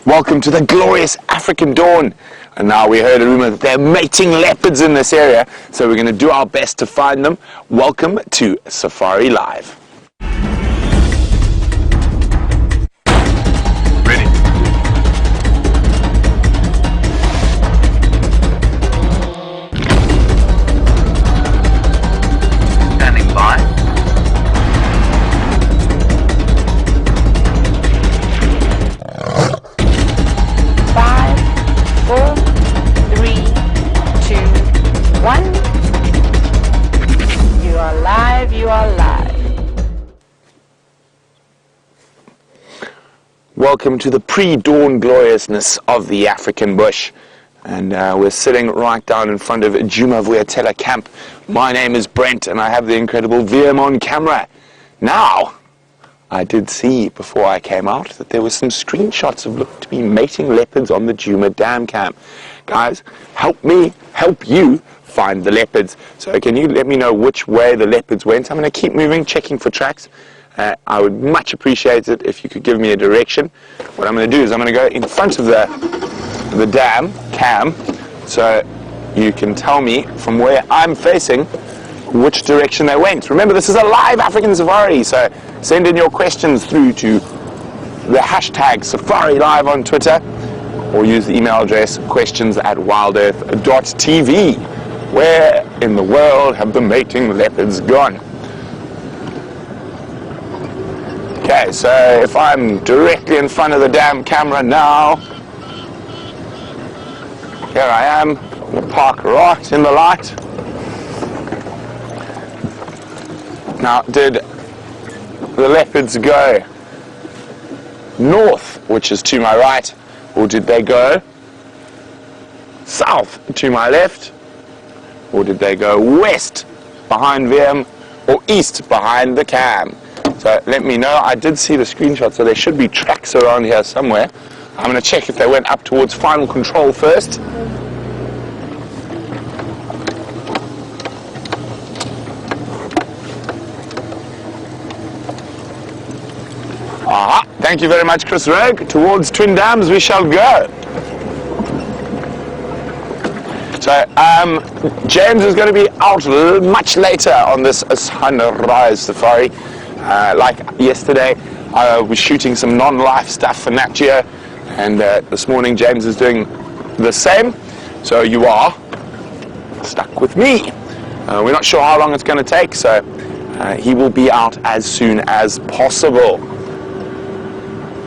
Welcome to the glorious African dawn. And now we heard a rumor that they're mating leopards in this area, so we're going to do our best to find them. Welcome to Safari Live. Ready. Standing by. Welcome to the pre-dawn gloriousness of the African bush. And we're sitting right down in front of Djuma camp. My name is Brent and I have the incredible VM on camera. Now, I did see before I came out that there were some screenshots of looked to be mating leopards on the Djuma dam camp. Guys, help me help you find the leopards. So can you let me know which way the leopards went? I'm going to keep moving, checking for tracks. I would much appreciate it if you could give me a direction. What I'm going to do is I'm going to go in front of the dam cam, so you can tell me from where I'm facing which direction they went. Remember, this is a live African safari, so send in your questions through to the hashtag Safari Live on Twitter, or use the email address questions@wildearth.tv. Where in the world have the mating leopards gone? Okay, so if I'm directly in front of the damn camera now, here I am, we'll park right in the light. Now, did the leopards go north, which is to my right, or did they go south to my left, or did they go west behind them, or east behind the cam? So let me know. I did see the screenshot, so there should be tracks around here somewhere. I'm going to check if they went up towards final control first. Aha, thank you very much, Chris Rogue. Towards Twin Dams we shall go. So James is going to be out much later on this sunrise safari. Like yesterday, I was shooting some non-life stuff for Nat Geo, and this morning James is doing the same, so you are stuck with me. We're not sure how long it's going to take, so he will be out as soon as possible.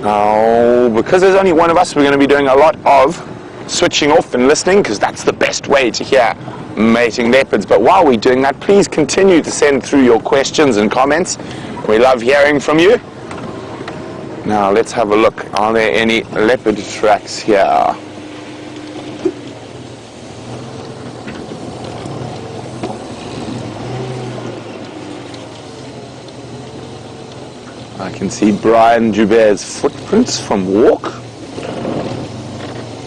Now, because there's only one of us, we're going to be doing a lot of switching off and listening, because that's the best way to hear mating leopards. But while we're doing that, please continue to send through your questions and comments. We love hearing from you. Now let's have a look. Are there any leopard tracks here? I can see Brian Joubert's footprints from walk.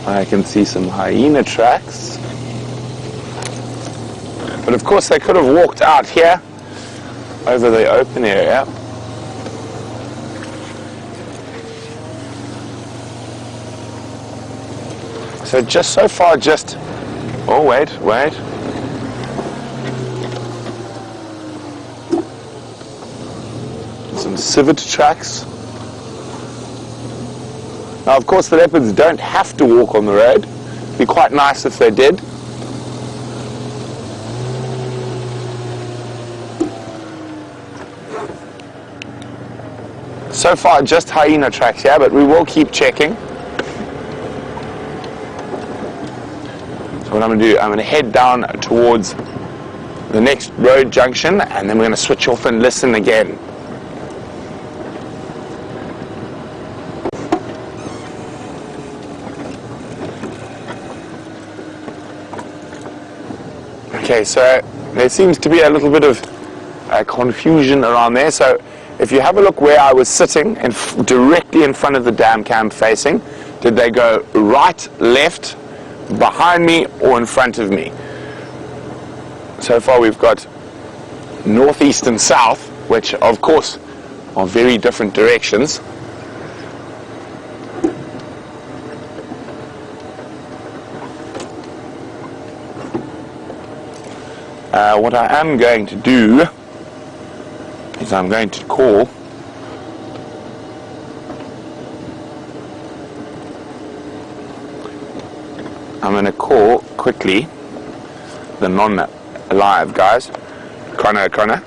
I can see some hyena tracks. But of course they could have walked out here over the open area. So just so far, oh wait. Some civet tracks. Now of course the leopards don't have to walk on the road. It'd be quite nice if they did. So far, just hyena tracks here, but we will keep checking. So what I'm going to do, I'm going to head down towards the next road junction, and then we're going to switch off and listen again. Okay, so there seems to be a little bit of confusion around there. So if you have a look where I was sitting directly in front of the dam camp facing, did they go right, left, behind me, or in front of me? So far we've got northeast and south, which of course are very different directions. What I am going to do is I'm going to call quickly the non-alive guys, Connor.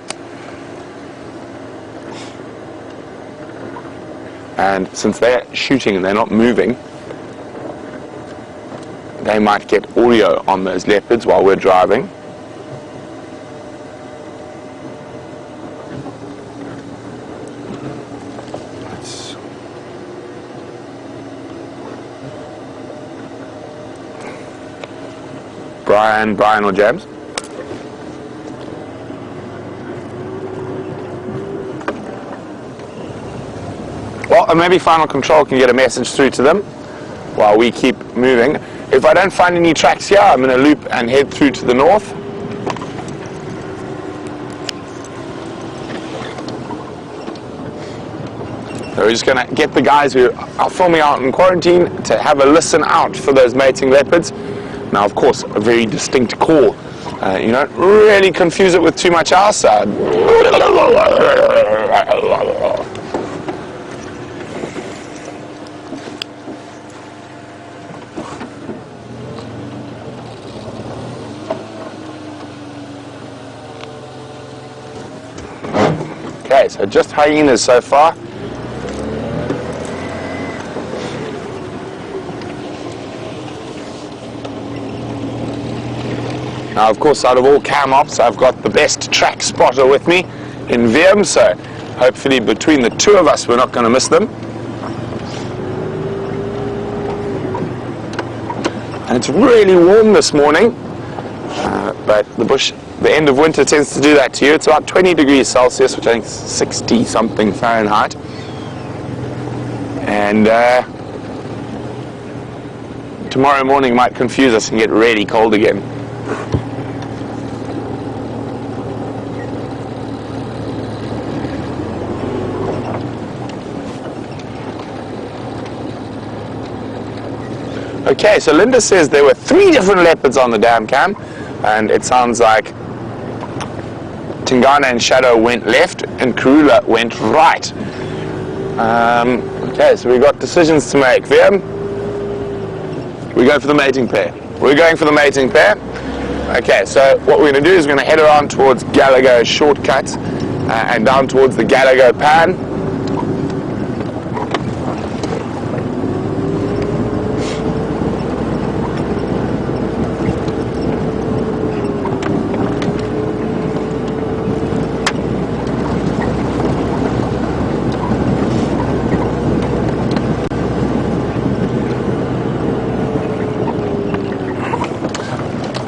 And since they're shooting and they're not moving, they might get audio on those leopards while we're driving. Brian or James? Well, maybe Final Control can get a message through to them while we keep moving. If I don't find any tracks here, I'm going to loop and head through to the north. So we're just going to get the guys who are filming out in quarantine to have a listen out for those mating leopards. Now, of course, a very distinct call. You don't really confuse it with too much else. Okay, so just hyenas so far. Now, of course, out of all cam ops, I've got the best track spotter with me in VM, so hopefully between the two of us, we're not going to miss them. And it's really warm this morning, but the bush, the end of winter tends to do that to you. It's about 20 degrees Celsius, which I think is 60 something Fahrenheit. And tomorrow morning might confuse us and get really cold again. Okay, so Linda says there were 3 different leopards on the dam cam, and it sounds like Tingana and Shadow went left and Karula went right. Okay, so we've got decisions to make. VM, we go for the mating pair. We're going for the mating pair. Okay, so what we're going to do is we're going to head around towards Gallagher shortcut and down towards the Gallagher pan.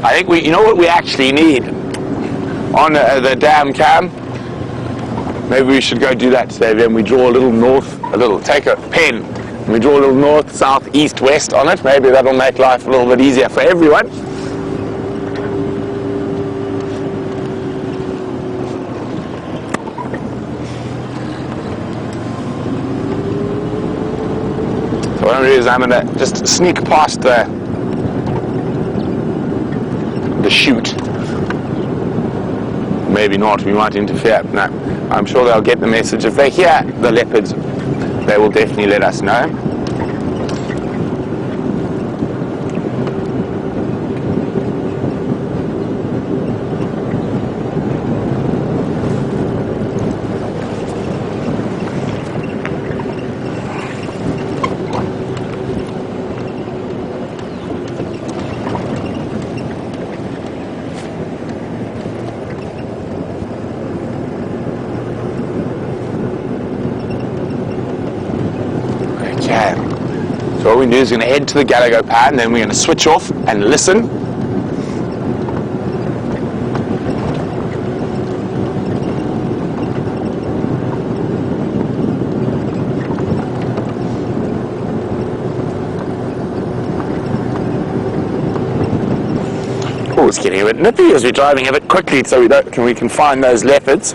I think you know what we actually need on the dam cam? Maybe we should go do that today. Then we draw a little north, take a pen, and we draw a little north, south, east, west on it. Maybe that'll make life a little bit easier for everyone. So what I'm going to do is I'm going to just sneak past the chute. Maybe not, we might interfere. No, I'm sure they'll get the message. If they hear the leopards, they will definitely let us know. So what we do is we're going to head to the Gallagher pad, and then we're going to switch off and listen. Oh, it's getting a bit nippy as we're driving a bit quickly, so we can find those leopards.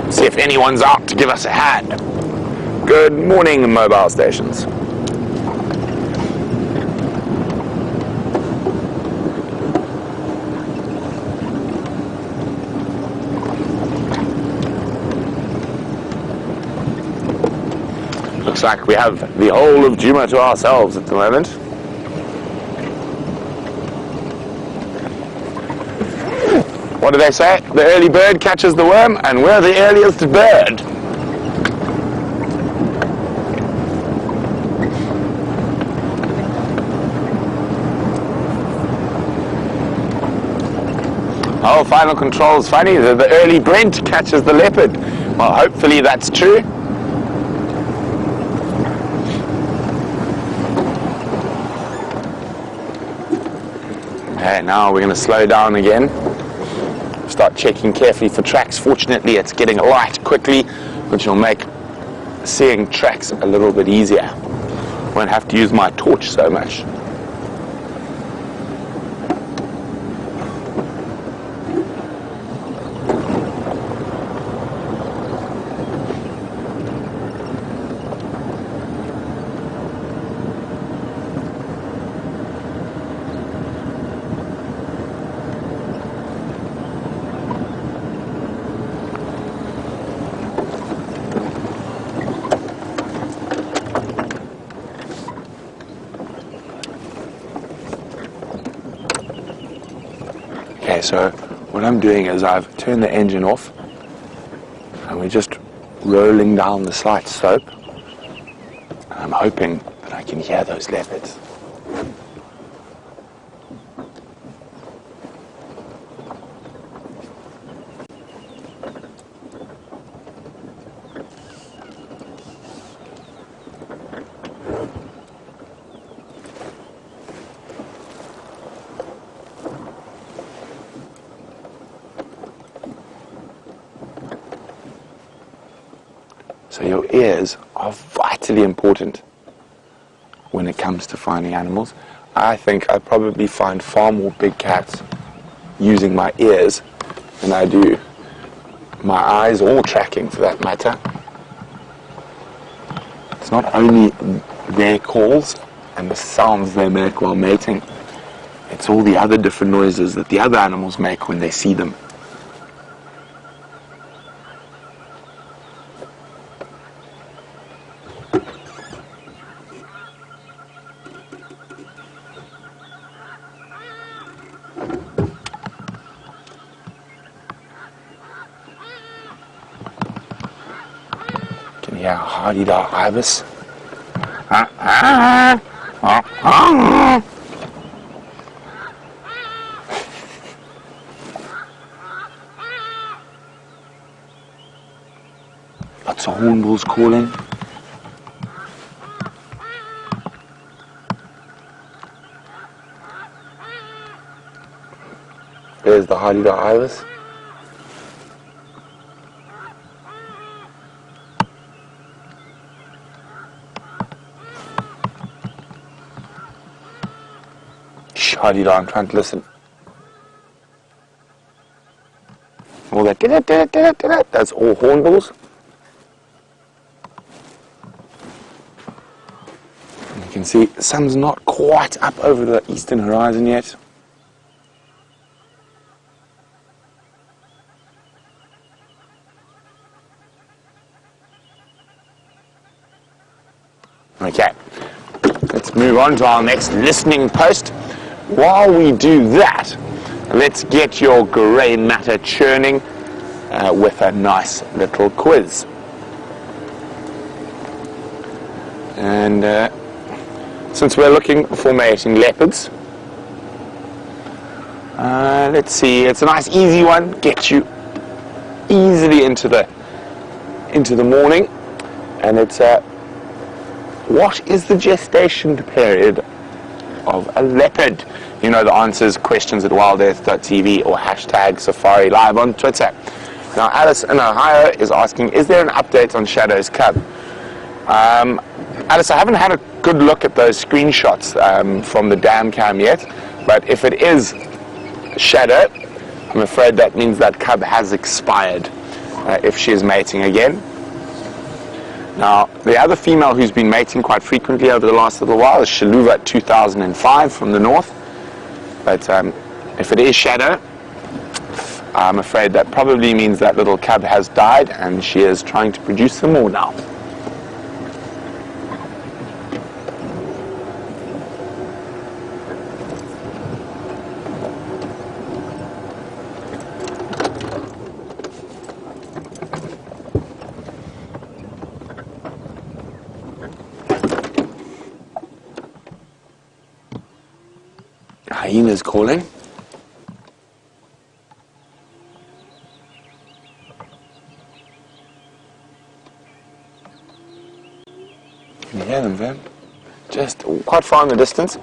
See if anyone's out to give us a hand. Good morning, mobile stations. looks like we have the whole of Djuma to ourselves at the moment. What do they say? The early bird catches the worm, and we're the earliest bird. Oh, final control's funny. The early Brent catches the leopard. Well, hopefully that's true. Okay, now we're going to slow down again. Start checking carefully for tracks. Fortunately, it's getting light quickly, which will make seeing tracks a little bit easier. Won't have to use my torch so much. Okay, so what I'm doing is I've turned the engine off and we're just rolling down the slight slope. I'm hoping that I can hear those leopards. So your ears are vitally important when it comes to finding animals. I think I probably find far more big cats using my ears than I do my eyes or tracking for that matter. It's not only their calls and the sounds they make while mating, it's all the other different noises that the other animals make when they see them. Yeah, hardy-da ibis. Lots of hornbills calling. There's the hardy-da ibis. Hardy-da, I'm trying to listen. All that, that's all hornbills. And you can see the sun's not quite up over the eastern horizon yet. Okay, let's move on to our next listening post. While we do that, let's get your grey matter churning with a nice little quiz. And since we're looking for mating leopards, let's see, it's a nice easy one, gets you easily into the morning, and it's what is the gestation period of a leopard? You know the answers, questions at wildearth.tv or hashtag Safari Live on Twitter. Now Alice in Ohio is asking, is there an update on Shadow's cub? Alice, I haven't had a good look at those screenshots from the dam cam yet, but if it is Shadow, I'm afraid that means that cub has expired if she is mating again. Now, the other female who's been mating quite frequently over the last little while is Shaluva 2005 from the north. But if it is Shadow, I'm afraid that probably means that little cub has died and she is trying to produce some more now. Hyena's calling. Can you hear them, Vim? Just quite far in the distance.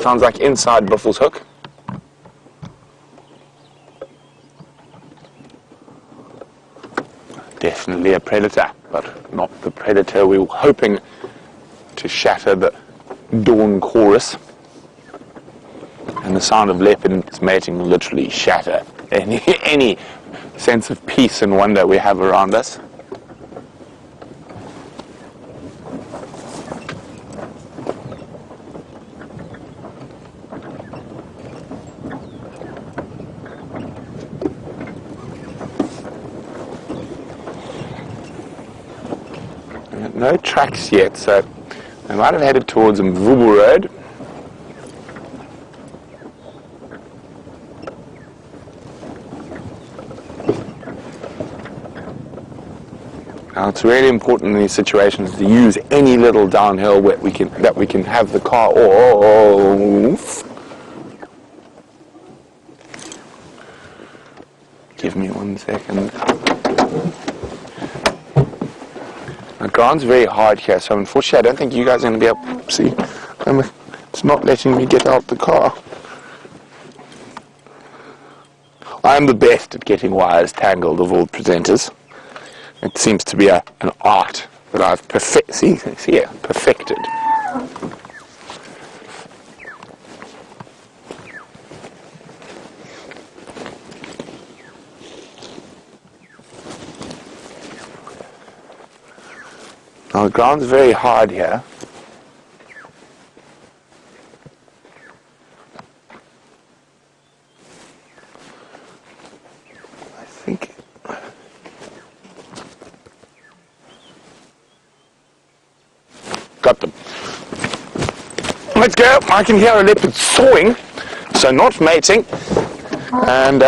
Sounds like inside Buffle's Hook. Definitely a predator, but not the predator we were hoping to shatter the dawn chorus. And the sound of leopards mating will literally shatter any sense of peace and wonder we have around us. No tracks yet, so they might have headed towards Mvubu Road. Now it's really important in these situations to use any little downhill that we can have the car off. Give me 1 second. The ground's very hard here, so unfortunately I don't think you guys are going to be able to see. It's not letting me get out the car. I'm the best at getting wires tangled of all presenters. It seems to be an art that I've perfected. Now the ground's very hard here. I think got them. Let's go. I can hear a leopard sawing, so not mating. And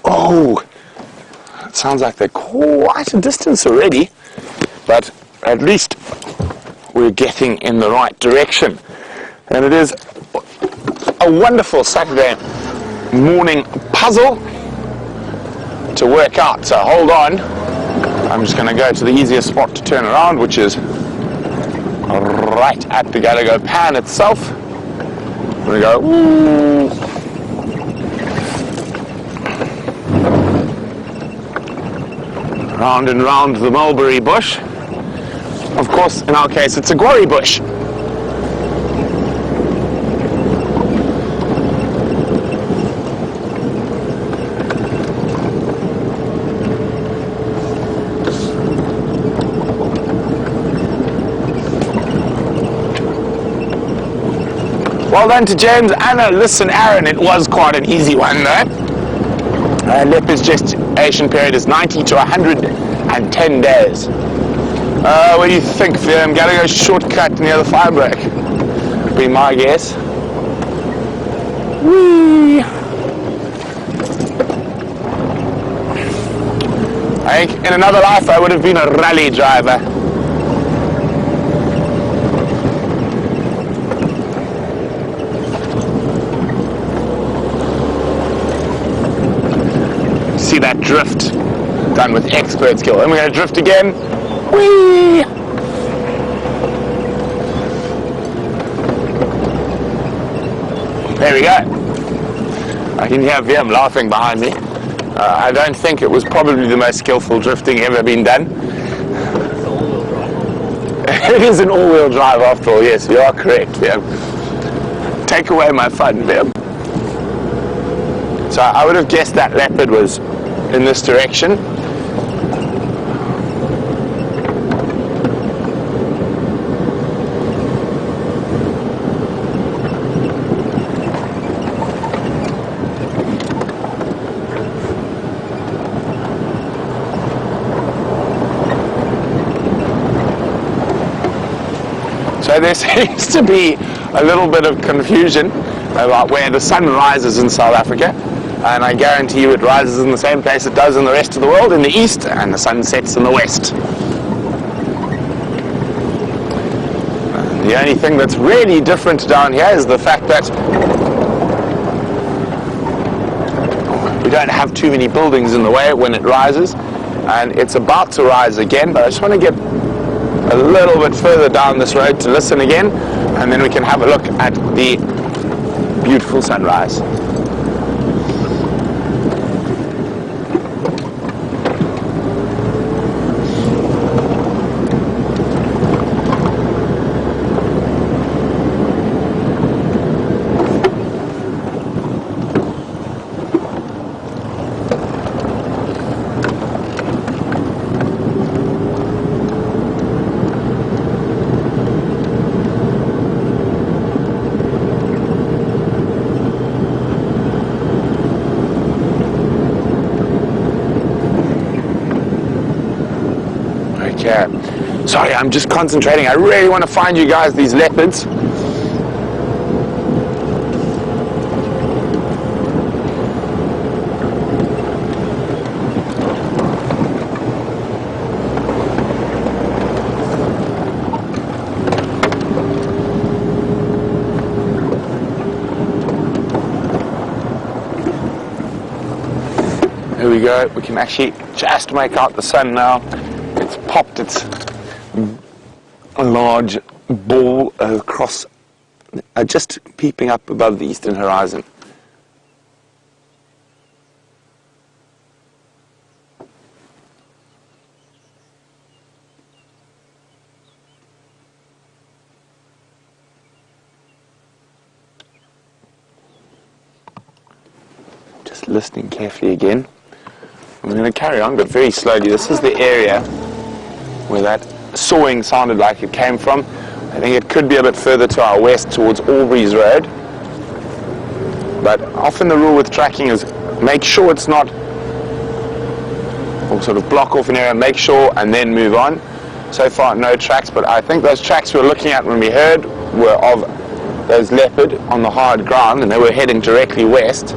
oh, it sounds like they're quite a distance already, but at least we're getting in the right direction. And it is a wonderful Saturday morning puzzle to work out. So hold on. I'm just going to go to the easiest spot to turn around, which is right at the Gallagher pan itself. I'm going to go ooh. Round and round the mulberry bush. Of course, in our case, it's a guarri bush. Well done to James. Anna, listen, Aaron, it was quite an easy one, though. Leopard's gestation period is 90 to 110 days. What do you think, Phil? Gotta go shortcut near the fire break. Be my guess. Whee! I think in another life I would have been a rally driver. See that drift? Done with expert skill. And we're going to drift again. Whee! There we go. I can hear VM laughing behind me. I don't think it was probably the most skillful drifting ever been done. It is an all-wheel drive after all, yes, you are correct, VM. Take away my fun, VM. So I would have guessed that leopard was in this direction. So there seems to be a little bit of confusion about where the sun rises in South Africa, and I guarantee you it rises in the same place it does in the rest of the world, in the east, and the sun sets in the west. The only thing that's really different down here is the fact that don't have too many buildings in the way when it rises. And it's about to rise again, but I just want to get a little bit further down this road to listen again, and then we can have a look at the beautiful sunrise. Sorry, I'm just concentrating. I really want to find you guys these leopards. There we go. We can actually just make out the sun now. It's popped its large ball across, just peeping up above the eastern horizon. Just listening carefully again. I'm going to carry on, but very slowly. This is the area where that sawing sounded like it came from. I think it could be a bit further to our west towards Albury's Road. But often the rule with tracking is make sure it's not, or sort of block off an area, make sure and then move on. So far no tracks, but I think those tracks we were looking at when we heard were of those leopard on the hard ground, and they were heading directly west.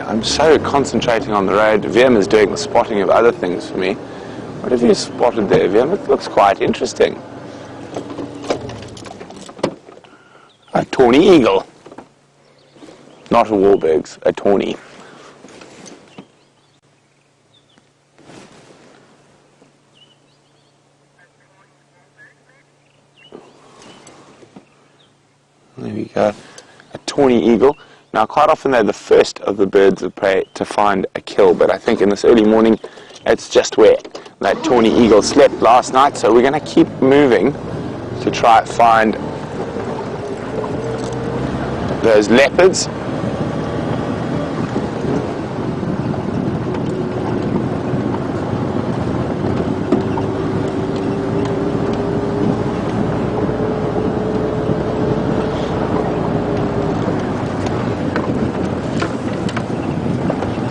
I'm so concentrating on the road. Wiem is doing the spotting of other things for me. What have you spotted there, Wiem? It looks quite interesting. A tawny eagle. Not a Wahlberg's, a tawny. There we go. A tawny eagle. Now, quite often they're the first of the birds of prey to find a kill, but I think in this early morning, it's just where that tawny eagle slept last night, so we're going to keep moving to try and find those leopards.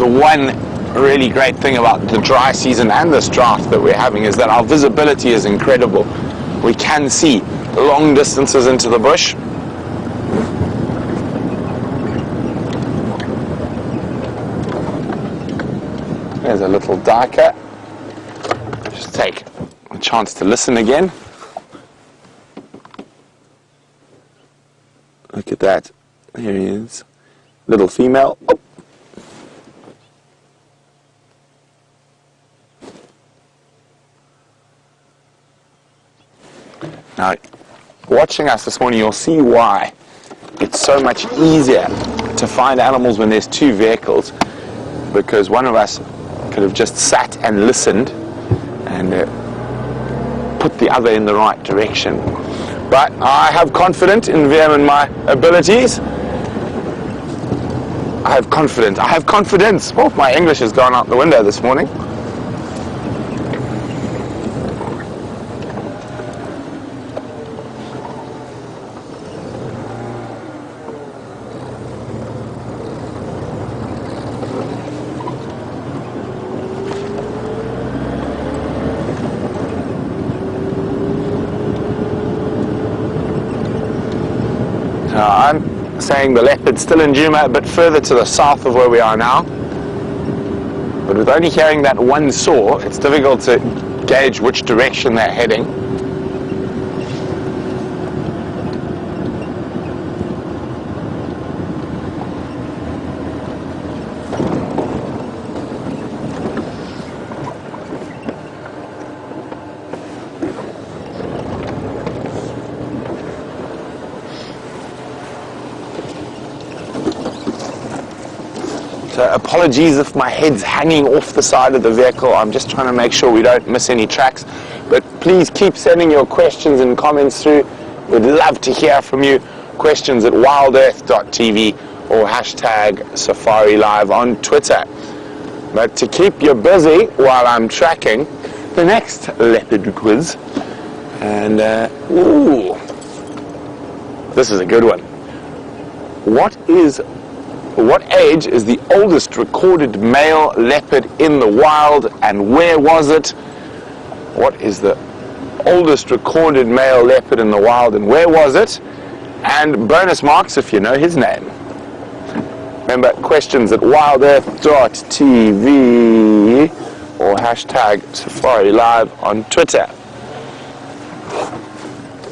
One really great thing about the dry season and this drought that we're having is that our visibility is incredible. We can see long distances into the bush. There's a little duiker. Just take a chance to listen again. Look at that. Here he is. Little female. Oh. Now, watching us this morning, you'll see why it's so much easier to find animals when there's two vehicles, because one of us could have just sat and listened and put the other in the right direction. But I have confidence in Wiem and my abilities. I have confidence. Oh, my English has gone out the window this morning. I'm saying the leopard's still in Djuma, a bit further to the south of where we are now. But with only hearing that one saw, it's difficult to gauge which direction they're heading. So apologies if my head's hanging off the side of the vehicle. I'm just trying to make sure we don't miss any tracks. But please keep sending your questions and comments through. We'd love to hear from you. Questions at wildearth.tv or hashtag Safari Live on Twitter. But to keep you busy while I'm tracking the next leopard quiz. And, ooh, this is a good one. What age is the oldest recorded male leopard in the wild, and where was it? What is the oldest recorded male leopard in the wild, and where was it? And bonus marks if you know his name. Remember, questions at wildearth.tv or hashtag Safari Live on Twitter.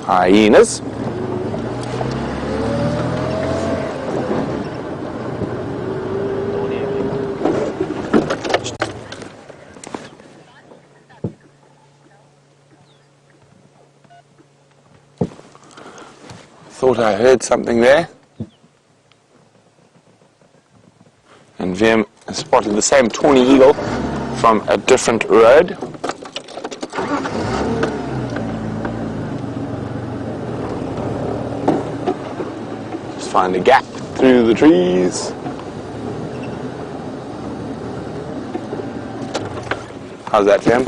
Hyenas. Thought I heard something there. And Vim spotted the same tawny eagle from a different road. Just find a gap through the trees. How's that, Vim?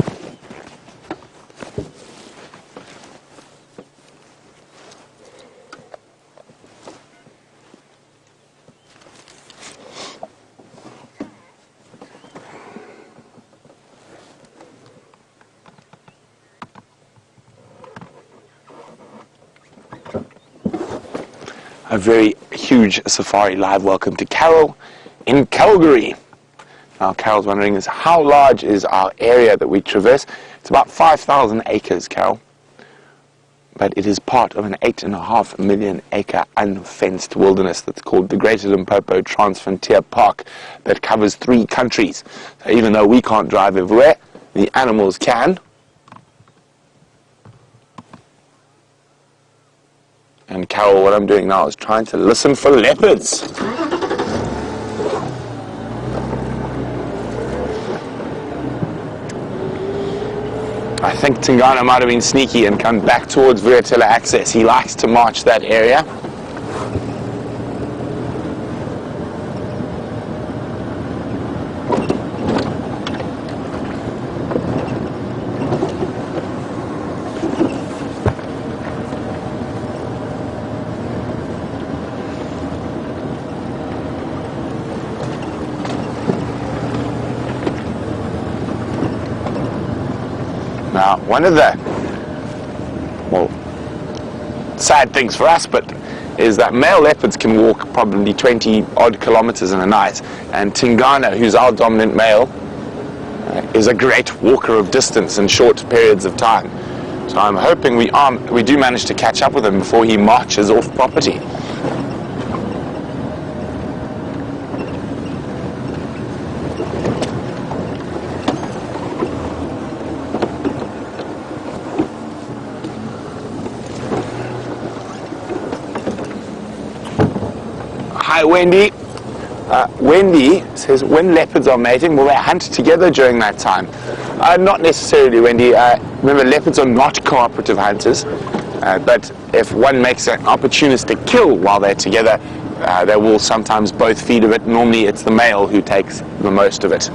A very huge Safari Live welcome to Carol in Calgary. Now Carol's wondering is how large is our area that we traverse? It's about 5,000 acres, Carol. But it is part of an 8.5 million acre unfenced wilderness that's called the Greater Limpopo Transfrontier Park that covers 3 countries. So even though we can't drive everywhere, the animals can. And Carol, what I'm doing now is trying to listen for leopards. I think Tingana might have been sneaky and come back towards Vuyatela access. He likes to march that area. Now, one of the, sad things for us, but is that male leopards can walk probably 20 odd kilometers in a night, and Tingana, who's our dominant male, is a great walker of distance in short periods of time. So I'm hoping we do manage to catch up with him before he marches off property. Hi, Wendy. Wendy says, when leopards are mating, will they hunt together during that time? Not necessarily, Wendy. Remember, leopards are not cooperative hunters, but if one makes an opportunistic kill while they're together, they will sometimes both feed of it. Normally, it's the male who takes the most of it.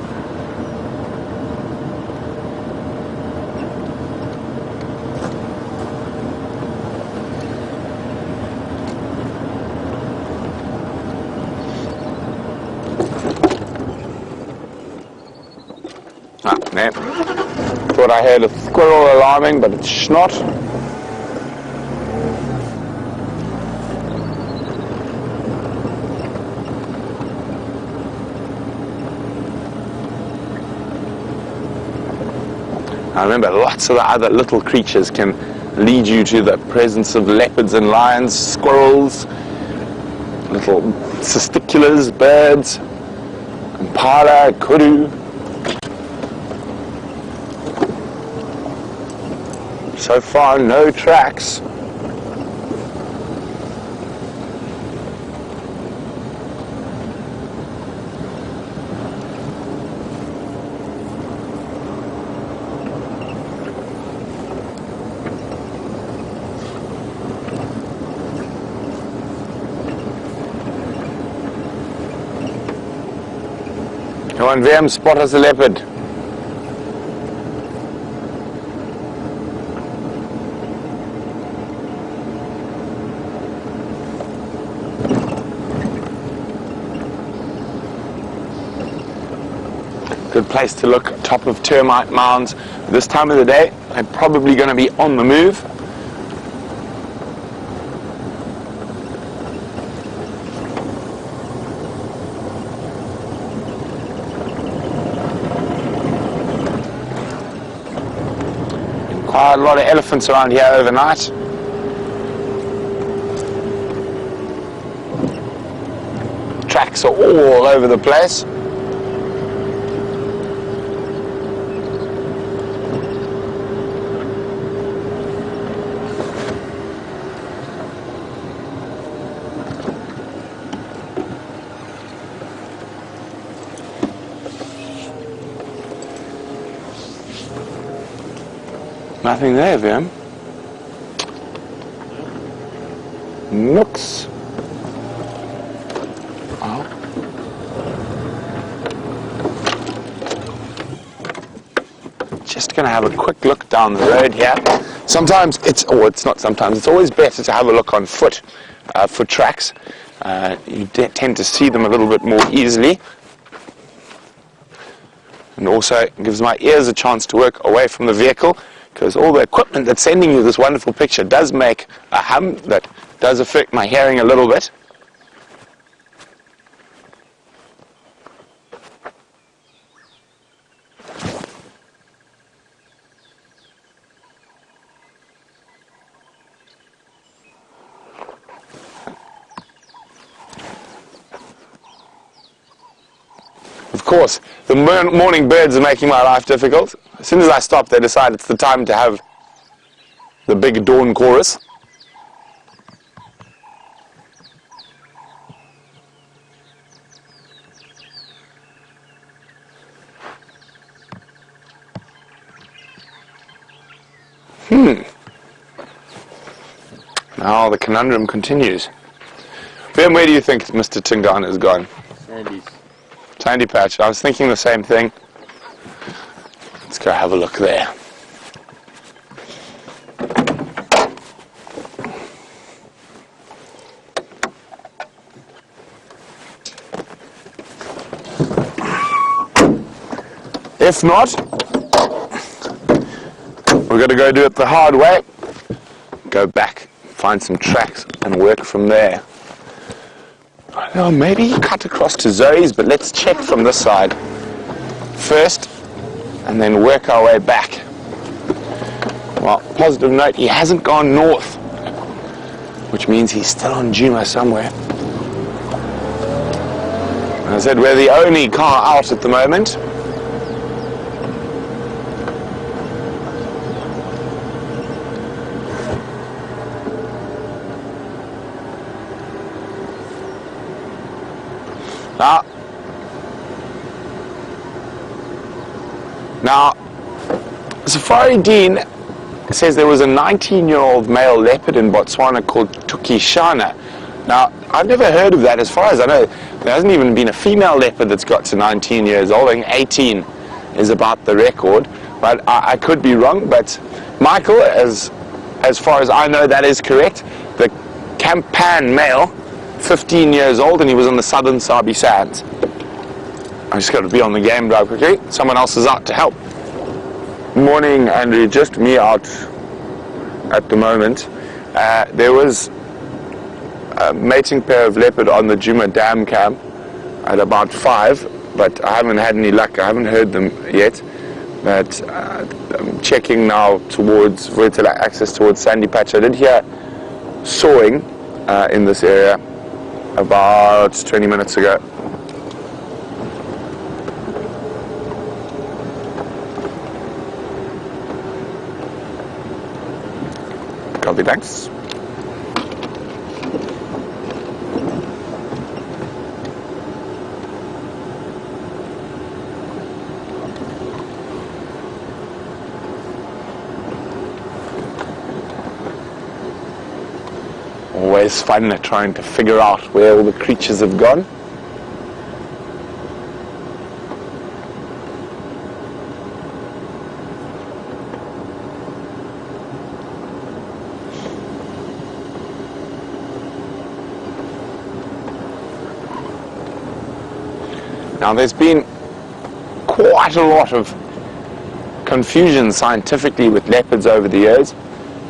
No. Thought I heard a squirrel alarming, but it's not. Now remember, lots of the other little creatures can lead you to the presence of leopards and lions, squirrels, little testiculars, birds, impala, kudu. So far, no tracks. Come on, VM, spot us a leopard. Good place to look, top of termite mounds. This time of the day, they're probably going to be on the move. Quite a lot of elephants around here overnight. Tracks are all over the place. Nothing there, Vim. Nooks. Oh. Just going to have a quick look down the road here. Sometimes it's not sometimes, it's always better to have a look on foot, foot tracks. You tend to see them a little bit more easily. And also gives my ears a chance to work away from the vehicle, because all the equipment that's sending you this wonderful picture does make a hum that does affect my hearing a little bit. Of course, the morning birds are making my life difficult. As soon as I stop, they decide it's the time to have the big dawn chorus. Now the conundrum continues. Ben, where do you think Mr. Tingana has gone? Sandy's. Sandy patch. I was thinking the same thing. Let's go have a look there. If not, we're going to go do it the hard way. Go back, find some tracks and work from there. Oh, maybe cut across to Zoe's, but let's check from this side first and then work our way back. Well, positive note, he hasn't gone north, which means he's still on Djuma somewhere. As I said, we're the only car out at the moment. Now, Safari Dean says there was a 19-year-old male leopard in Botswana called Tukishana. Now, I've never heard of that. As far as I know, there hasn't even been a female leopard that's got to 19 years old. I think 18 is about the record, but I could be wrong. But Michael, as far as I know, that is correct. The Kampan male, 15 years old, and he was on the southern Sabi Sands. I just got to be on the game drive quickly. Someone else is out to help. Morning, Andrew. Just me out at the moment. There was a mating pair of leopard on the Djuma Dam camp at about 5, but I haven't had any luck. I haven't heard them yet. But I'm checking now towards Vuetela access towards Sandy Patch. I did hear sawing in this area about 20 minutes ago. Copy, thanks. Always fun trying to figure out where all the creatures have gone. Now there's been quite a lot of confusion scientifically with leopards over the years,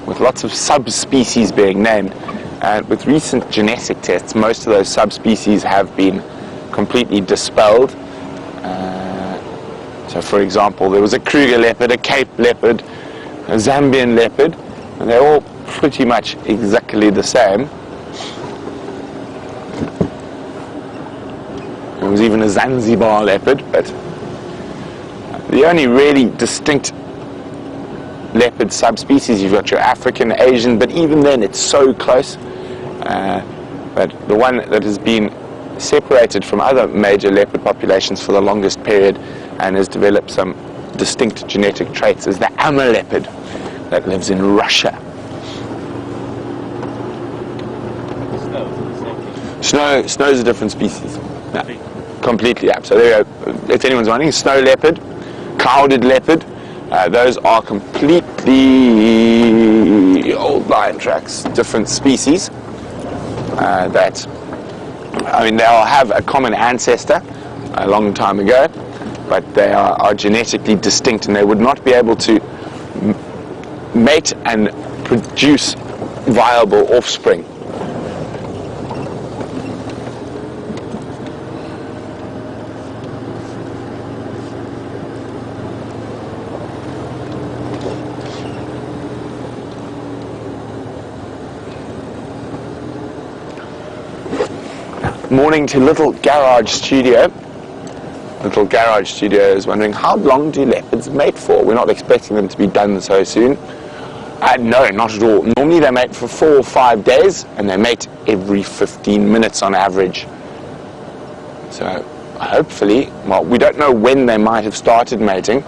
with lots of subspecies being named. And with recent genetic tests, most of those subspecies have been completely dispelled. So for example, there was a Kruger leopard, a Cape leopard, a Zambian leopard, and they're all pretty much exactly the same. There was even a Zanzibar leopard, but the only really distinct leopard subspecies, you've got your African, Asian, but even then it's so close. But the one that has been separated from other major leopard populations for the longest period and has developed some distinct genetic traits is the Amur leopard that lives in Russia. Snow's a different species. No, completely up. So there you go. If anyone's wondering, snow leopard, clouded leopard, those are completely old lion tracks, different species. That, I mean, they all have a common ancestor a long time ago, but they are genetically distinct, and they would not be able to mate and produce viable offspring. Morning to Little Garage Studio. Little Garage Studio is wondering, how long do leopards mate for? We're not expecting them to be done so soon. No, not at all. Normally they mate for 4 or 5 days, and they mate every 15 minutes on average. So hopefully, well, we don't know when they might have started mating.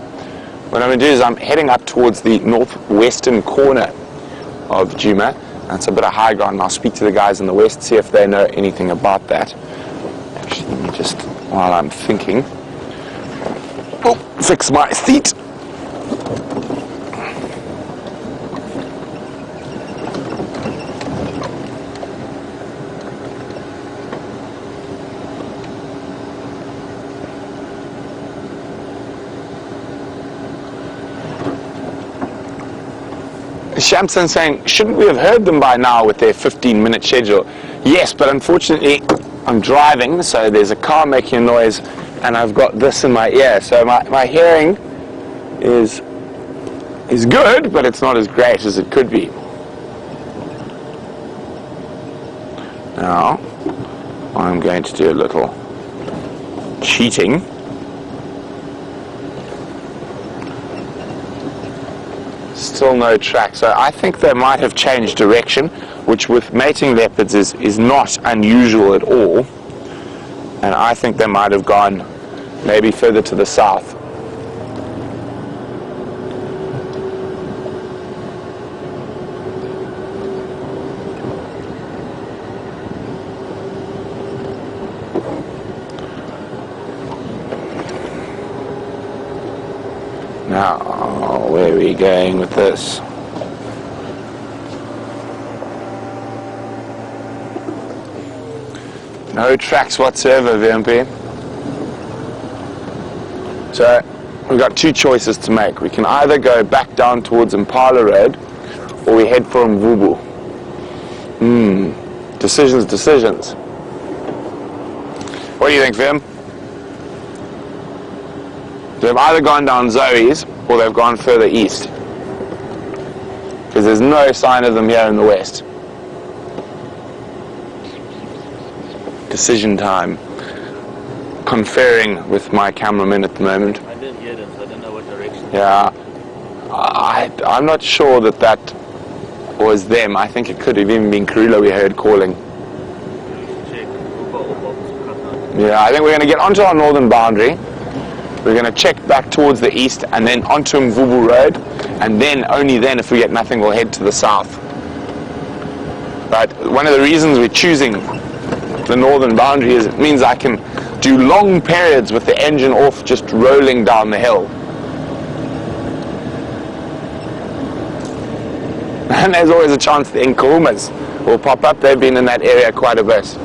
What I'm going to do is I'm heading up towards the northwestern corner of Djuma. That's a bit of high ground. I'll speak to the guys in the west, see if they know anything about that. Actually, let me just, while I'm thinking, fix my seat. Shamson saying, shouldn't we have heard them by now with their 15-minute schedule? Yes, but unfortunately I'm driving, so there's a car making a noise, and I've got this in my ear, so my hearing is good, but it's not as great as it could be. Now I'm going to do a little cheating. Still no track, so I think they might have changed direction, which with mating leopards is not unusual at all, and I think they might have gone maybe further to the south. Now, where are we going with this? No tracks whatsoever, VMP. So, we've got two choices to make. We can either go back down towards Impala Road, or we head for Mvubu. Decisions. What do you think, Vim? they've either gone down Zoe's or they've gone further east. Because there's no sign of them here in the west. Decision time. Conferring with my cameraman at the moment. I didn't hear them, so I don't know what direction. Yeah. I'm not sure that was them. I think it could have even been Karula we heard calling. Check. Yeah, I think we're going to get onto our northern boundary. We're going to check back towards the east and then onto Mvubu Road, and then, only then, if we get nothing, we'll head to the south. But one of the reasons we're choosing the northern boundary is it means I can do long periods with the engine off, just rolling down the hill. And there's always a chance the Nkurumas will pop up. They've been in that area quite a bit.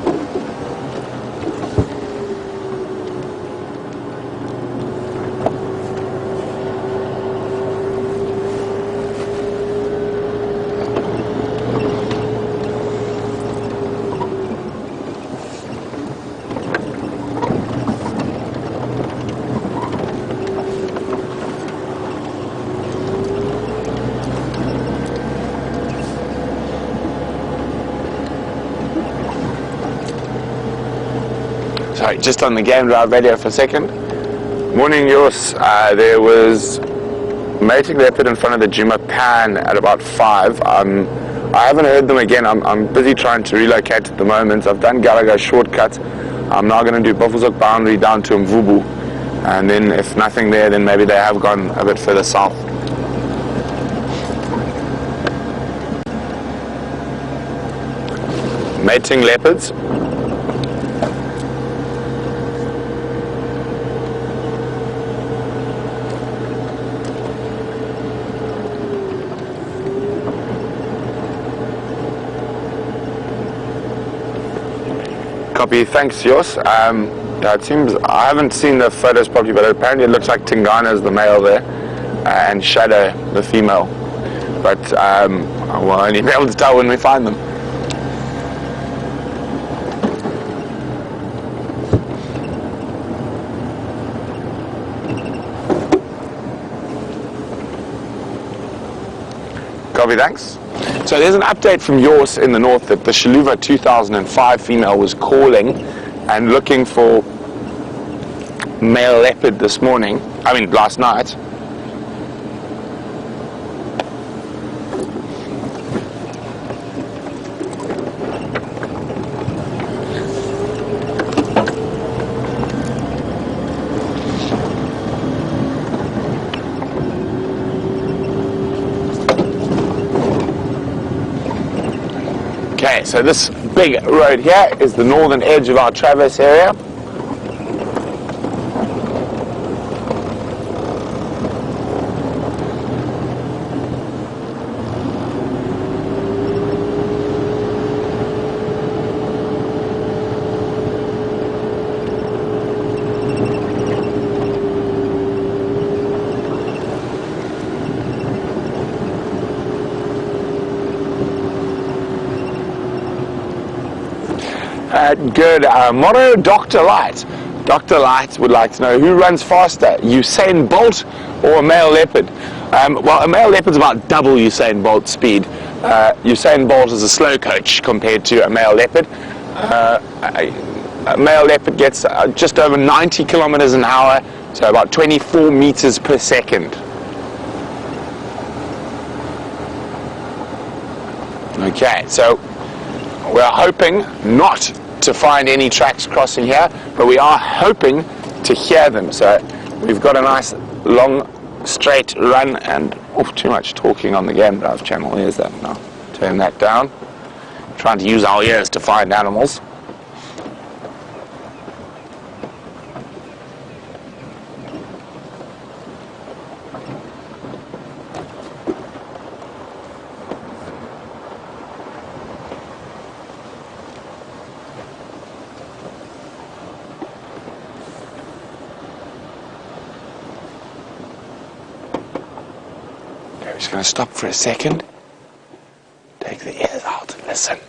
Sorry, just on the game drive radio for a second. Morning, yours. There was mating leopard in front of the Djuma pan at about 5. I haven't heard them again. I'm busy trying to relocate at the moment. I've done Gallagher shortcut. I'm now going to do Buffelshoek boundary down to Mvubu, and then if nothing there, then maybe they have gone a bit further south. Mating leopards. Copy, thanks, Jos. Yeah, it seems, I haven't seen the photos properly, but apparently it looks like Tingana is the male there, and Shadow the female. But we'll only be able to tell when we find them. Copy, thanks. So there's an update from yours in the north that the Shaluva 2005 female was calling and looking for male leopard this morning, last night. Okay, so this big road here is the northern edge of our Traverse area. Good. Motto, Dr. Light. Dr. Light would like to know who runs faster, Usain Bolt or a male leopard? Well, a male leopard's about double Usain Bolt's speed. Usain Bolt is a slow coach compared to a male leopard. A male leopard gets just over 90 kilometers an hour, so about 24 meters per second. Okay, so we're hoping not to find any tracks crossing here, but we are hoping to hear them. So we've got a nice long straight run, and too much talking on the game drive channel. Here's that now. Turn that down. Trying to use our ears to find animals. Just going to stop for a second, take the ears out and listen.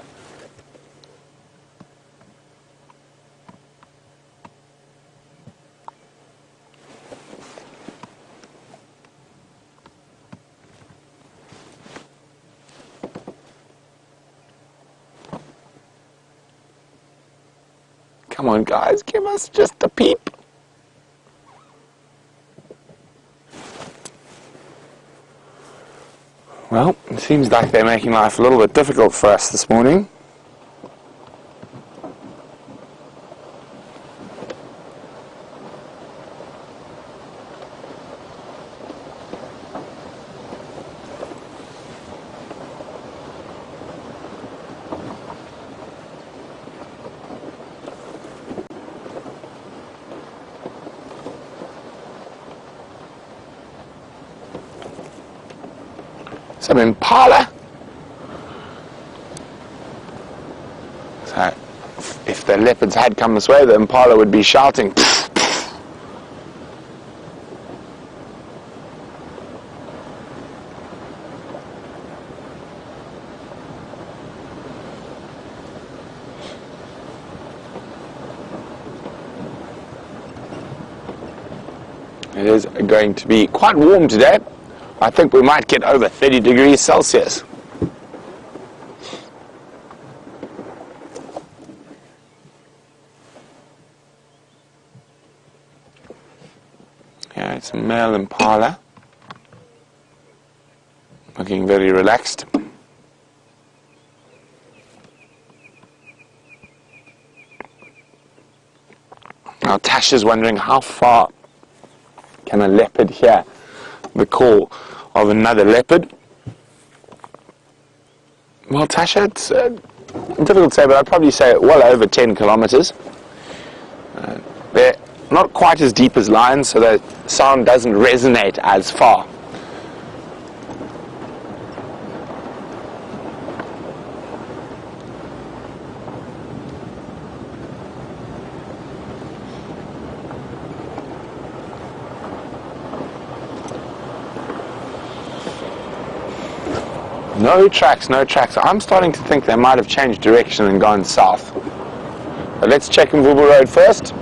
Come on, guys, give us just a peep. Well, it seems like they're making life a little bit difficult for us this morning. Some impala. So, if the leopards had come this way, the impala would be shouting. It is going to be quite warm today. I think we might get over 30 degrees Celsius. Yeah, it's a male impala. Looking very relaxed. Now Tasha's wondering how far can a leopard hear the call of another leopard. Well, Tasha, it's difficult to say, but I'd probably say well over 10 kilometers. They're not quite as deep as lions, so the sound doesn't resonate as far. No tracks, no tracks. I'm starting to think they might have changed direction and gone south. But let's check Mvubu Road first.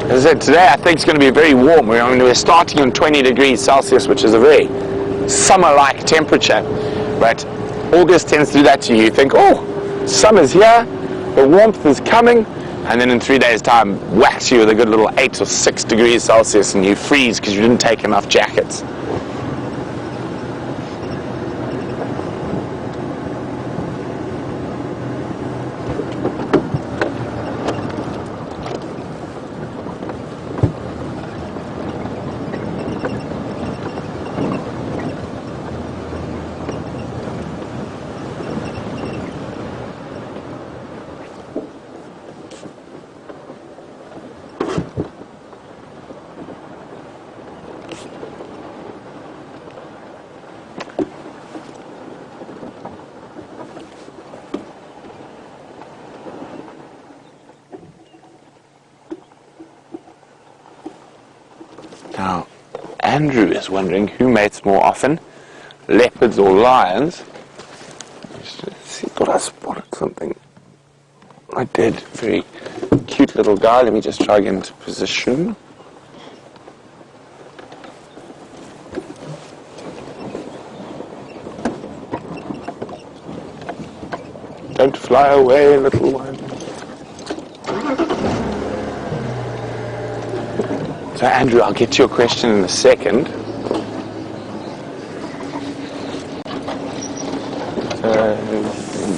As I said, today I think it's going to be very warm. We're starting on 20 degrees Celsius, which is a very summer-like temperature. But August tends to do that to you. You think, oh, summer's here, the warmth is coming, and then in 3 days' time, whacks you with a good little 8 or 6 degrees Celsius, and you freeze because you didn't take enough jackets. Now, Andrew is wondering who mates more often, leopards or lions. Let's see, thought I spotted something. I did. Very cute little guy. Let me just try and get into position. Don't fly away, little one. So Andrew, I'll get to your question in a second.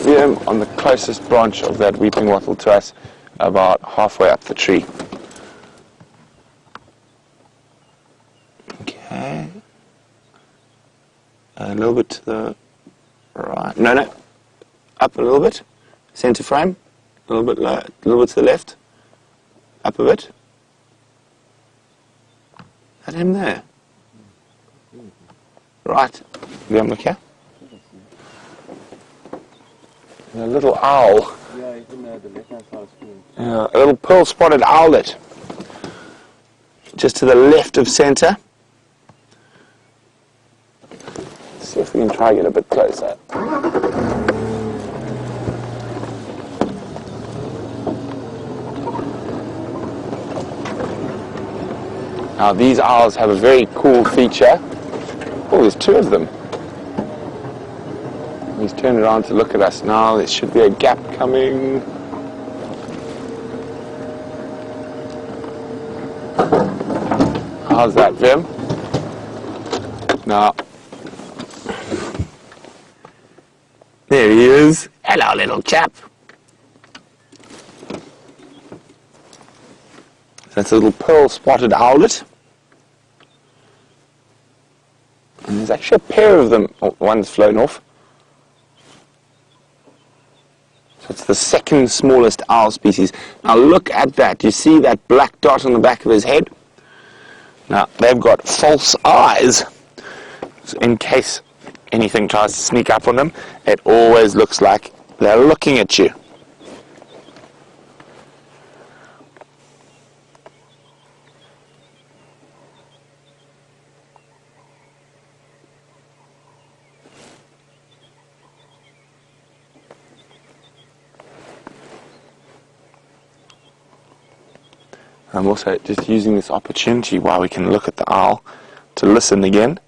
So, on the closest branch of that weeping wattle to us, about halfway up the tree. Okay. A little bit to the right. No. Up a little bit. Center frame. A little bit lower. A little bit to the left. Up a bit. Is that him there? Right. You have a look here? And a little owl. Yeah, even the left-hand side screen. Yeah, a little pearl-spotted owlet. Just to the left of center. Let's see if we can try to get a bit closer. Now these owls have a very cool feature. Oh, there's two of them. He's turned around to look at us now. There should be a gap coming. How's that, Vim? Now, there he is. Hello, little chap. That's a little pearl-spotted owlet. And there's actually a pair of them. Oh, one's flown off. So it's the second smallest owl species. Now look at that. You see that black dot on the back of his head? Now they've got false eyes. So in case anything tries to sneak up on them, it always looks like they're looking at you. I'm also just using this opportunity while we can look at the owl to listen again.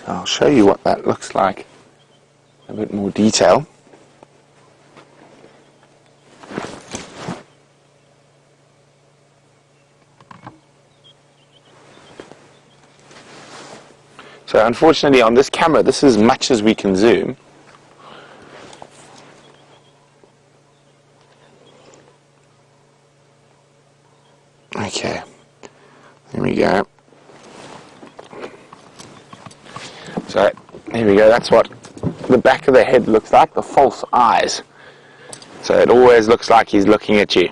I'll show you what that looks like. A bit more detail. So unfortunately on this camera, this is as much as we can zoom. Okay, there we go. So here we go, that's what the back of the head looks like, the false eyes. So it always looks like he's looking at you.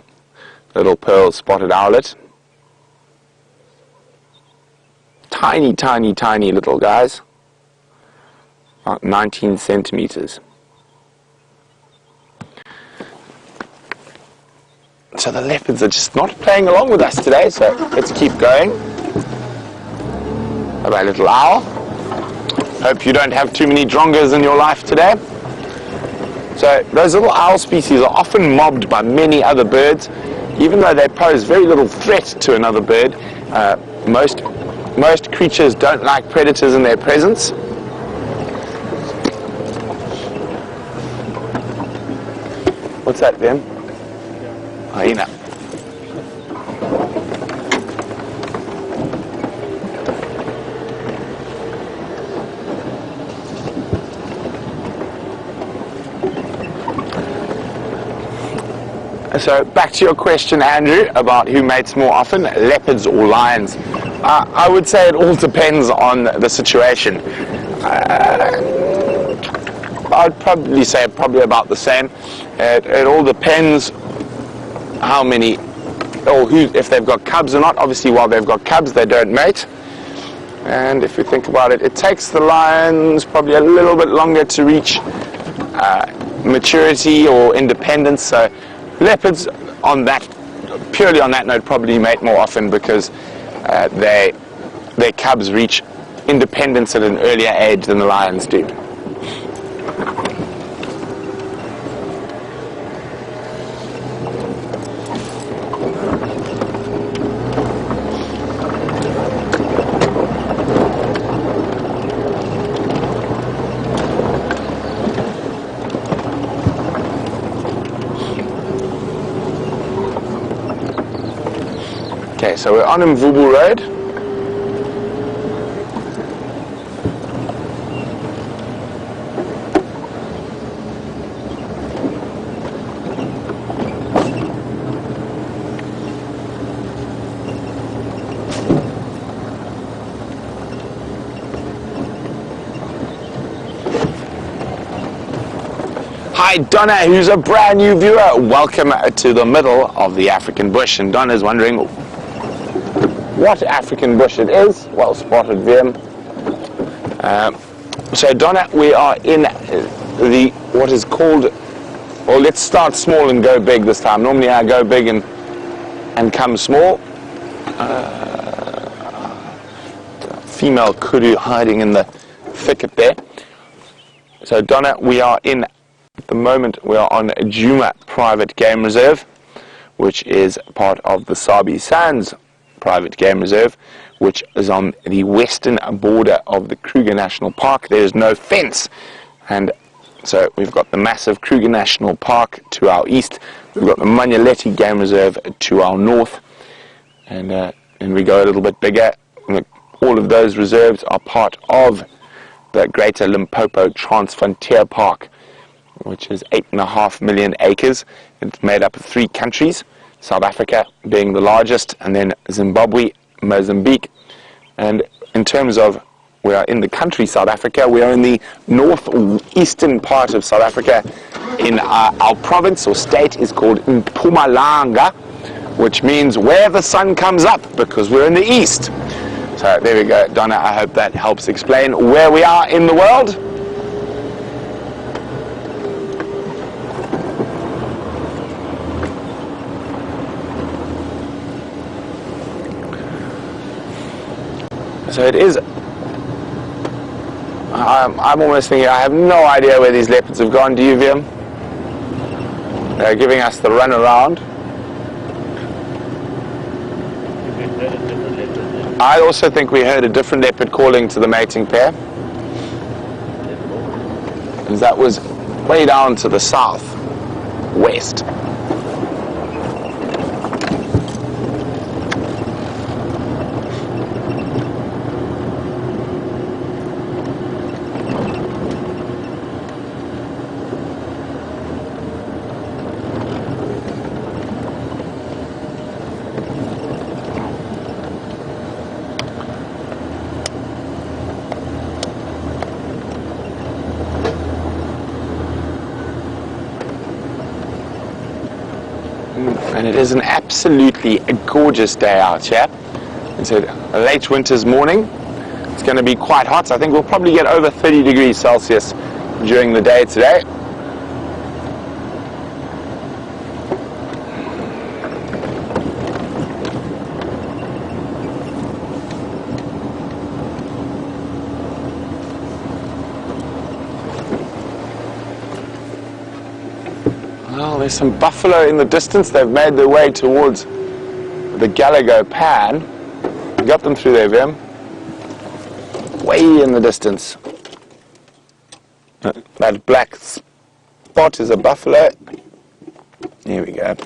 Little pearl spotted owlet. Tiny, tiny, tiny little guys. About 19 centimeters. So the leopards are just not playing along with us today, so let's keep going. Bye-bye, little owl. Hope you don't have too many drongas in your life today. So those little owl species are often mobbed by many other birds. Even though they pose very little threat to another bird, most creatures don't like predators in their presence. What's that, Vim? Hyena. So back to your question, Andrew, about who mates more often, leopards or lions. I would say it all depends on the situation. I'd probably say about the same. It all depends how many, or who, if they've got cubs or not. Obviously, while they've got cubs, they don't mate. And if you think about it, it takes the lions probably a little bit longer to reach maturity or independence. So leopards, purely on that note, probably mate more often because their cubs reach independence at an earlier age than the lions do. Okay, so we're on Mvubu Road. by Donna, who's a brand new viewer. Welcome to the middle of the African bush. And Donna's wondering what African bush it is. Well spotted, VM. So Donna, we are in the what is called, well, let's start small and go big this time. Normally I go big and come small. Female kudu hiding in the thicket there. So Donna, we are in, at the moment, we are on Djuma Private Game Reserve, which is part of the Sabi Sands Private Game Reserve, which is on the western border of the Kruger National Park. There is no fence, and so we've got the massive Kruger National Park to our east. We've got the Manyaleti Game Reserve to our north, and we go a little bit bigger. All of those reserves are part of the Greater Limpopo Transfrontier Park, which is 8.5 million acres. It's made up of 3 countries, South Africa being the largest, and then Zimbabwe, Mozambique. And in terms of, we are in the country South Africa, we are in the northeastern part of South Africa. In our province or state is called Mpumalanga, which means where the sun comes up, because we're in the east. So there we go, Donna, I hope that helps explain where we are in the world. So it is, I'm almost thinking, I have no idea where these leopards have gone. Do you, Viam? They're giving us the run around. I also think we heard a different leopard calling to the mating pair. And that was way down to the south, west. And it is an absolutely gorgeous day out here. It's a late winter's morning. It's going to be quite hot. I think we'll probably get over 30 degrees Celsius during the day today. Well, there's some buffalo in the distance. They've made their way towards the Galago Pan. We got them through there, Vim. Way in the distance. That black spot is a buffalo. Here we go.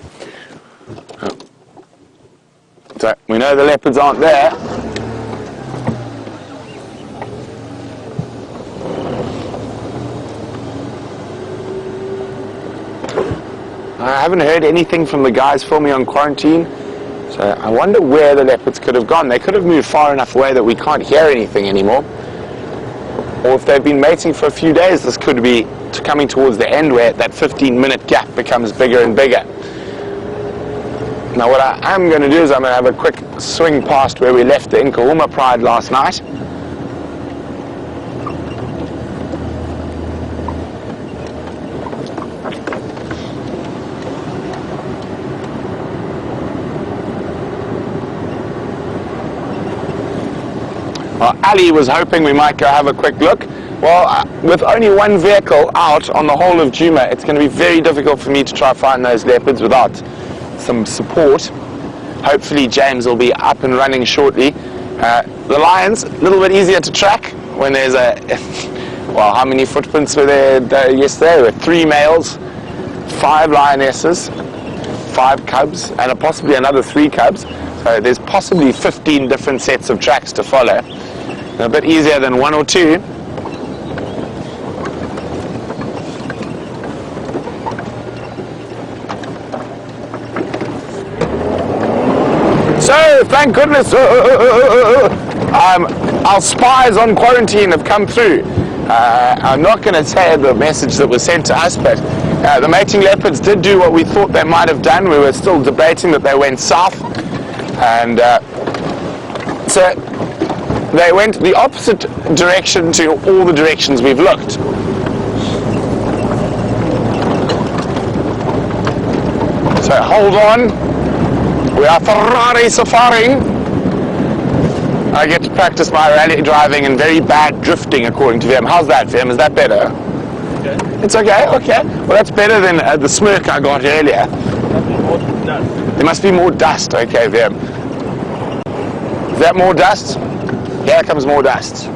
So we know the leopards aren't there. I haven't heard anything from the guys filming on quarantine, so I wonder where the leopards could have gone. They could have moved far enough away that we can't hear anything anymore. Or if they've been mating for a few days, this could be coming towards the end where that 15-minute gap becomes bigger and bigger. Now what I am going to do is I'm going to have a quick swing past where we left the Nkahuma Pride last night. Well, Ali was hoping we might go have a quick look. Well, with only one vehicle out on the whole of Djuma, it's going to be very difficult for me to try find those leopards without some support. Hopefully James will be up and running shortly. The lions, a little bit easier to track when there's a... well, how many footprints were there yesterday? There were 3 males, 5 lionesses, 5 cubs, and possibly another 3 cubs. So there's possibly 15 different sets of tracks to follow. A bit easier than 1 or 2. So, thank goodness, our spies on quarantine have come through. I'm not going to say the message that was sent to us, but The mating leopards did do what we thought they might have done. We were still debating that they went south, and so they went the opposite direction to all the directions we've looked. So hold on, we are Ferrari safaring. I get to practice my rally driving and very bad drifting according to them. How's that, Vim? Is that better? Okay. It's okay, okay. Well, that's better than the smirk I got earlier. There must be more dust. Okay, Vim. Is that more dust? Here comes more dust.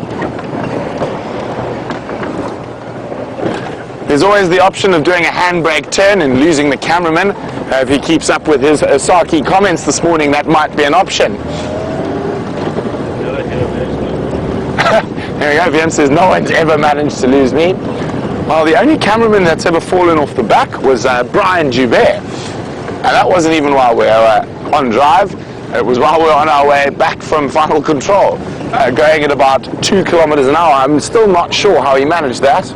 There's always the option of doing a handbrake turn and losing the cameraman. If he keeps up with his Osaki comments this morning, that might be an option. There we go, VM says, no one's ever managed to lose me. Well, the only cameraman that's ever fallen off the back was Brian Joubert. And that wasn't even while we were on drive. It was while we were on our way back from Final Control, going at about 2 kilometers an hour. I'm still not sure how he managed that.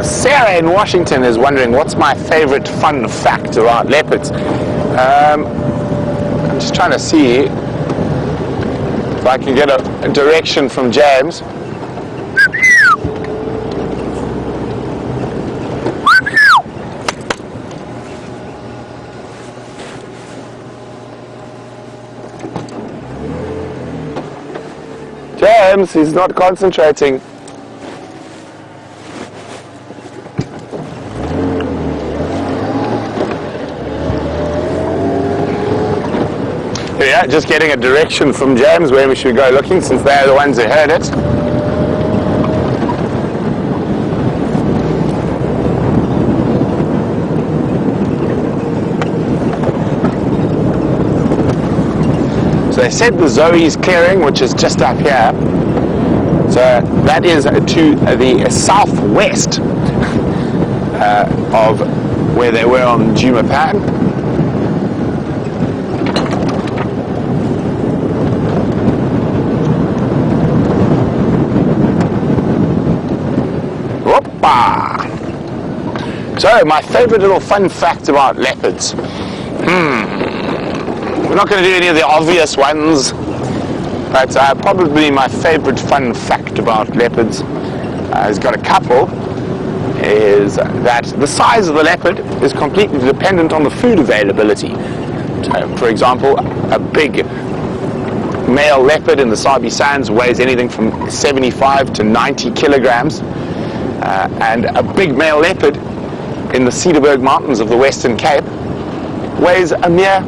Sarah in Washington is wondering what's my favorite fun fact about leopards. I'm just trying to see if I can get a direction from James. James, he's not concentrating. Yeah, just getting a direction from James where we should go looking, since they're the ones who heard it. So they said the Zoe's clearing, which is just up here. So that is to the southwest of where they were on Djuma Pan. So, my favorite little fun fact about leopards. We're not going to do any of the obvious ones, but probably my favorite fun fact about leopards, has got a couple, is that the size of the leopard is completely dependent on the food availability. So, for example, a big male leopard in the Sabi Sands weighs anything from 75 to 90 kilograms, and a big male leopard in the Cederberg Mountains of the Western Cape weighs a mere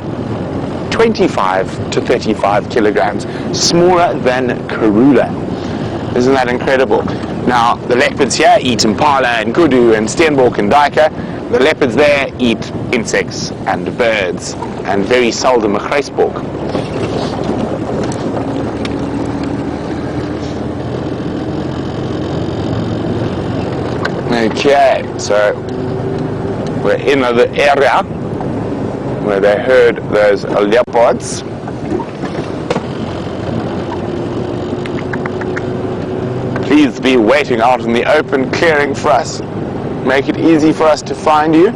25 to 35 kilograms, smaller than Karula. Isn't that incredible? Now, the leopards here eat impala and kudu and steenbok and duiker. The leopards there eat insects and birds, and very seldom a grijsbok. Okay, so we're in the area where they heard those leopards. Please be waiting out in the open clearing for us. Make it easy for us to find you.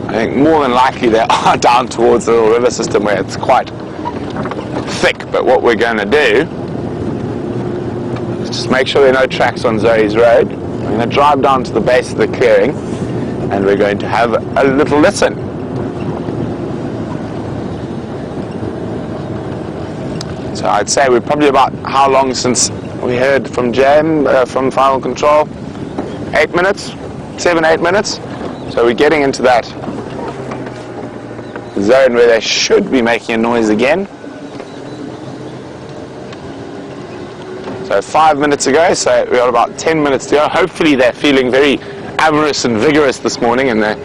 I think more than likely they are down towards the little river system where it's quite thick, but what we're going to do is just make sure there are no tracks on Zoe's road. I'm going to drive down to the base of the clearing and we're going to have a little listen. So I'd say we're probably about how long since we heard from from Final Control? 8 minutes? 7-8 minutes? So we're getting into that zone where they should be making a noise again. So 5 minutes ago, so we got about 10 minutes to go. Hopefully they're feeling very amorous and vigorous this morning and they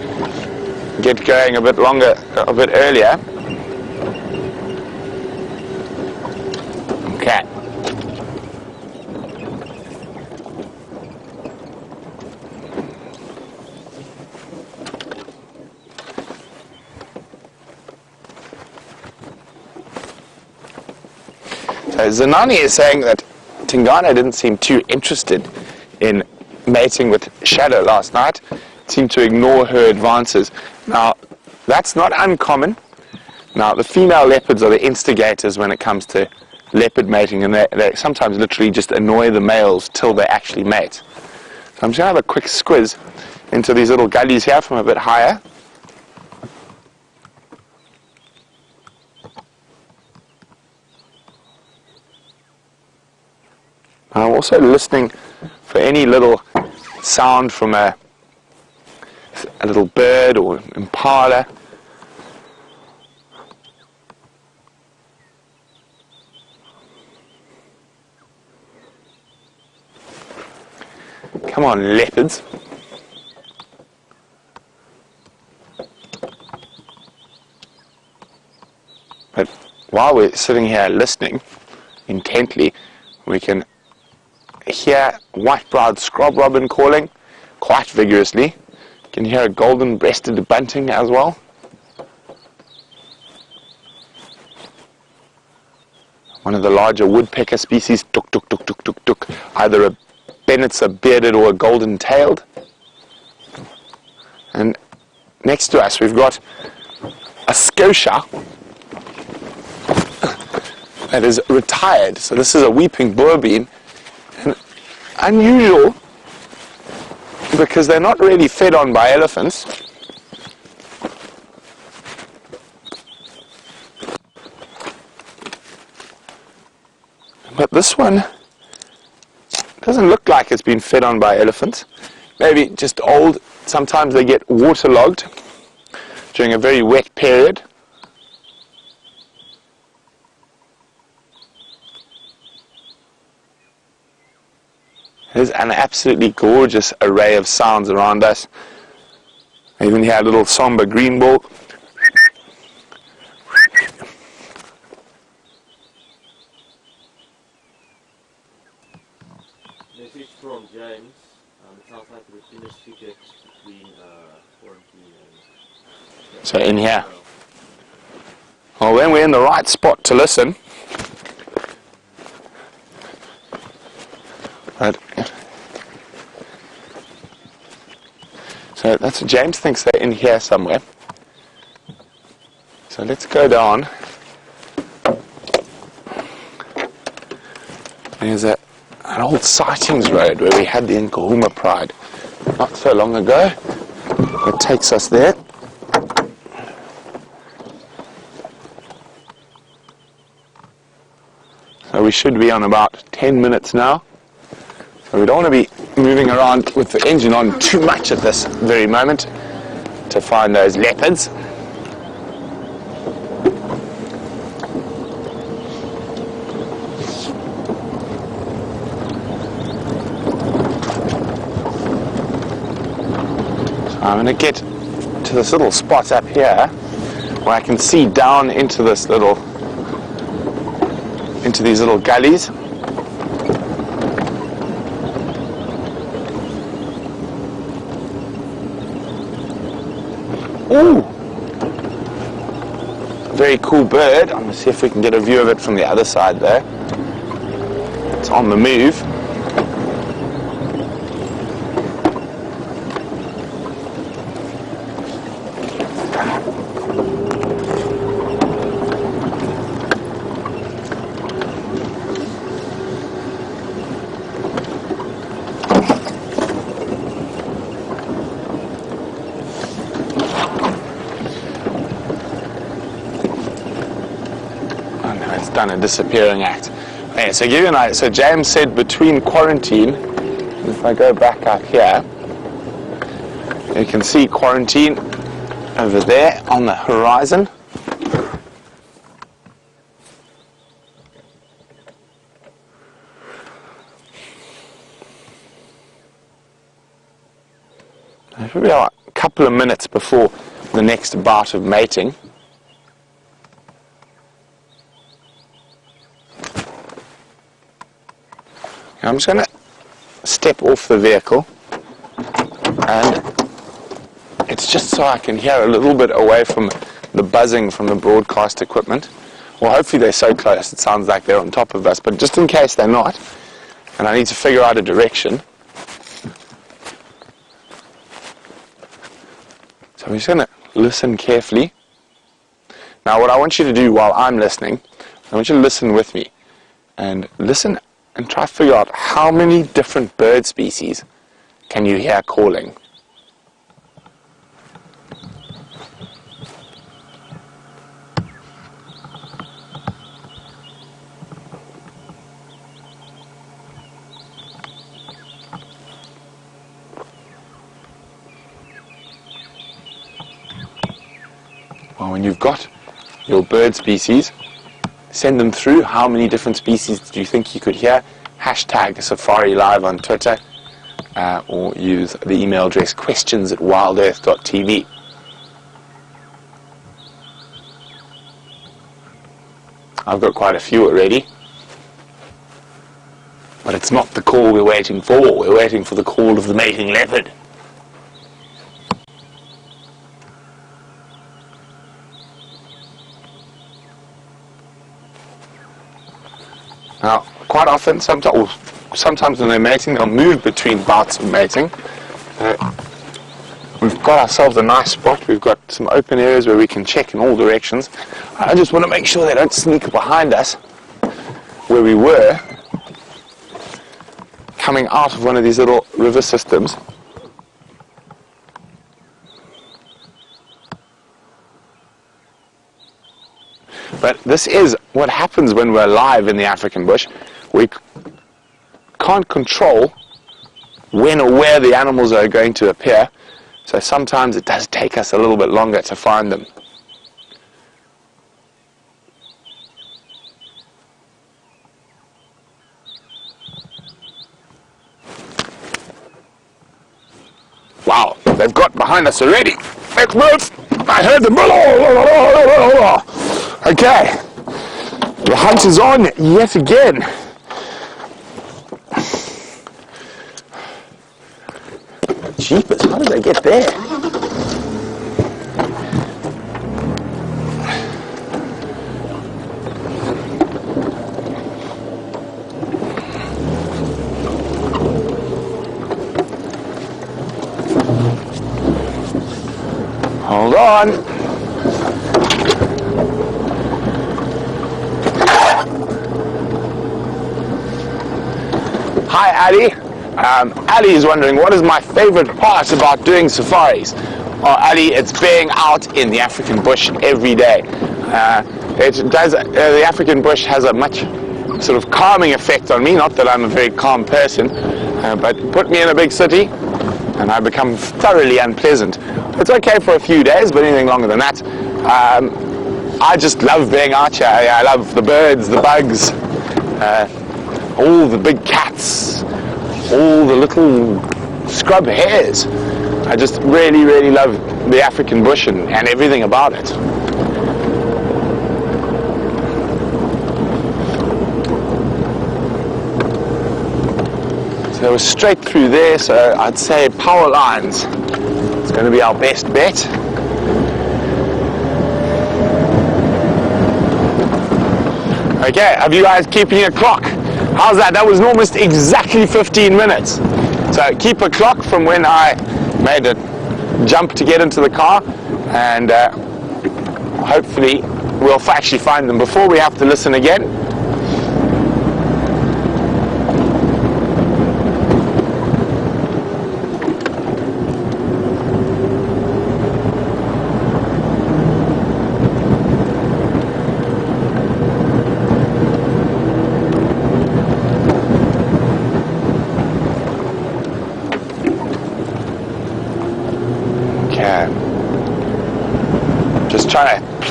get going a bit longer, a bit earlier. Okay. So Zanani is saying that Tingana didn't seem too interested in mating with Shadow last night. Seemed to ignore her advances. Now, that's not uncommon. Now, the female leopards are the instigators when it comes to leopard mating, and they sometimes literally just annoy the males till they actually mate. So I'm just going to have a quick squiz into these little gullies here from a bit higher. I'm also listening for any little sound from a little bird or impala. Come on, leopards. But while we're sitting here listening intently, we can hear white-browed scrub robin calling quite vigorously. You can hear a golden-breasted bunting as well. One of the larger woodpecker species, tuk tuk tuk tuk tuk tuk, either a Bennett's a bearded or a golden-tailed. And next to us we've got a scotia that is retired. So this is a weeping boerbean. And unusual because they're not really fed on by elephants. But this one doesn't look like it's been fed on by elephants. Maybe just old. Sometimes they get waterlogged during a very wet period. There's an absolutely gorgeous array of sounds around us. I even hear a little somber greenball. Message from James. It sounds like the thinnest figure between quarantine and... So in here. Well, when we're in the right spot to listen. But, so that's what James thinks they're in here somewhere. So let's go down. There's an old sightings road where we had the Nkahuma Pride not so long ago. It takes us there. So we should be on about 10 minutes now. So we don't want to be moving around with the engine on too much at this very moment to find those leopards. So I'm going to get to this little spot up here where I can see down into these little gullies. Ooh! Very cool bird. I'm going to see if we can get a view of it from the other side there. It's on the move. done a disappearing act. Okay, so give you an idea. So James said between quarantine, if I go back up here, you can see quarantine over there on the horizon. Probably a couple of minutes before the next bout of mating. I'm just going to step off the vehicle, and it's just so I can hear a little bit away from the buzzing from the broadcast equipment. Well, hopefully they're so close it sounds like they're on top of us, but just in case they're not, and I need to figure out a direction. So I'm just going to listen carefully. Now what I want you to do while I'm listening, I want you to listen with me, and listen and try to figure out how many different bird species can you hear calling. Well, when you've got your bird species, send them through. How many different species do you think you could hear? Hashtag Safari Live on Twitter, or use the email address questions@wildearth.tv. I've got quite a few already, but it's not the call we're waiting for. We're waiting for the call of the mating leopard. Now, quite often, sometimes when they're mating, they'll move between bouts of mating. We've got ourselves a nice spot. We've got some open areas where we can check in all directions. I just want to make sure they don't sneak behind us where we were, coming out of one of these little river systems. But this is what happens when we're live in the African bush. We can't control when or where the animals are going to appear, so sometimes it does take us a little bit longer to find them. Wow, they've got behind us already. Let's move! I heard them. Okay, the hunt is on yet again. Jeepers, how did they get there? Hold on. Hi, Addie. Addie is wondering, what is my favorite part about doing safaris? Well, Addie, it's being out in the African bush every day. The African bush has a much sort of calming effect on me. Not that I'm a very calm person, but put me in a big city and I become thoroughly unpleasant. It's okay for a few days, but anything longer than that, I just love being out here. I love the birds, the bugs, all the big cats, all the little scrub hares. I just really, really love the African bush and everything about it. So we're straight through there, so I'd say power lines. It's going to be our best bet. Okay, have you guys keeping a clock? How's that? That was almost exactly 15 minutes. So keep a clock from when I made a jump to get into the car, and hopefully we'll actually find them before we have to listen again.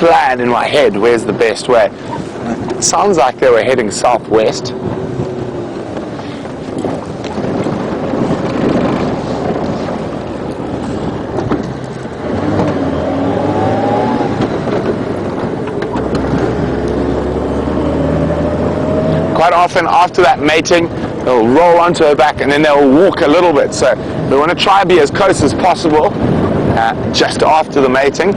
plan in my head. Where's the best way? Sounds like they were heading southwest. Quite often after that mating, they'll roll onto her back and then they'll walk a little bit. So we want to try and be as close as possible just after the mating.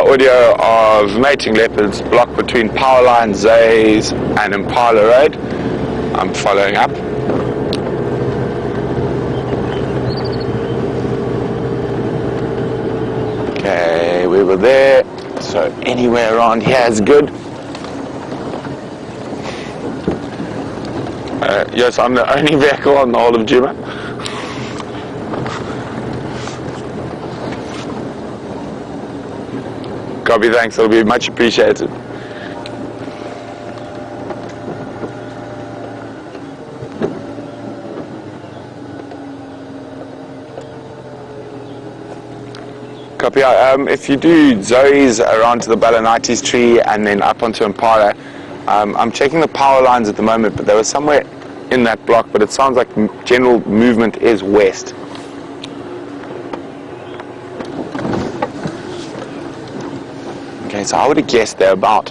Audio audio of mating leopards blocked between Powerline, Zays and Impala Road. I'm following up. Okay, we were there, so anywhere around here is good. Yes, I'm the only vehicle on the whole of Djuma. Copy, thanks, it'll be much appreciated. Copy, if you do Zoe's around to the Balanites tree and then up onto Impala, I'm checking the power lines at the moment, but they were somewhere in that block, but it sounds like general movement is west. Okay, so I would have guessed they're about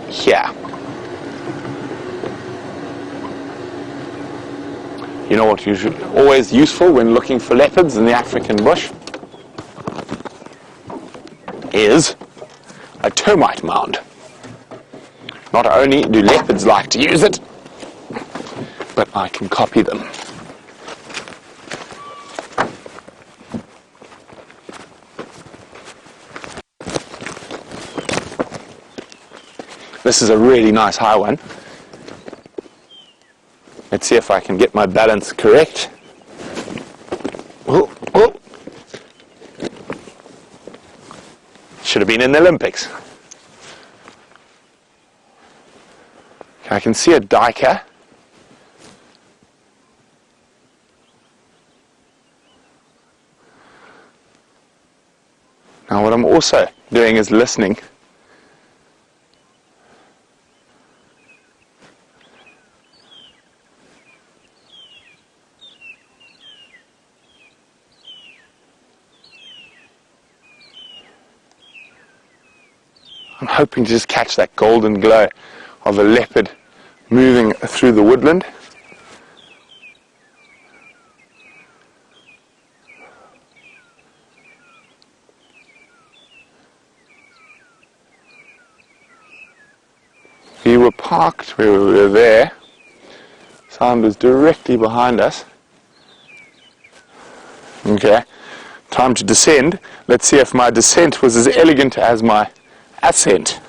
here. You know what always useful when looking for leopards in the African bush is a termite mound. Not only do leopards like to use it, but I can copy them. This is a really nice high one. Let's see if I can get my balance correct. Oh, oh. Should have been in the Olympics. I can see a diker. Now what I'm also doing is listening. I'm hoping to just catch that golden glow of a leopard moving through the woodland. We were parked where we were there. Sound was directly behind us. Okay, time to descend. Let's see if my descent was as elegant as my ascent.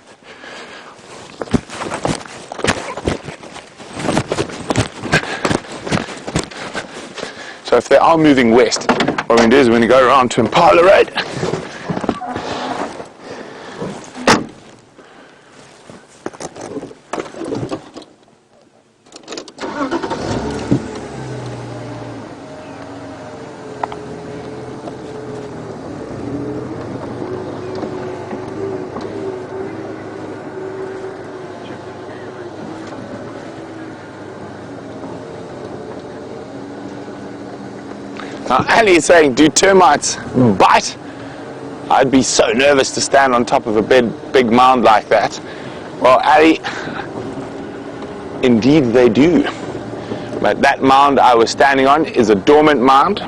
So if they are moving west, what we're going to do is we're going to go around to Impala Road. Now Ali is saying, do termites bite? I'd be so nervous to stand on top of a big mound like that. Well, Ali, indeed they do. But that mound I was standing on is a dormant mound.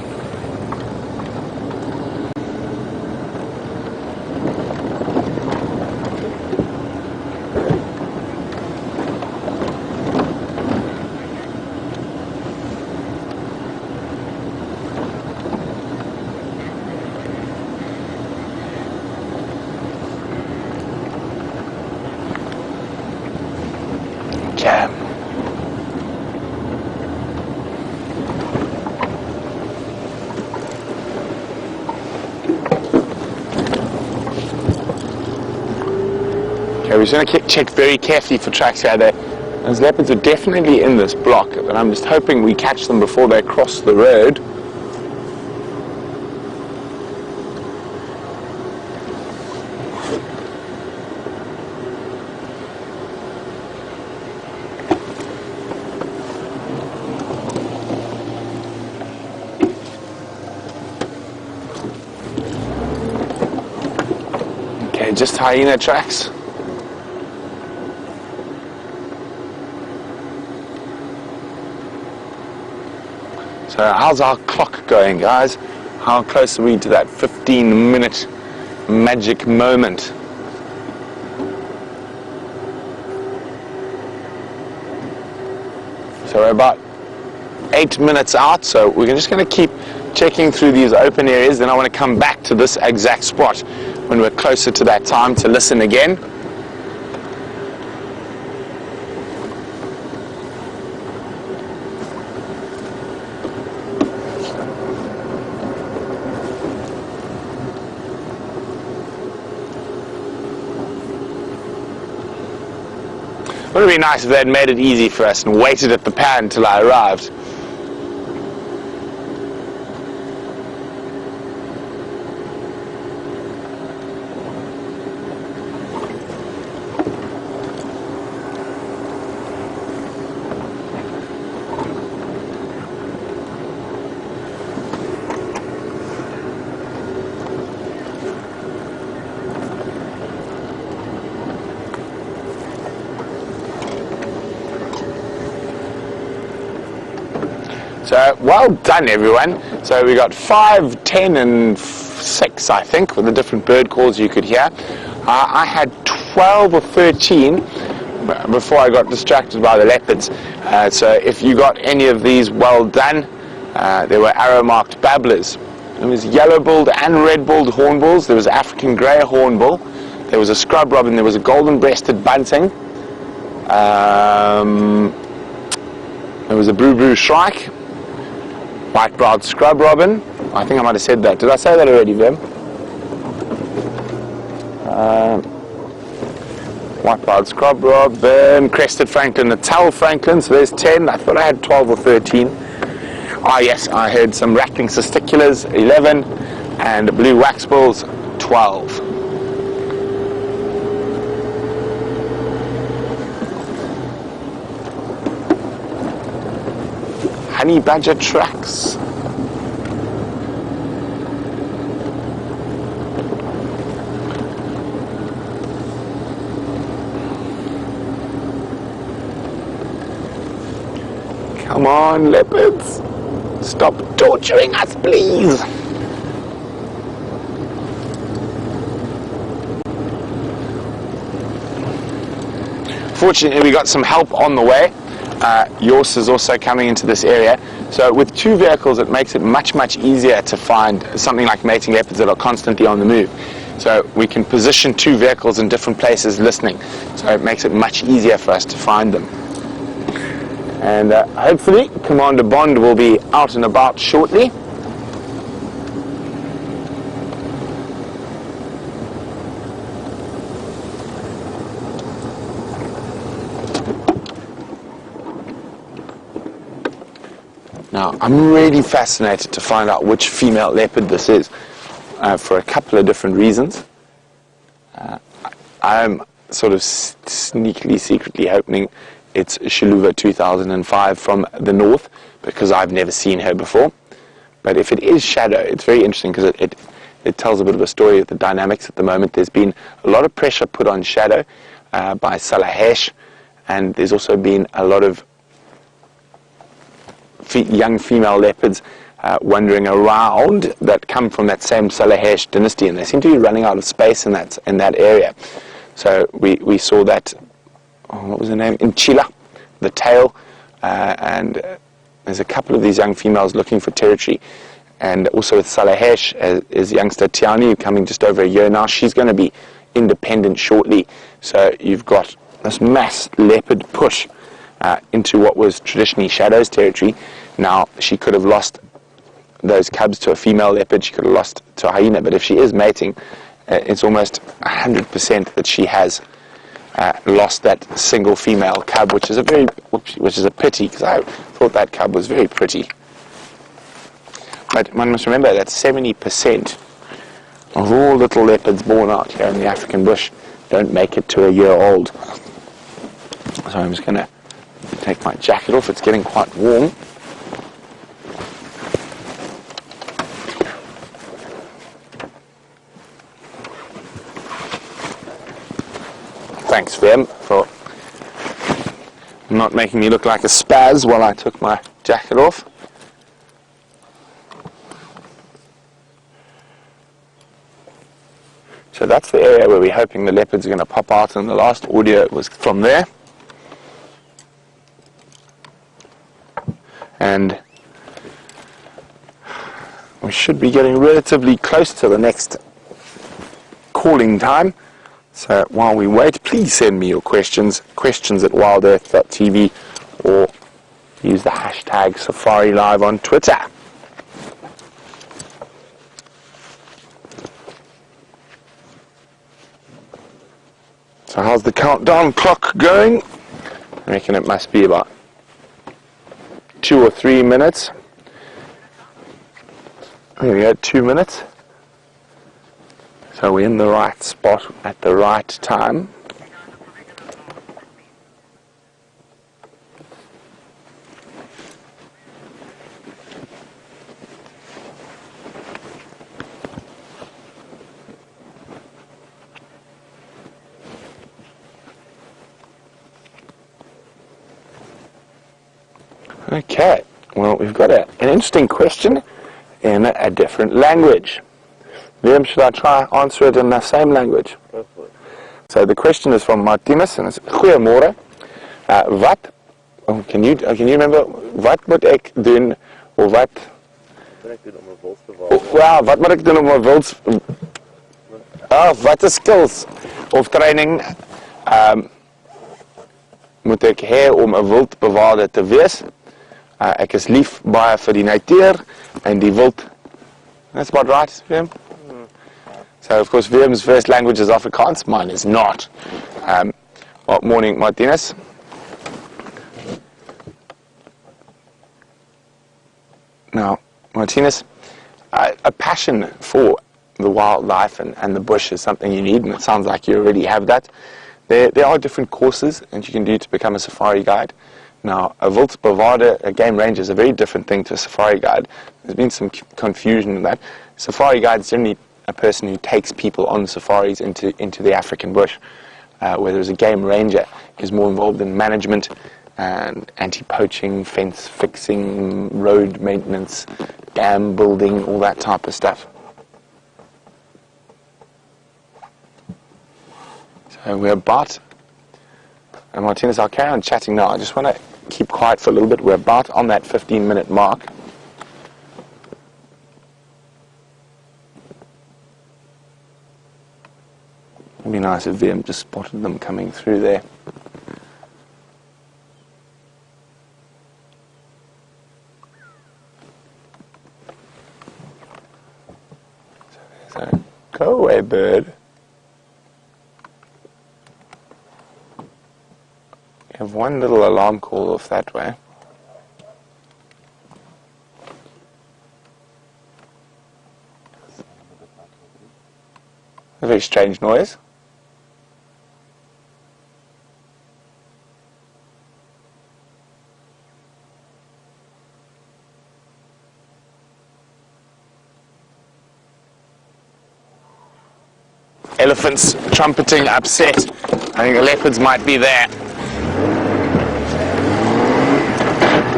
Okay, we're just going to check very carefully for tracks here. Those leopards are definitely in this block, but I'm just hoping we catch them before they cross the road. Okay, just hyena tracks. So how's our clock going, guys? How close are we to that 15-minute magic moment? So we're about 8 minutes out, so we're just going to keep checking through these open areas. Then I want to come back to this exact spot when we're closer to that time to listen again. It would have been nice if they'd made it easy for us and waited at the pan until I arrived. So well done, everyone. So we got 5, 10 and 6, I think, with the different bird calls you could hear. I had 12 or 13 before I got distracted by the leopards. So if you got any of these, well done. There were arrow-marked babblers. There was yellow-billed and red-billed hornbills. There was African grey hornbill. There was a scrub robin. There was a golden-breasted bunting. There was a blue shrike. White-browed scrub robin. I think I might have said that. Did I say that already, Vim? White-browed scrub robin, crested franklin, Natal franklin. So there's 10. I thought I had 12 or 13. Ah, yes, I heard some rattling cisticulars, 11, and blue waxbills, 12. Honey badger tracks. Come on, leopards. Stop torturing us, please. Fortunately, we got some help on the way. Yours is also coming into this area. So with 2 vehicles, it makes it much easier to find something like mating leopards that are constantly on the move. So we can position 2 vehicles in different places listening. So it makes it much easier for us to find them. And hopefully Commander Bond will be out and about shortly. Now, I'm really fascinated to find out which female leopard this is for a couple of different reasons. I'm sort of sneakily, secretly hoping it's Shaluva 2005 from the north, because I've never seen her before. But if it is Shadow, it's very interesting because it tells a bit of a story of the dynamics at the moment. There's been a lot of pressure put on Shadow by Salahesh, and there's also been a lot of young female leopards wandering around that come from that same Salahesh dynasty, and they seem to be running out of space in that area. So we saw that, what was her name, in Chila, the tail, and there's a couple of these young females looking for territory. And also with Salahesh is youngster Tiani, coming just over a year now. She's going to be independent shortly. So you've got this mass leopard push into what was traditionally Shadow's territory. Now, she could have lost those cubs to a female leopard, she could have lost to a hyena, but if she is mating, it's almost 100% that she has lost that single female cub, which is a pity, because I thought that cub was very pretty. But one must remember that 70% of all little leopards born out here in the African bush don't make it to a year old. So I'm just going to take my jacket off. It's getting quite warm. Thanks, Vim, for not making me look like a spaz while I took my jacket off. So that's the area where we're hoping the leopards are going to pop out, and the last audio was from there. And we should be getting relatively close to the next calling time. So while we wait, please send me your questions at wildearth.tv, or use the hashtag Safari Live on Twitter. So how's the countdown clock going? I reckon it must be about 2 or 3 minutes. There we go, 2 minutes. So we're in the right spot at the right time. Okay, well, we've got an interesting question in a different language. Liam, should I try answer it in the same language? Go for it. So the question is from Martinez, and it's Goeiemorgen. Can you remember, wat moet ek doen, of wat? Wat ek doen om 'n wils te bewaar? Well, wat moet ek doen om 'n wils? Wat is skills of training moet ek hê om 'n wildbewaarder te wees? Ek is lief baie vir die natuur en die wild. That's about right, Liam? So, of course, William's first language is Afrikaans. Mine is not. Well, morning, Martinez. Now, Martinez, a passion for the wildlife and the bush is something you need, and it sounds like you already have that. There are different courses that you can do to become a safari guide. Now, a wildbewaarder, a game ranger, is a very different thing to a safari guide. There's been some confusion in that. Safari guide is generally a person who takes people on safaris into the African bush, whereas a game ranger is more involved in management and anti-poaching, fence fixing, road maintenance, dam building, all that type of stuff. So we're about, and Martinez, I'll carry on chatting now. I just want to keep quiet for a little bit. We're about on that 15-minute mark. It'd be nice if VM just spotted them coming through there. So there's a go away bird. We have one little alarm call off that way. A very strange noise. Elephants trumpeting upset. I think the leopards might be there.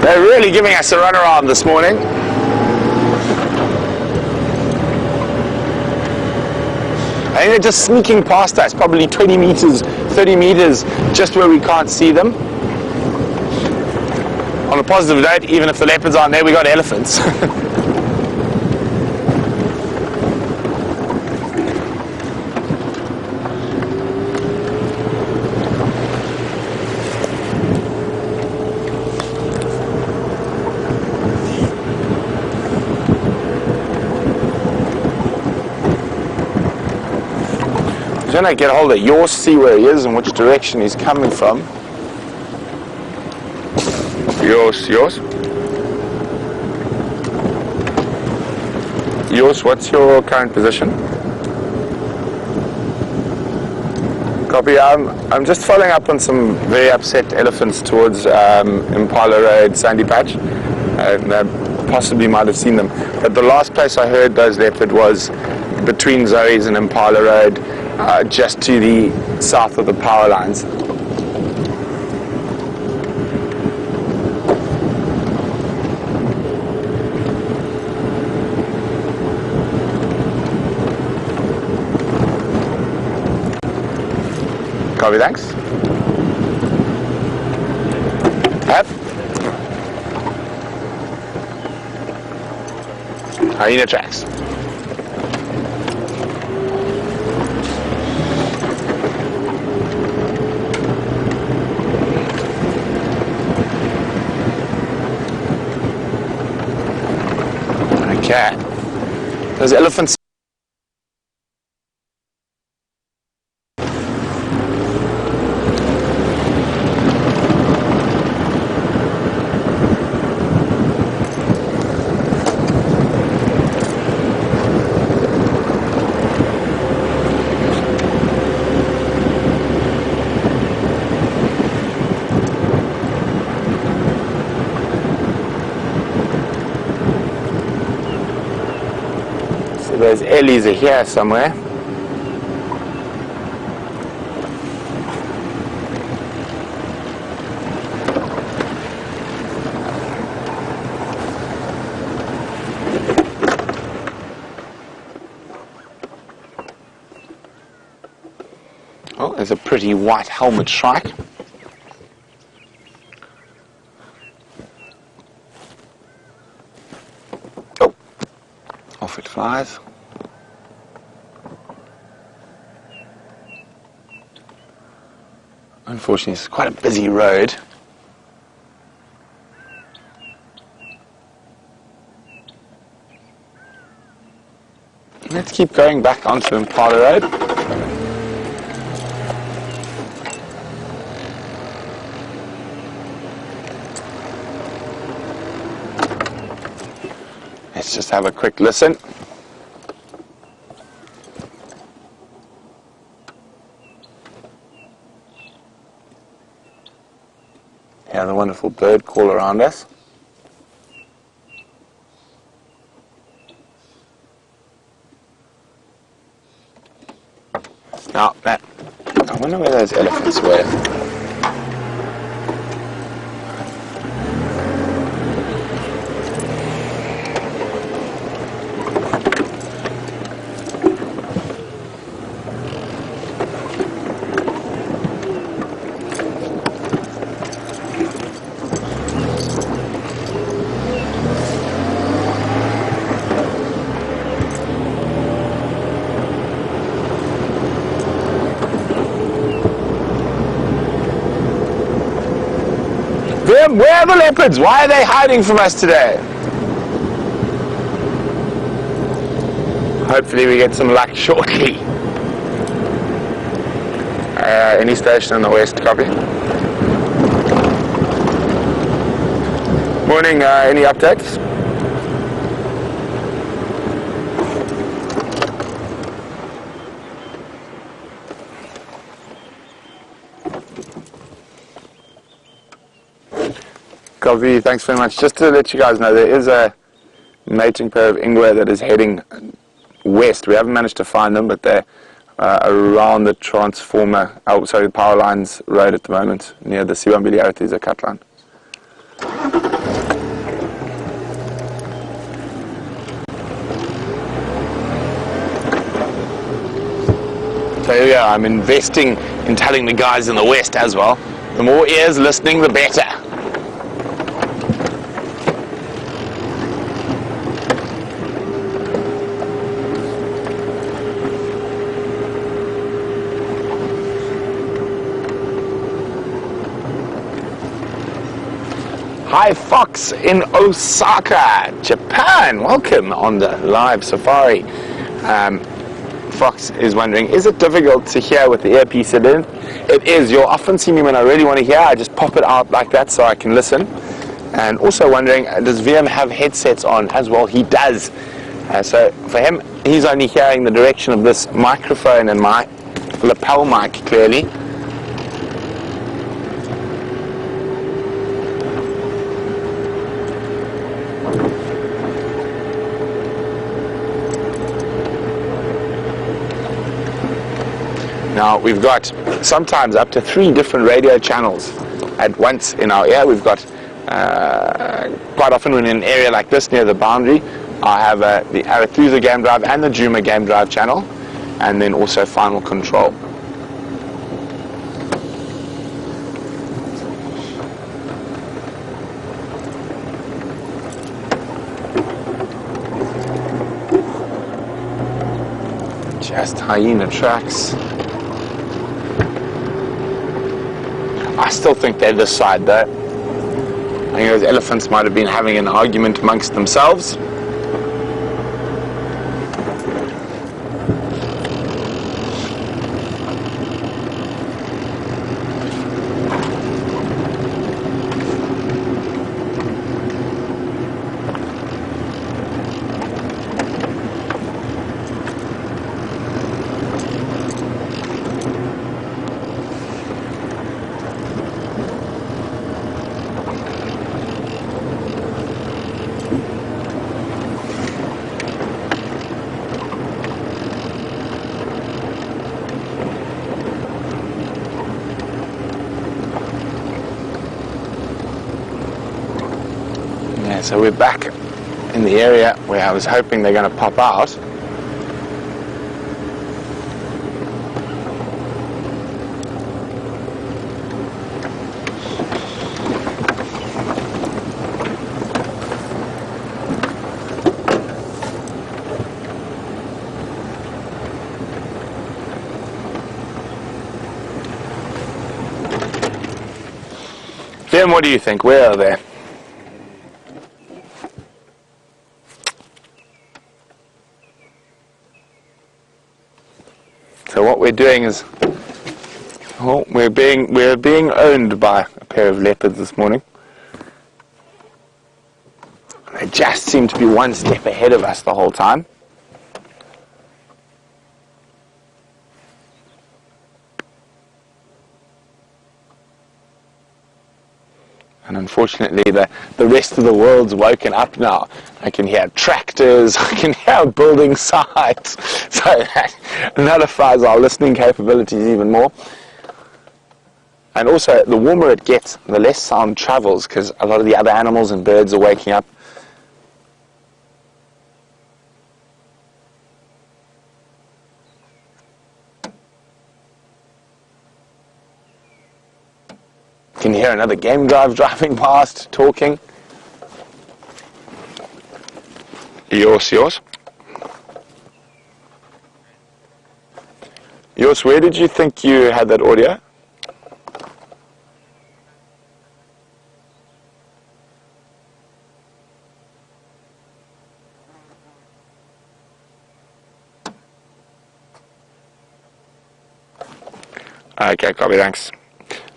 They're really giving us a runaround this morning. I think they're just sneaking past us, probably 20 meters, 30 meters, just where we can't see them. On a positive note, even if the leopards aren't there, we got elephants. trying to get a hold of yours, see where he is and which direction he's coming from. Yours. Yours, what's your current position? Copy. I'm just following up on some very upset elephants towards Impala Road, Sandy Patch. Possibly might have seen them. But the last place I heard those leopard was between Zoe's and Impala Road, just to the south of the power lines. Copy, thanks. Have. Hyena tracks. Okay. Those elephants. Those Ellies are here somewhere. Oh, there's a pretty white helmet shrike. Oh, off it flies. Unfortunately, it's quite a busy road. Let's keep going back onto Impala Road. Let's just have a quick listen. Yeah, the wonderful bird call around us. Now, I wonder where those elephants were. Where are the leopards? Why are they hiding from us today? Hopefully we get some luck shortly. Any station on the west, copy. Morning, any updates? Copy, thanks very much. Just to let you guys know, there is a mating pair of Ingwe that is heading west. We haven't managed to find them, but they're around the transformer, the power lines road at the moment, near the Siwambili Arithisa cut line. So here we are. I'm investing in telling the guys in the west as well. The more ears listening, the better. Hi Fox in Osaka, Japan. Welcome on the LiveSafari. Fox is wondering, is it difficult to hear with the earpiece in? It is. You'll often see me when I really want to hear, I just pop it out like that so I can listen. And also wondering, does VM have headsets on as well? He does. So for him, he's only hearing the direction of this microphone and my lapel mic clearly. Now we've got sometimes up to 3 different radio channels at once in our ear. We've got quite often when in an area like this near the boundary, I have the Arathusa game drive and the Djuma game drive channel, and then also final control. Just hyena tracks. I still think they're this side though. I think those elephants might have been having an argument amongst themselves. So we're back in the area where I was hoping they're going to pop out. Jim, what do you think? Where are they? So what we're doing is, we're being owned by a pair of leopards this morning. They just seem to be one step ahead of us the whole time. And unfortunately, the rest of the world's woken up now. I can hear tractors, I can hear building sites. So that nullifies our listening capabilities even more. And also, the warmer it gets, the less sound travels, because a lot of the other animals and birds are waking up. You can hear another game drive driving past, talking. Yours. Yours, where did you think you had that audio? Okay, copy, thanks.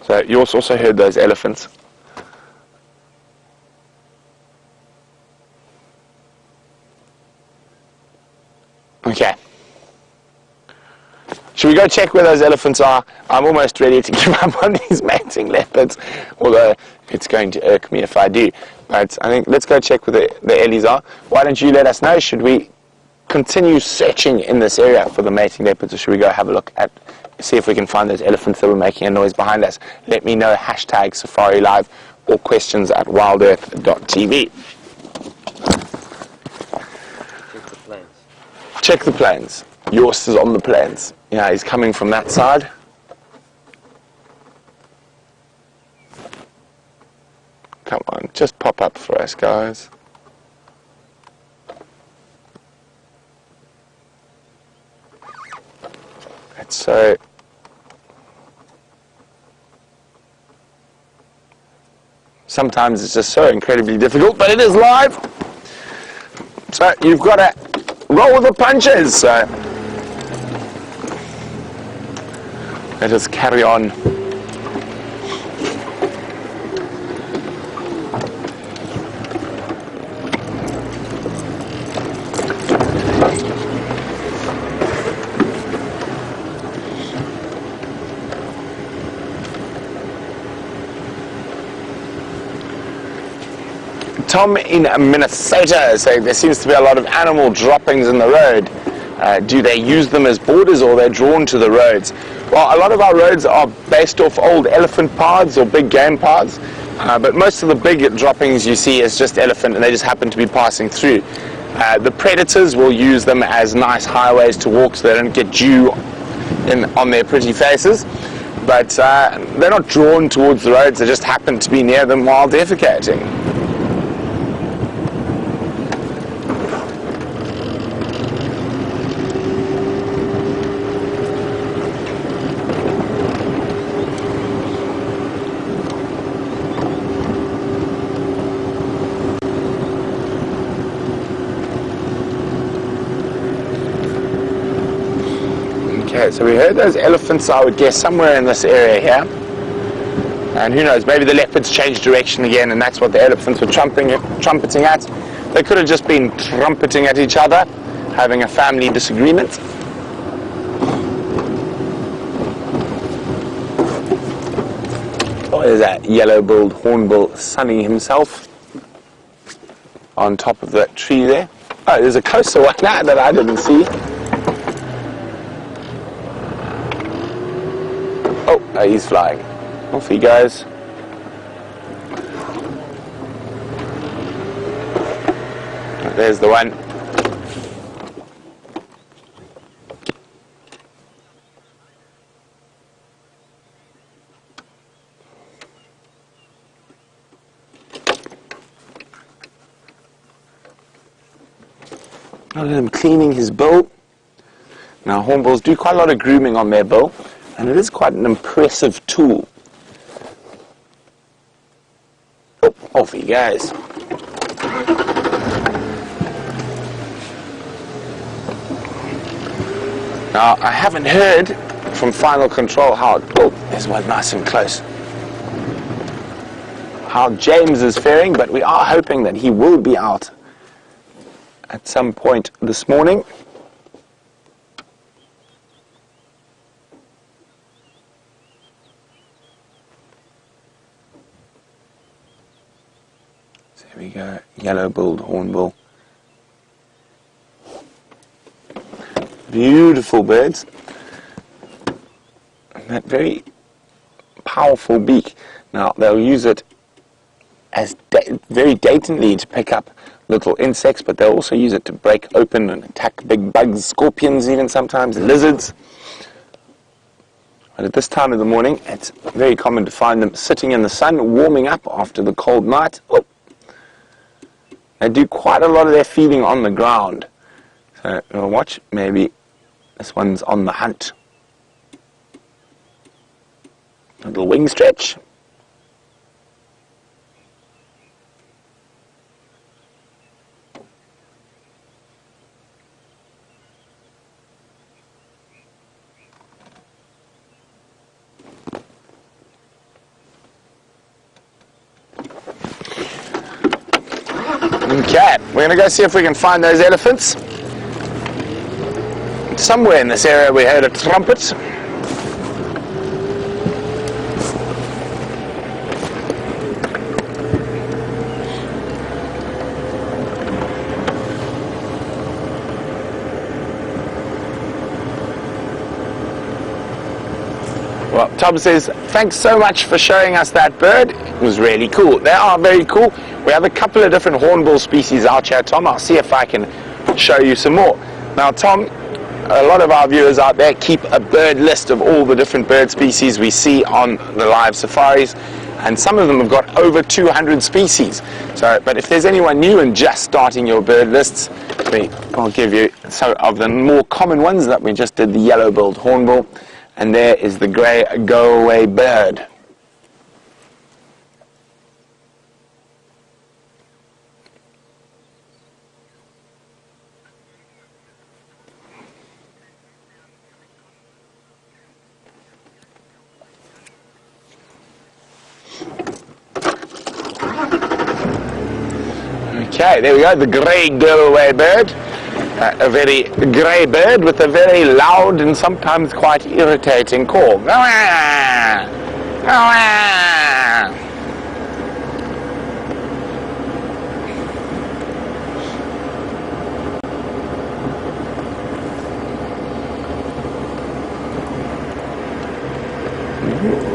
So you also heard those elephants. Okay. Should we go check where those elephants are? I'm almost ready to give up on these mating leopards, although it's going to irk me if I do. But I think let's go check where the ellies are. Why don't you let us know? Should we continue searching in this area for the mating leopards, or should we go have a look at, see if we can find those elephants that were making a noise behind us? Let me know, #Safari Live, or questions at wildearth.tv. Check the planes. Check the planes. Yours is on the planes. Yeah, he's coming from that side. Come on, just pop up for us, guys. It's so... Sometimes it's just so incredibly difficult, but it is live. So you've got to roll with the punches. So let us carry on. Tom in Minnesota saying there seems to be a lot of animal droppings in the road. Do they use them as borders, or they're drawn to the roads? Well, a lot of our roads are based off old elephant paths or big game paths, but most of the big droppings you see is just elephant, and they just happen to be passing through. The predators will use them as nice highways to walk so they don't get dew on their pretty faces, but they're not drawn towards the roads, they just happen to be near them while defecating. Okay, so we heard those elephants, I would guess, somewhere in this area here. And who knows, maybe the leopards changed direction again, and that's what the elephants were trumpeting at. They could have just been trumpeting at each other, having a family disagreement. Oh, there's that yellow-billed hornbill sunning himself on top of that tree there. Oh, there's a closer one now that I didn't see. Oh, he's flying. Off he goes. There's the one. Look at him cleaning his bill. Now, hornbills do quite a lot of grooming on their bill, and it is quite an impressive tool. Oh, off he goes. Now, I haven't heard from Final Control how, oh, there's one nice and close, how James is faring, but we are hoping that he will be out at some point this morning. So there we go, yellow-billed hornbill. Beautiful birds. And that very powerful beak. Now, they'll use it as very daintily to pick up little insects, but they'll also use it to break open and attack big bugs, scorpions even sometimes, lizards. But at this time of the morning, it's very common to find them sitting in the sun, warming up after the cold night. Oh. They do quite a lot of their feeding on the ground. So we'll watch, maybe this one's on the hunt. A little wing stretch. Okay, we're going to go see if we can find those elephants. Somewhere in this area we heard a trumpet. Well, Tom says, thanks so much for showing us that bird. It was really cool. They are very cool. We have a couple of different hornbill species out here, Tom. I'll see if I can show you some more. Now, Tom, a lot of our viewers out there keep a bird list of all the different bird species we see on the live safaris, and some of them have got over 200 species. So, but if there's anyone new and just starting your bird lists, I'll give you some of the more common ones that we just did, the yellow-billed hornbill. And there is the grey go-away bird. Okay, there we go, the grey go-away bird. A very grey bird with a very loud and sometimes quite irritating call.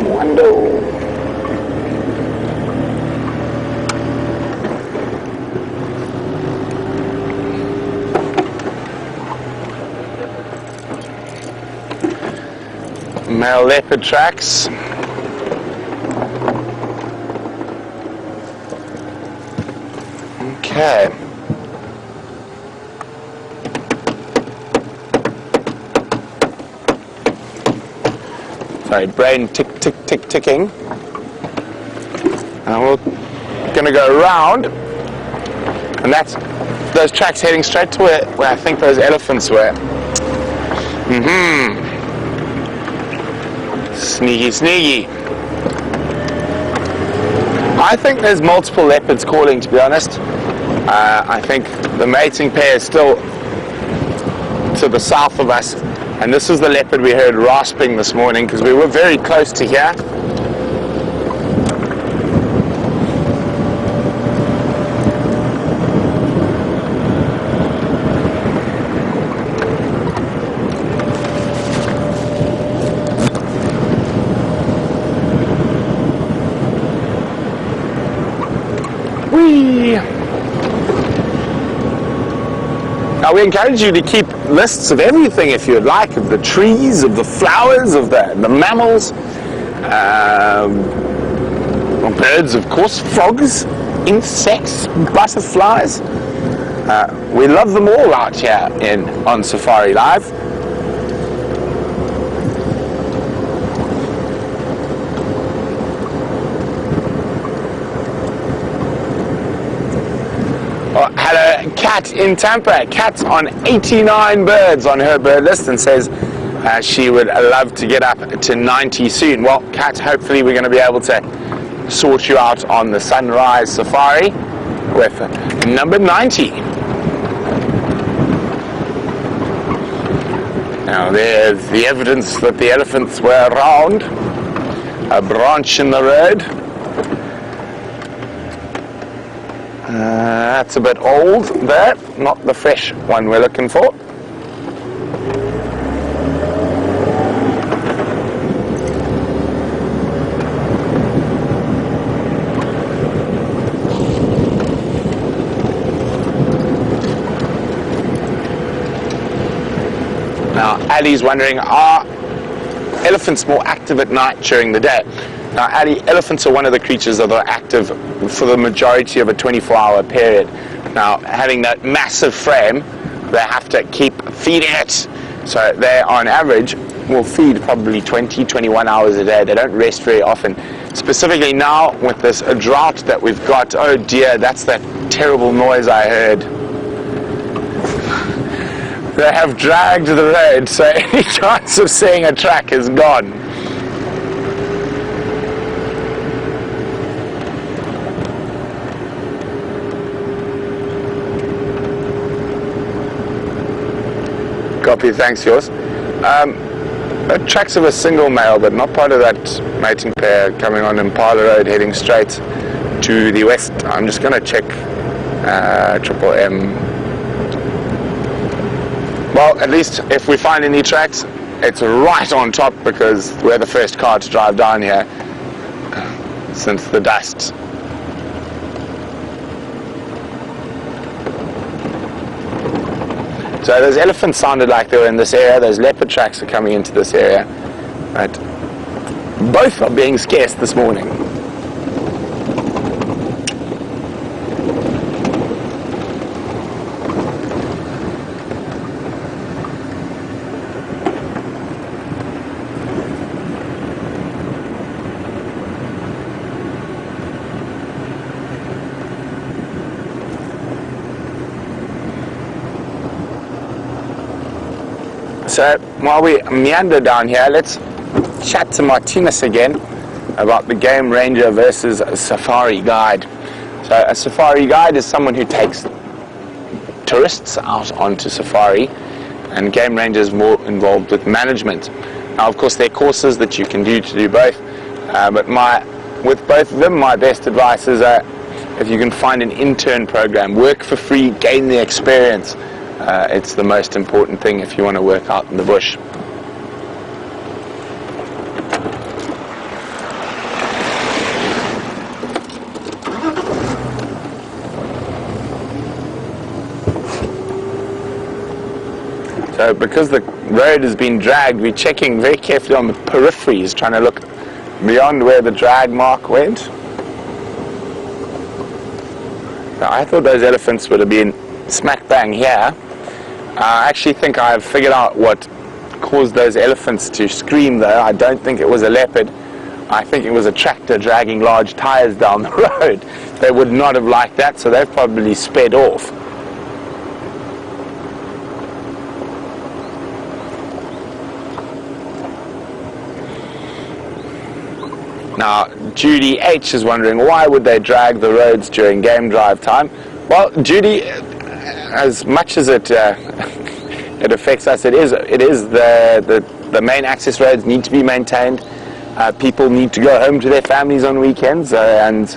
Wando. Male leopard tracks. Okay. Sorry, brain ticking. And we're going to go around, and that's those tracks heading straight to where I think those elephants were. Sneaky. I think there's multiple leopards calling, to be honest. I think the mating pair is still to the south of us, and this is the leopard we heard rasping this morning because we were very close to here. Now we encourage you to keep lists of everything if you'd like, of the trees, of the flowers, of the mammals, birds of course, frogs, insects, butterflies. We love them all out here on Safari Live. Hello, Kat in Tampa. Kat's on 89 birds on her bird list and says she would love to get up to 90 soon. Well, Kat, hopefully we're going to be able to sort you out on the Sunrise Safari with number 90. Now there's the evidence that the elephants were around. A branch in the road. That's a bit old there, not the fresh one we're looking for. Now, Ali's wondering, are elephants more active at night during the day? Now, Ali, elephants are one of the creatures that are active for the majority of a 24-hour period. Now, having that massive frame, they have to keep feeding it. So they, on average, will feed probably 20, 21 hours a day. They don't rest very often. Specifically now, with this drought that we've got, oh dear, that's that terrible noise I heard. They have dragged the road, so any chance of seeing a track is gone. Copy, thanks, yours. Tracks of a single male, but not part of that mating pair, coming on Impala Road, heading straight to the west. I'm just going to check Triple M. Well, at least if we find any tracks, it's right on top because we're the first car to drive down here since the dust. So those elephants sounded like they were in this area, those leopard tracks are coming into this area, but both are being scarce this morning. So while we meander down here, let's chat to Martinez again about the Game Ranger versus Safari Guide. So a safari guide is someone who takes tourists out onto safari, and game ranger is more involved with management. Now, of course, there are courses that you can do to do both, but with both of them, my best advice is if you can find an intern program, work for free, gain the experience. It's the most important thing if you want to work out in the bush. So because the road has been dragged, we're checking very carefully on the peripheries, trying to look beyond where the drag mark went. Now, I thought those elephants would have been smack bang here. I actually think I've figured out what caused those elephants to scream though. I don't think it was a leopard. I think it was a tractor dragging large tires down the road. They would not have liked that, so they've probably sped off. Now, Judy H is wondering, why would they drag the roads during game drive time? Well, Judy, as much as it it affects us, it is the main access roads need to be maintained. People need to go home to their families on weekends, and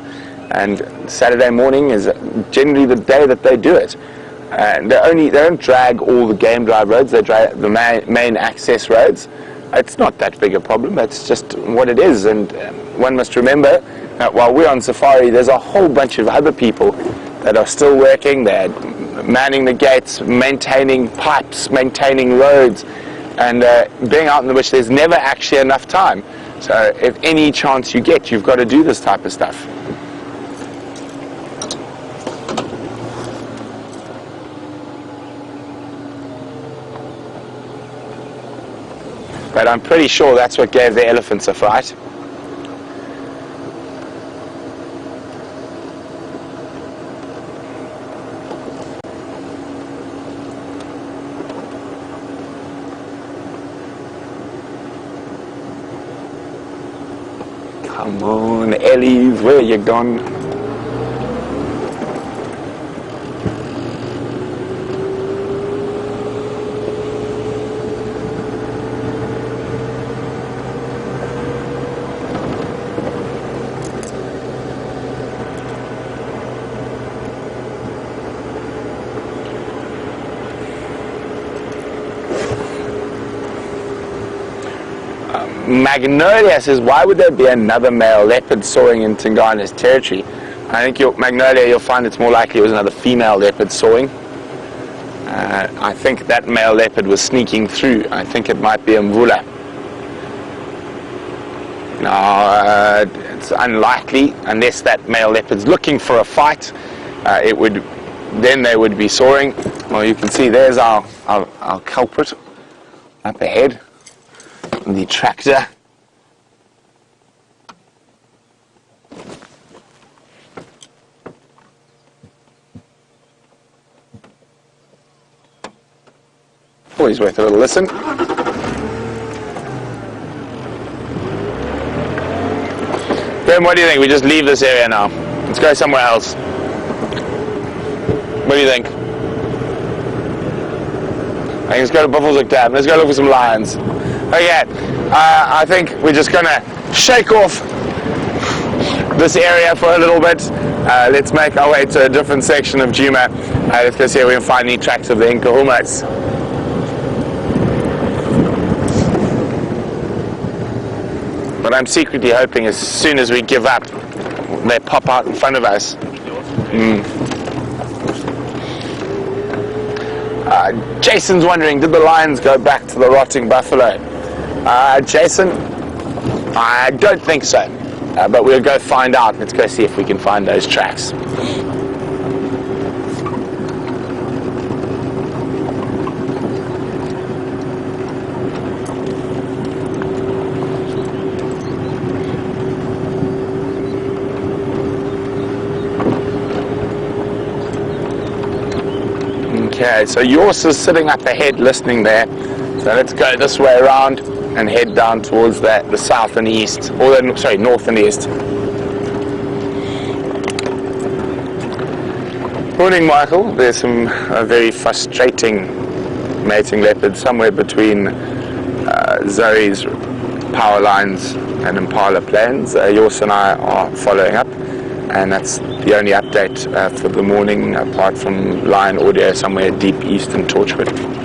Saturday morning is generally the day that they do it. They don't drag all the game drive roads; they drag the main access roads. It's not that big a problem. It's just what it is, and one must remember that while we're on safari, there's a whole bunch of other people that are still working. They're manning the gates, maintaining pipes, maintaining roads, and being out in the bush, there's never actually enough time. So if any chance you get, you've got to do this type of stuff. But I'm pretty sure that's what gave the elephants a fright. Come on, Ellies, where you gone? Magnolia says, why would there be another male leopard soaring in Tingana's territory? I think Magnolia, you'll find it's more likely it was another female leopard soaring. I think that male leopard was sneaking through. I think it might be a Mvula. Now, it's unlikely, unless that male leopard's looking for a fight, then they would be soaring. Well, you can see there's our culprit up ahead. The tractor. Always worth a little listen. Ben, what do you think? We just leave this area now. Let's go somewhere else. What do you think? I think let's go to Buffalo's Dam. Let's go look for some lions. Okay, I think we're just going to shake off this area for a little bit. Let's make our way to a different section of Djuma. Let's go see if we can find any tracks of the Incahumas. But I'm secretly hoping as soon as we give up, they pop out in front of us. Jason's wondering, did the lions go back to the rotting buffalo? Jason, I don't think so, but we'll go find out. Let's go see if we can find those tracks. Okay, so yours is sitting up ahead listening there. So let's go this way around and head down towards the south and east, or north and east. Morning, Michael. There's some very frustrating mating leopards somewhere between Zoe's power lines and Impala plains. Yours and I are following up, and that's the only update for the morning, apart from line audio somewhere deep east in Torchwood.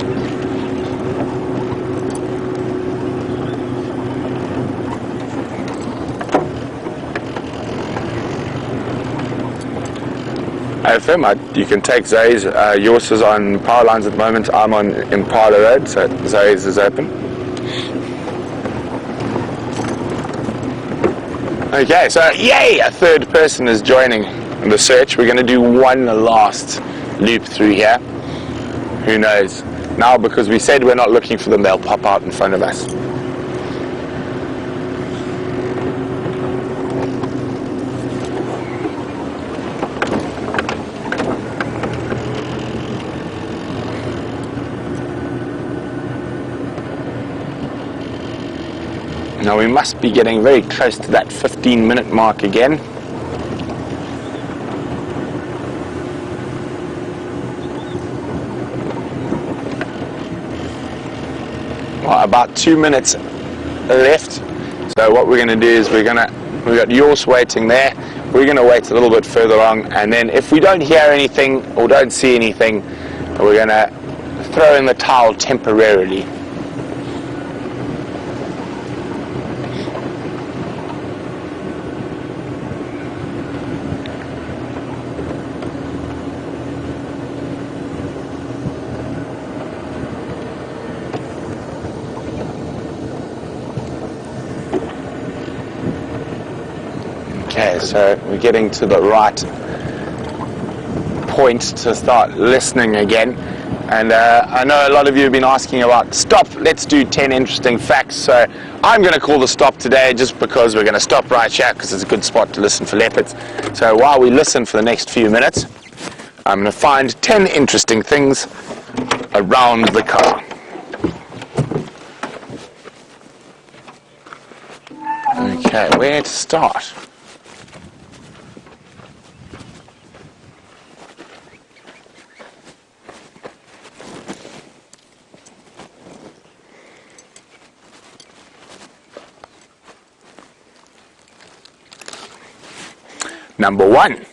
You can take Zoe's. Yours is on power lines at the moment. I'm on Impala Road, so Zoe's is open. Okay, so yay! A third person is joining the search. We're going to do one last loop through here. Who knows? Now, because we said we're not looking for them, they'll pop out in front of us. Now we must be getting very close to that 15-minute mark again. Well, about 2 minutes left. So what we're going to do is we've got yours waiting there. We're going to wait a little bit further on, and then if we don't hear anything or don't see anything, we're going to throw in the towel temporarily. Okay, so we're getting to the right point to start listening again. And I know a lot of you have been asking about stop, let's do 10 interesting facts. So I'm going to call the stop today just because we're going to stop right here because it's a good spot to listen for leopards. So while we listen for the next few minutes, I'm going to find 10 interesting things around the car. Okay, where to start? Number one.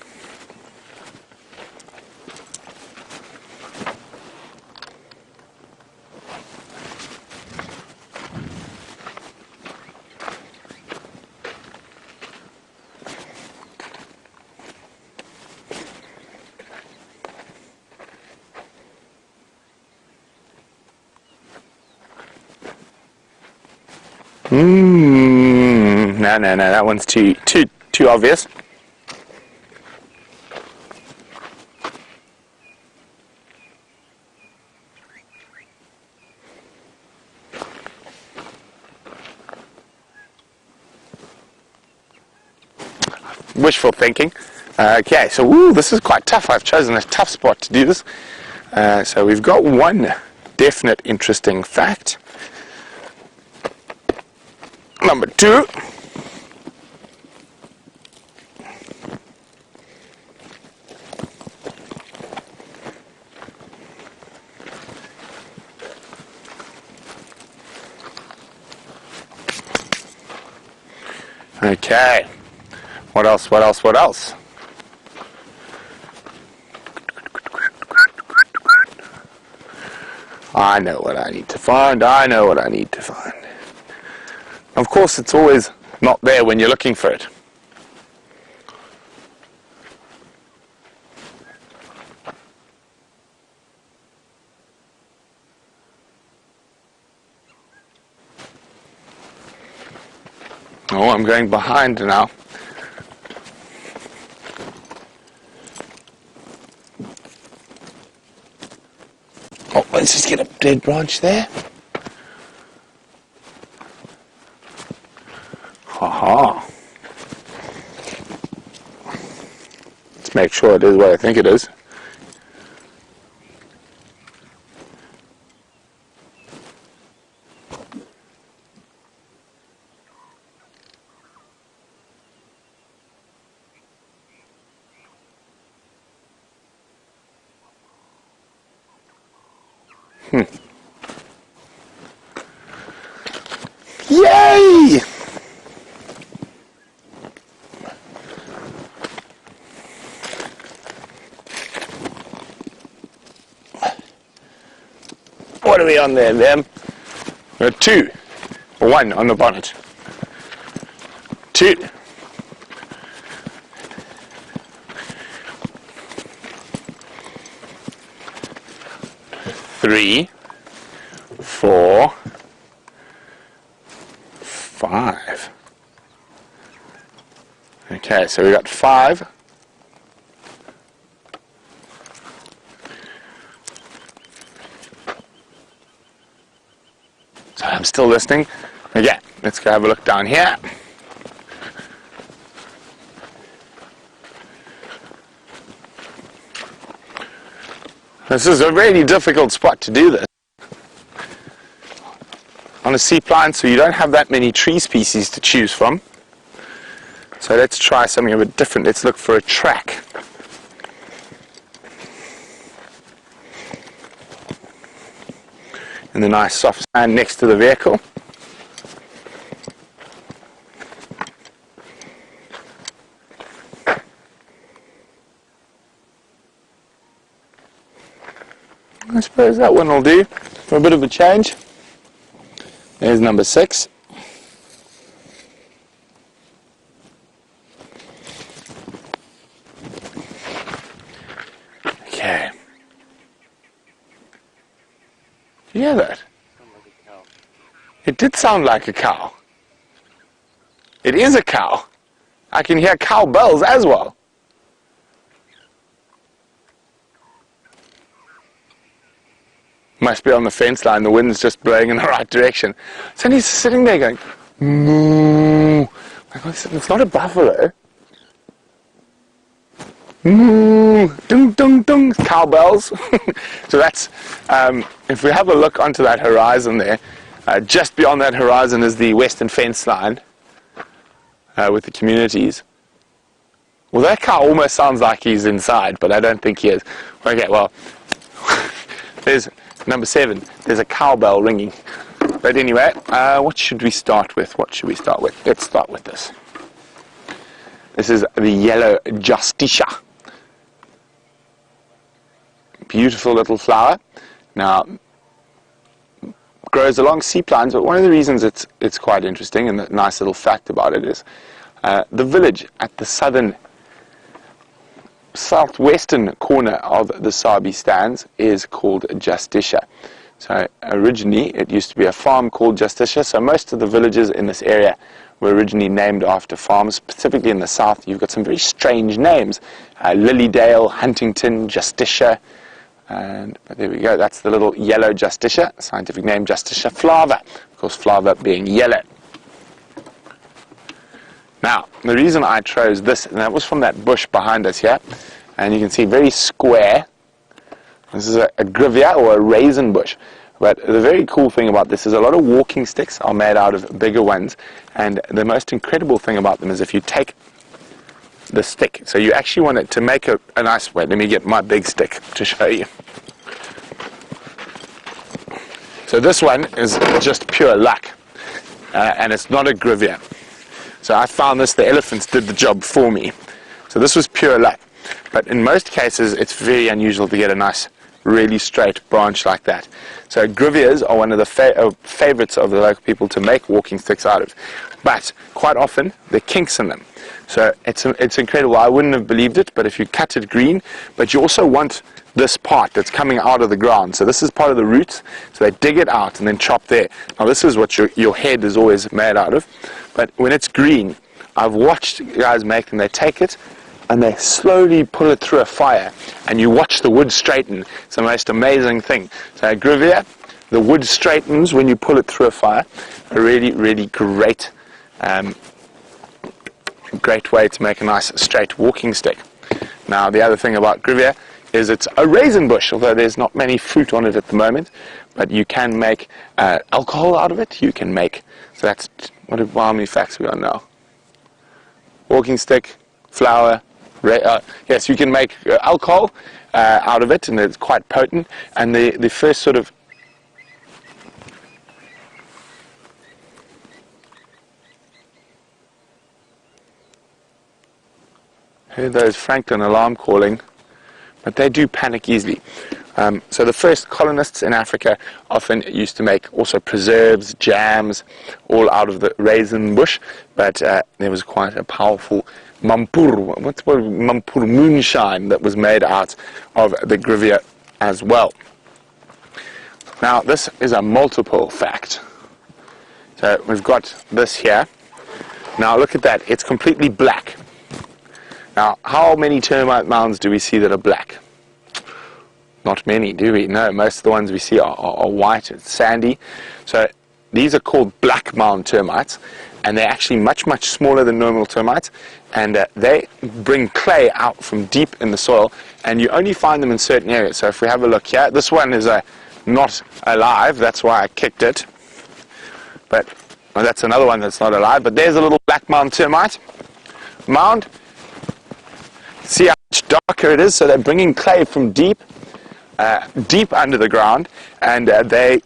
No, that one's too obvious. Wishful thinking. Okay, so this is quite tough. I've chosen a tough spot to do this. So we've got one definite interesting fact. Number two. Okay. What else? I know what I need to find. Of course, it's always not there when you're looking for it. Oh, I'm going behind now. Oh, let's just get a dead branch there. Haha. Let's make sure it is what I think it is. Yay! What are we on there, Liam? We're at 2. 1 on the bonnet. 2. 3, 4, 5. Okay, so we got 5. So I'm still listening. Okay, let's go have a look down here. This is a really difficult spot to do this. On a sea plant, so you don't have that many tree species to choose from. So let's try something a bit different. Let's look for a track. In the nice soft sand next to the vehicle. I suppose that one will do for a bit of a change. There's number 6. Okay. You hear that? Sounds like a cow. It did sound like a cow. It is a cow. I can hear cow bells as well. Must be on the fence line. The wind's just blowing in the right direction. So he's sitting there going, moo. My God, it's not a buffalo. Moo, dung, dung, dung, cowbells. So that's, if we have a look onto that horizon there, just beyond that horizon is the western fence line with the communities. Well, that cow almost sounds like he's inside, but I don't think he is. Okay, well, there's number 7. There's a cowbell ringing. But anyway, what should we start with? Let's start with this. This is the yellow justicia. Beautiful little flower. Now, grows along sea plants, but one of the reasons it's quite interesting, and the nice little fact about it is, the village at the southwestern corner of the Sabi stands is called Justicia. So originally it used to be a farm called Justicia, so most of the villages in this area were originally named after farms. Specifically in the south you've got some very strange names, Lilydale, Huntington, Justicia, but there we go, that's the little yellow Justicia, scientific name Justicia flava, of course flava being yellow. Now, the reason I chose this, and that was from that bush behind us here, and you can see very square. This is a grivia or a raisin bush. But the very cool thing about this is a lot of walking sticks are made out of bigger ones, and the most incredible thing about them is if you take the stick, so you actually want it to make a nice way. Let me get my big stick to show you. So this one is just pure luck, and it's not a grivia. So I found this, the elephants did the job for me. So this was pure luck. But in most cases, it's very unusual to get a nice, really straight branch like that. So grivias are one of the favorites of the local people to make walking sticks out of. But quite often, there are kinks in them. So it's incredible. I wouldn't have believed it, but if you cut it green, but you also want this part that's coming out of the ground. So this is part of the roots. So they dig it out and then chop there. Now this is what your head is always made out of. But when it's green, I've watched guys make them. They take it and they slowly pull it through a fire, and you watch the wood straighten. It's the most amazing thing. So a grivia, the wood straightens when you pull it through a fire. A really, really great way to make a nice straight walking stick. Now the other thing about grivia is it's a raisin bush, although there's not many fruit on it at the moment, but you can make alcohol out of it. You can make, so that's, how many facts we are now? Walking stick, flour, yes, you can make alcohol out of it, and it's quite potent. And the first sort of Heard those Franklin alarm calling, but they do panic easily. So the first colonists in Africa often used to make also preserves, jams, all out of the raisin bush, but there was quite a powerful mampur moonshine that was made out of the grivia as well. Now this is a multiple fact. So we've got this here. Now look at that, it's completely black. Now how many termite mounds do we see that are black? Not many, do we? No, most of the ones we see are white, it's sandy. So these are called black mound termites, and they're actually much, much smaller than normal termites, and they bring clay out from deep in the soil, and you only find them in certain areas. So if we have a look here, this one is not alive, that's why I kicked it. But well, that's another one that's not alive, but there's a little black mound termite mound. See how much darker it is? So they're bringing clay from deep under the ground, and they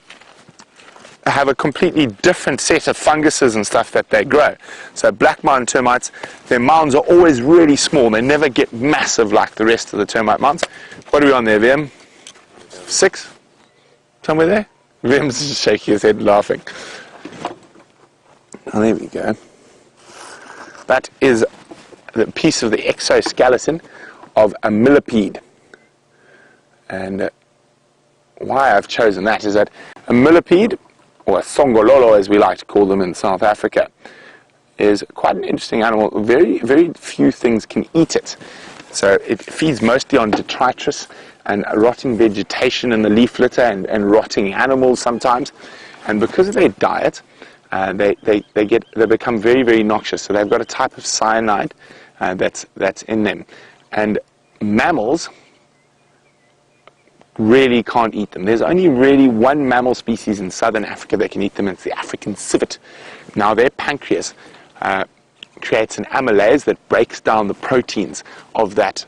have a completely different set of funguses and stuff that they grow. So black mound termites, their mounds are always really small. They never get massive like the rest of the termite mounds. What are we on there, VM? 6? Somewhere there? VM's just shaking his head laughing. Oh, there we go. That is the piece of the exoskeleton of a millipede. And why I've chosen that is that a millipede, or a songololo as we like to call them in South Africa, is quite an interesting animal. Very, very few things can eat it. So it feeds mostly on detritus and rotting vegetation in the leaf litter and rotting animals sometimes. And because of their diet, they become very, very noxious. So they've got a type of cyanide that's in them. And mammals really can't eat them. There's only really one mammal species in southern Africa that can eat them. It's the African civet. Now their pancreas creates an amylase that breaks down the proteins of the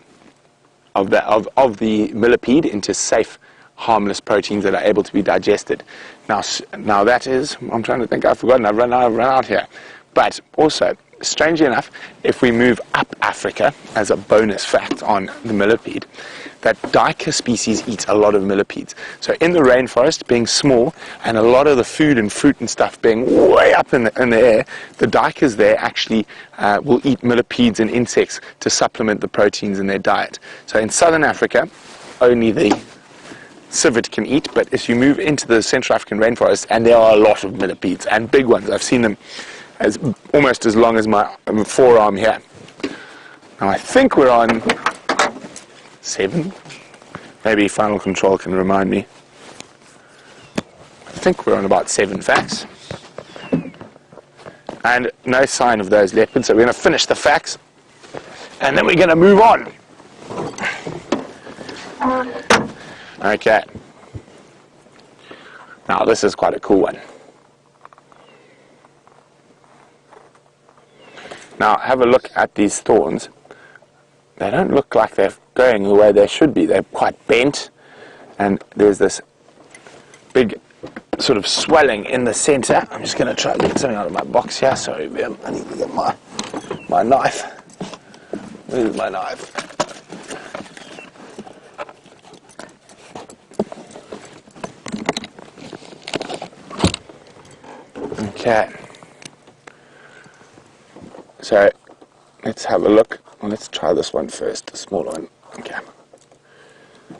millipede into safe, harmless proteins that are able to be digested. Now that is, I'm trying to think, I've forgotten, I've run out here. But also, strangely enough, if we move up Africa, as a bonus fact on the millipede, that duiker species eat a lot of millipedes. So in the rainforest, being small, and a lot of the food and fruit and stuff being way up in the air, the duikers there actually will eat millipedes and insects to supplement the proteins in their diet. So in southern Africa, only the civet can eat, but as you move into the Central African rainforest, and there are a lot of millipedes, and big ones, I've seen them as almost as long as my forearm here. Now I think we're on 7. Maybe Final Control can remind me. I think we're on about 7 facts. And no sign of those leopards, so we're going to finish the facts, and then we're going to move on. Okay. Now this is quite a cool one. Now have a look at these thorns. They don't look like they're going the way they should be. They're quite bent, and there's this big sort of swelling in the center. I'm just going to try to get something out of my box here. Sorry, I need to get my knife. Where's my knife? Okay. So let's have a look. Well, let's try this one first, the smaller one. Okay.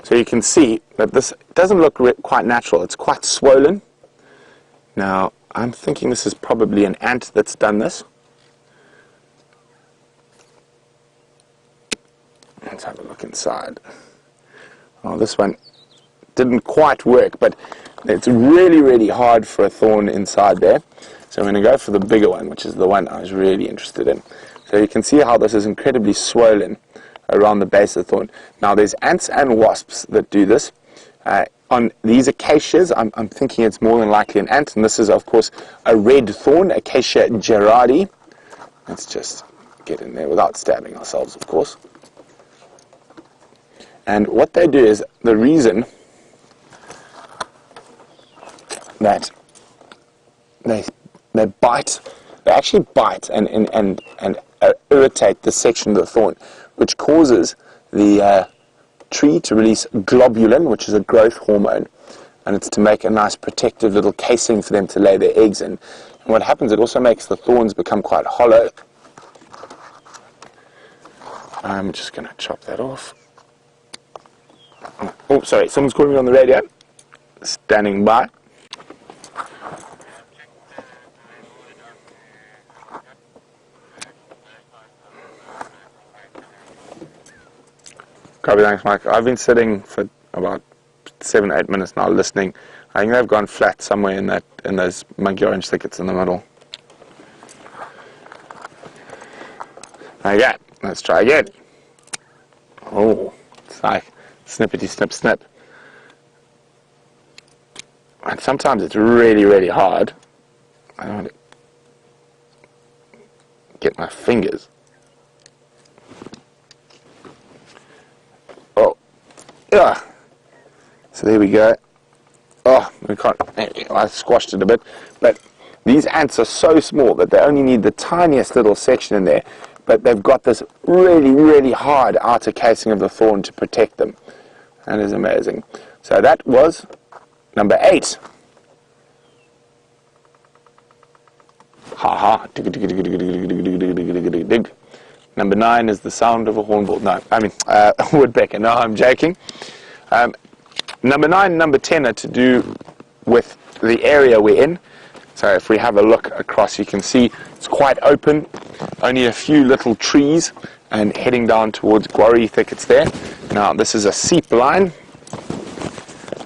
So you can see that this doesn't look quite natural. It's quite swollen. Now, I'm thinking this is probably an ant that's done this. Let's have a look inside. Oh, this one didn't quite work, but it's really, really hard for a thorn inside there. So I'm going to go for the bigger one, which is the one I was really interested in. So you can see how this is incredibly swollen around the base of the thorn. Now there's ants and wasps that do this. On these acacias, I'm thinking it's more than likely an ant, and this is of course a red thorn, Acacia gerardi. Let's just get in there without stabbing ourselves, of course. And what they do is, the reason that they bite, they actually bite and irritate the section of the thorn which causes the tree to release globulin, which is a growth hormone, and it's to make a nice protective little casing for them to lay their eggs in. And what happens, it also makes the thorns become quite hollow. I'm just going to chop that off. Oh, sorry, someone's calling me on the radio. Standing by. Copy, thanks, Mike. I've been sitting for about 7-8 minutes now listening. I think they've gone flat somewhere in those monkey orange thickets in the middle. Okay, let's try again. Oh, it's like snippety snip snip. And sometimes it's really, really hard. I don't want to get my fingers. Oh, yeah. So there we go. Oh, we can't. I squashed it a bit. But these ants are so small that they only need the tiniest little section in there. But they've got this really, really hard outer casing of the thorn to protect them. That is amazing. So that was number 8. Ha ha. Number 9 is the sound of a hornbill. No, I mean woodpecker. No, I'm joking. Number 9 and number 10 are to do with the area we're in. So if we have a look across, you can see it's quite open. Only a few little trees and heading down towards guarri thickets there. Now this is a seep line.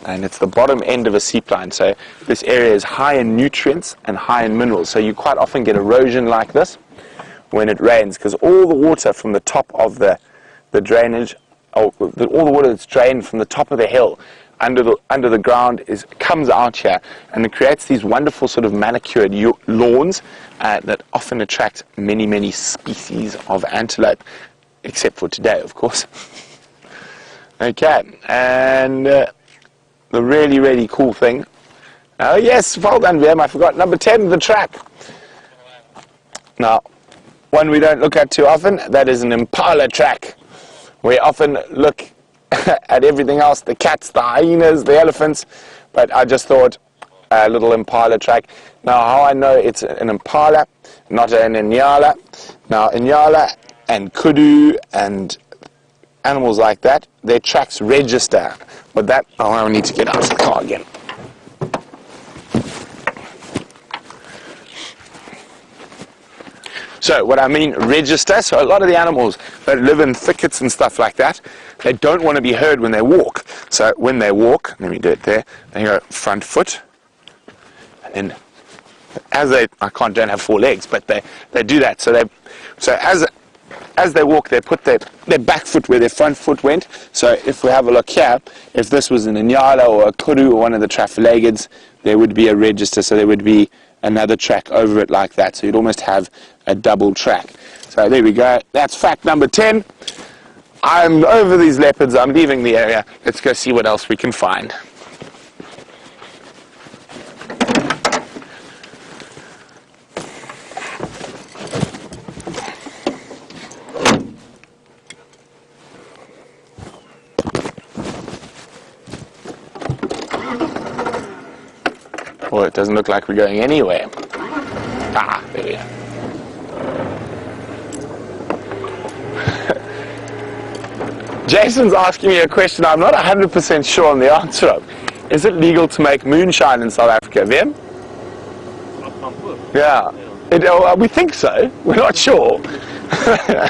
And it's the bottom end of a seep line. So this area is high in nutrients and high in minerals. So you quite often get erosion like this when it rains, because all the water from the top of the drainage, all the water that's drained from the top of the hill under the ground comes out here, and it creates these wonderful sort of manicured lawns that often attract many, many species of antelope, except for today, of course. Okay, and the really, really cool thing. Oh yes, well done, Vim. I forgot number 10, the track. Now, one we don't look at too often, that is an impala track. We often look at everything else, the cats, the hyenas, the elephants, but I just thought a little impala track. Now, how I know it's an impala, not an inyala. Now, inyala and kudu and animals like that, their tracks register. But that, oh, I need to get out of the car again. So what I mean, register, so a lot of the animals that live in thickets and stuff like that, they don't want to be heard when they walk. So when they walk, let me do it there, they go front foot, and then don't have 4 legs, but they do that. So as they walk, they put their back foot where their front foot went. So if we have a look here, if this was an inyala or a kudu or one of the traphalegans, there would be a register, so there would be another track over it like that. So you'd almost have a double track. So there we go. That's fact number 10. I'm over these leopards. I'm leaving the area. Let's go see what else we can find. Well, it doesn't look like we're going anywhere. Ah, there we are. Jason's asking me a question I'm not 100% sure on the answer of. Is it legal to make moonshine in South Africa, Vim? Yeah. We think so. We're not sure. I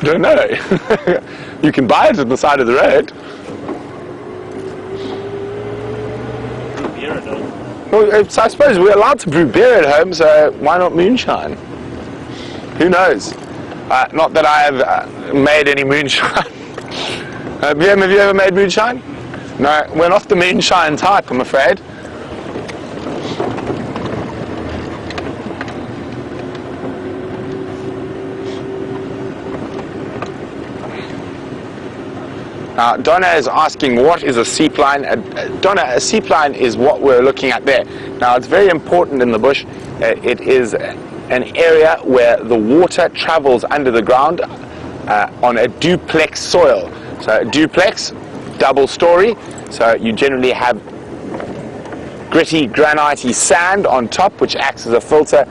don't know. You can buy it at the side of the road. Well, so I suppose we're allowed to brew beer at home, so why not moonshine? Who knows? Not that I have made any moonshine. Have you ever made moonshine? No, we're not the moonshine type, I'm afraid. Donna is asking, what is a seep line? Donna, a seep line is what we're looking at there. Now, it's very important in the bush. It is an area where the water travels under the ground on a duplex soil. So duplex, double story, so you generally have gritty, granitey sand on top, which acts as a filter,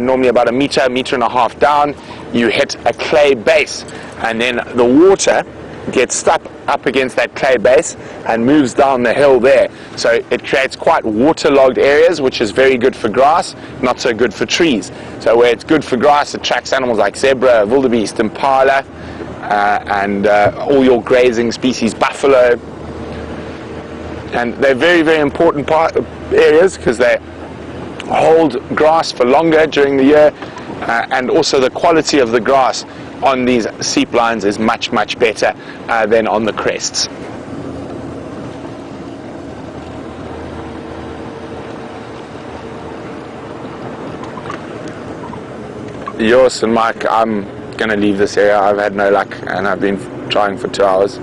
normally about a meter and a half down. You hit a clay base, and then the water gets stuck up against that clay base and moves down the hill there. So it creates quite waterlogged areas, which is very good for grass, not so good for trees. So where it's good for grass, it attracts animals like zebra, wildebeest, impala, and all your grazing species, buffalo. And they're very, very important areas because they hold grass for longer during the year, and also the quality of the grass on these seep lines is much, much better than on the crests. Yours and Mike, I'm going to leave this area. I've had no luck and I've been trying for 2 hours.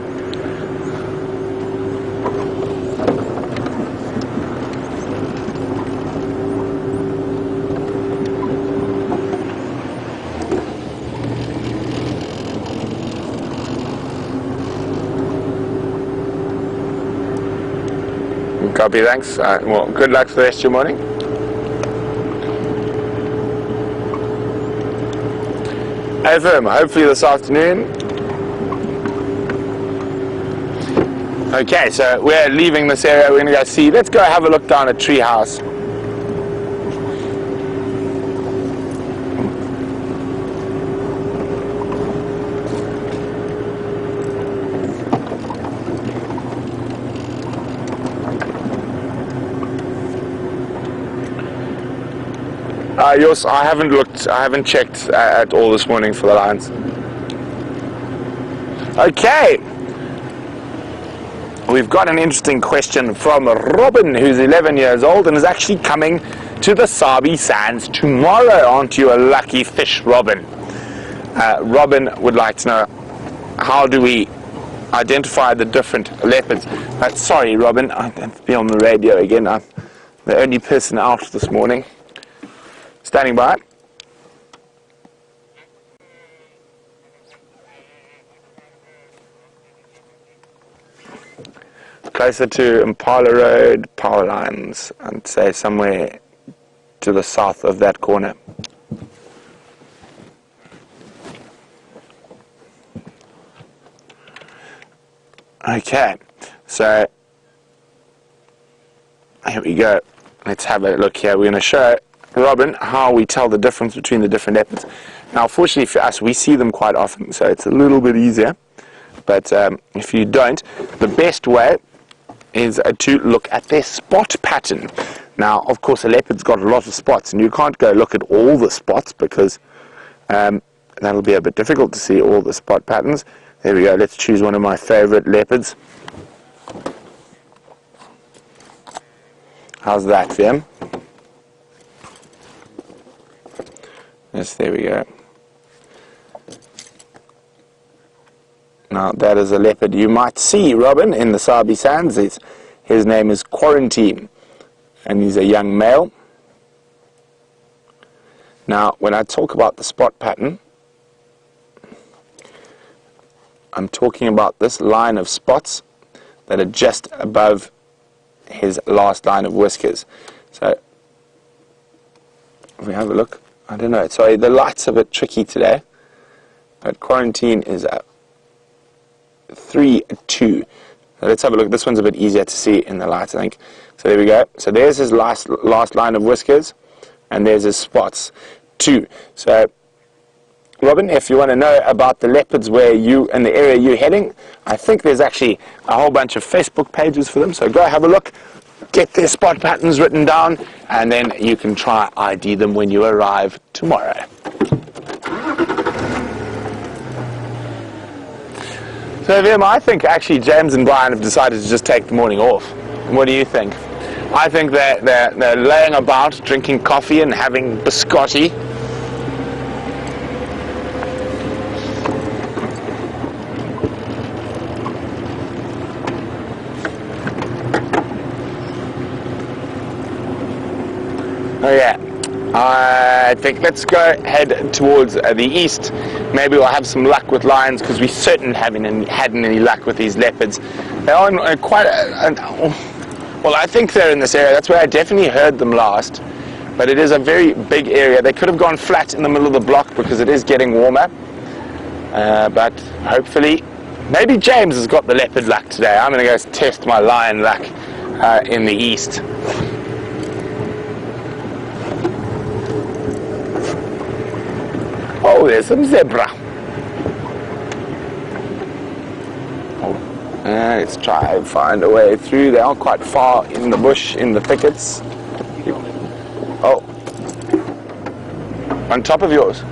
Copy, thanks. Well, good luck for the rest of your morning. FM, hopefully this afternoon. Okay, so we're leaving this area. We're going to go see. Let's go have a look down at Treehouse. Yours, I haven't checked at all this morning for the lions. Okay. We've got an interesting question from Robin, who's 11 years old and is actually coming to the Sabi Sands tomorrow. Aren't you a lucky fish, Robin? Robin would like to know, how do we identify the different leopards? Sorry, Robin, I have to be on the radio again. I'm the only person out this morning. Standing by. Closer to Impala Road, power lines, I'd say somewhere to the south of that corner. Okay, so here we go. Let's have a look here. We're going to show Robin how we tell the difference between the different leopards. Now, fortunately for us, we see them quite often, so it's a little bit easier. But if you don't, the best way is to look at their spot pattern. Now, of course, a leopard's got a lot of spots, and you can't go look at all the spots because that'll be a bit difficult to see all the spot patterns. There we go. Let's choose one of my favorite leopards. How's that, Vim? Yes, there we go. Now, that is a leopard you might see, Robin, in the Sabi Sands. His name is Quarantine, and he's a young male. Now, when I talk about the spot pattern, I'm talking about this line of spots that are just above his last line of whiskers. So, if we have a look, I don't know, sorry, the light's a bit tricky today, but Quarantine is a 3-2. So let's have a look. This one's a bit easier to see in the light, I think. So there we go. So there's his last line of whiskers, and there's his spots. 2. So, Robin, if you want to know about the leopards where you in the area you're heading, I think there's actually a whole bunch of Facebook pages for them. So go have a look, get their spot patterns written down, and then you can try ID them when you arrive tomorrow. So, Vim, I think actually James and Brian have decided to just take the morning off. What do you think? I think they're laying about, drinking coffee and having biscotti. Oh yeah, I think let's go head towards the east. Maybe we'll have some luck with lions, because we certainly hadn't any luck with these leopards. They're on well, I think they're in this area. That's where I definitely heard them last. But it is a very big area. They could have gone flat in the middle of the block because it is getting warmer. But hopefully, maybe James has got the leopard luck today. I'm going to go test my lion luck in the east. Oh, there's some zebra. Let's try and find a way through. They are quite far in the bush, in the thickets. Oh, on top of yours.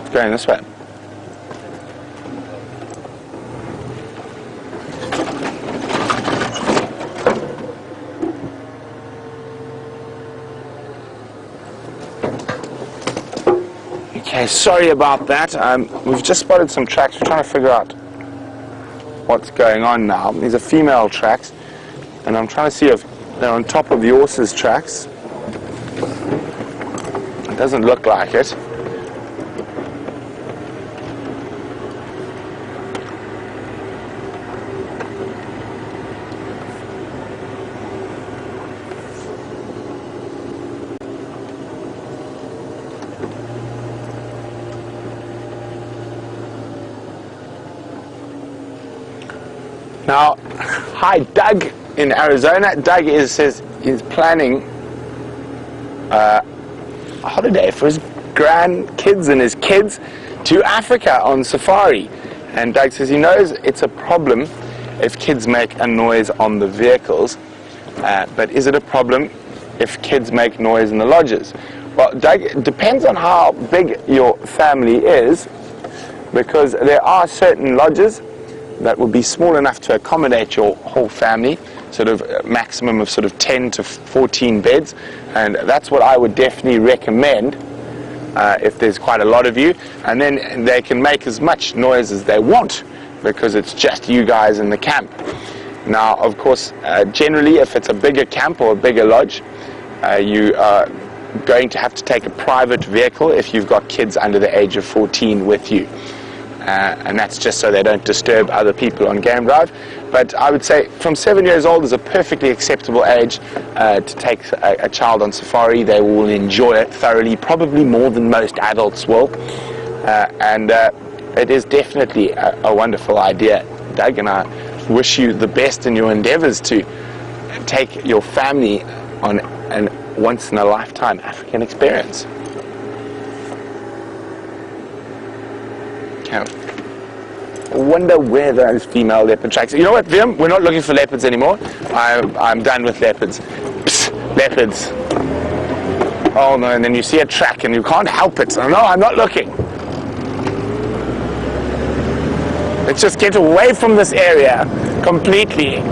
It's going this way. Okay, sorry about that. We've just spotted some tracks. We're trying to figure out what's going on now. These are female tracks, and I'm trying to see if they're on top of the horse's tracks. It doesn't look like it. Now, hi Doug in Arizona. Doug says he's planning a holiday for his grandkids and his kids to Africa on safari. And Doug says he knows it's a problem if kids make a noise on the vehicles, but is it a problem if kids make noise in the lodges? Well, Doug, it depends on how big your family is, because there are certain lodges that would be small enough to accommodate your whole family, sort of a maximum of sort of 10 to 14 beds, and that's what I would definitely recommend if there's quite a lot of you, and then they can make as much noise as they want because it's just you guys in the camp. Now, of course, generally if it's a bigger camp or a bigger lodge, you are going to have to take a private vehicle if you've got kids under the age of 14 with you. And that's just so they don't disturb other people on game drive. But I would say from 7 years old is a perfectly acceptable age to take a child on safari. They will enjoy it thoroughly, probably more than most adults will. And it is definitely a wonderful idea, Doug, and I wish you the best in your endeavors to take your family on an once-in-a-lifetime African experience. I wonder where those female leopard tracks are. You know what, Vim? We're not looking for leopards anymore. I'm done with leopards. Psst, leopards. Oh no, and then you see a track and you can't help it. No, I'm not looking. Let's just get away from this area completely.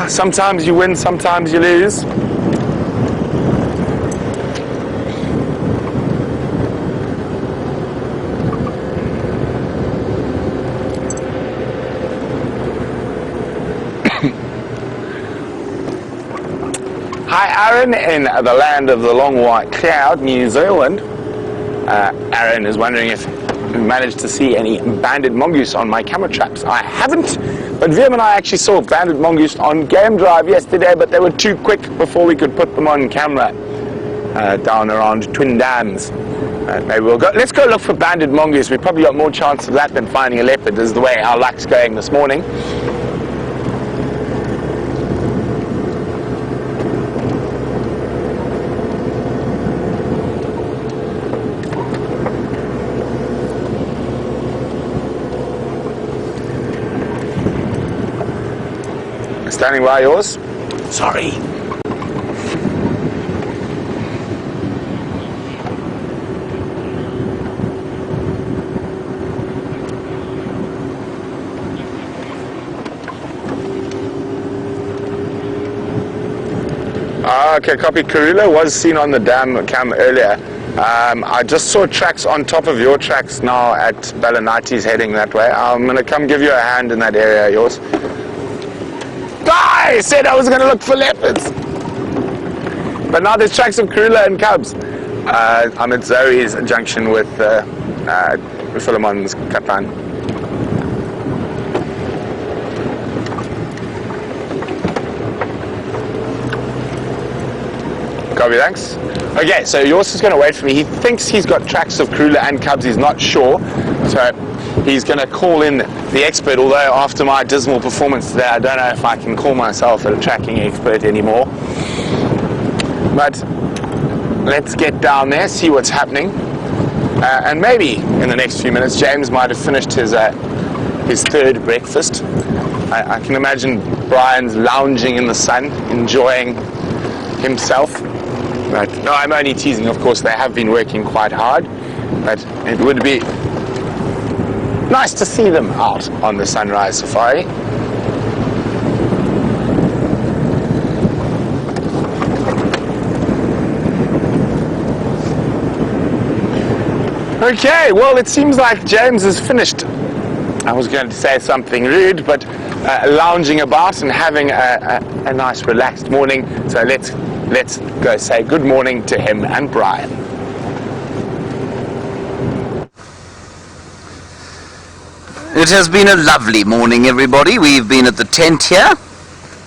Sometimes you win, sometimes you lose. Hi Aaron in the land of the long white cloud, New Zealand. Aaron is wondering if we managed to see any banded mongoose on my camera traps. I haven't, but Vim and I actually saw banded mongoose on game drive yesterday, but they were too quick before we could put them on camera down around Twin Dams. Maybe we'll go. Let's go look for banded mongoose. We probably got more chance of that than finding a leopard, is the way our luck's going this morning. Standing by yours. Sorry. Okay, copy. Karula was seen on the dam cam earlier. I just saw tracks on top of your tracks now at Ballanati's heading that way. I'm going to come give you a hand in that area, yours. I said I was going to look for leopards. But now there's tracks of Karula and cubs. I'm at Zoe's junction with Philemon's cut line. Copy, thanks. Okay, so yours is going to wait for me. He thinks he's got tracks of Karula and cubs. He's not sure. So he's going to call in the expert, although after my dismal performance today, I don't know if I can call myself a tracking expert anymore. But let's get down there, see what's happening. And maybe in the next few minutes, James might have finished his third breakfast. I can imagine Brian's lounging in the sun, enjoying himself. But no, I'm only teasing, of course. They have been working quite hard, but it would be nice to see them out on the sunrise safari. Okay, well, it seems like James is finished. I was going to say something rude, but lounging about and having a nice relaxed morning. So let's go say good morning to him and Brian. It has been a lovely morning, everybody. We've been at the tent here.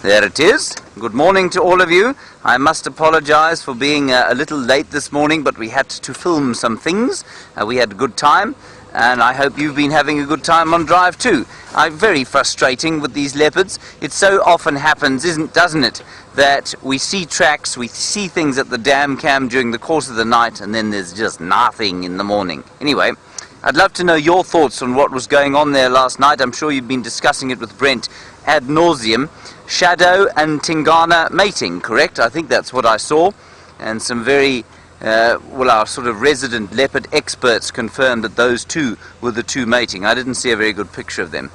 There it is. Good morning to all of you. I must apologize for being a little late this morning, but we had to film some things. We had a good time, and I hope you've been having a good time on drive too. Very frustrating with these leopards. It so often happens, doesn't it, that we see tracks, we see things at the dam cam during the course of the night, and then there's just nothing in the morning. Anyway, I'd love to know your thoughts on what was going on there last night. I'm sure you've been discussing it with Brent ad nauseum. Shadow and Tingana mating, correct? I think that's what I saw. And some very, our sort of resident leopard experts confirmed that those two were the two mating. I didn't see a very good picture of them.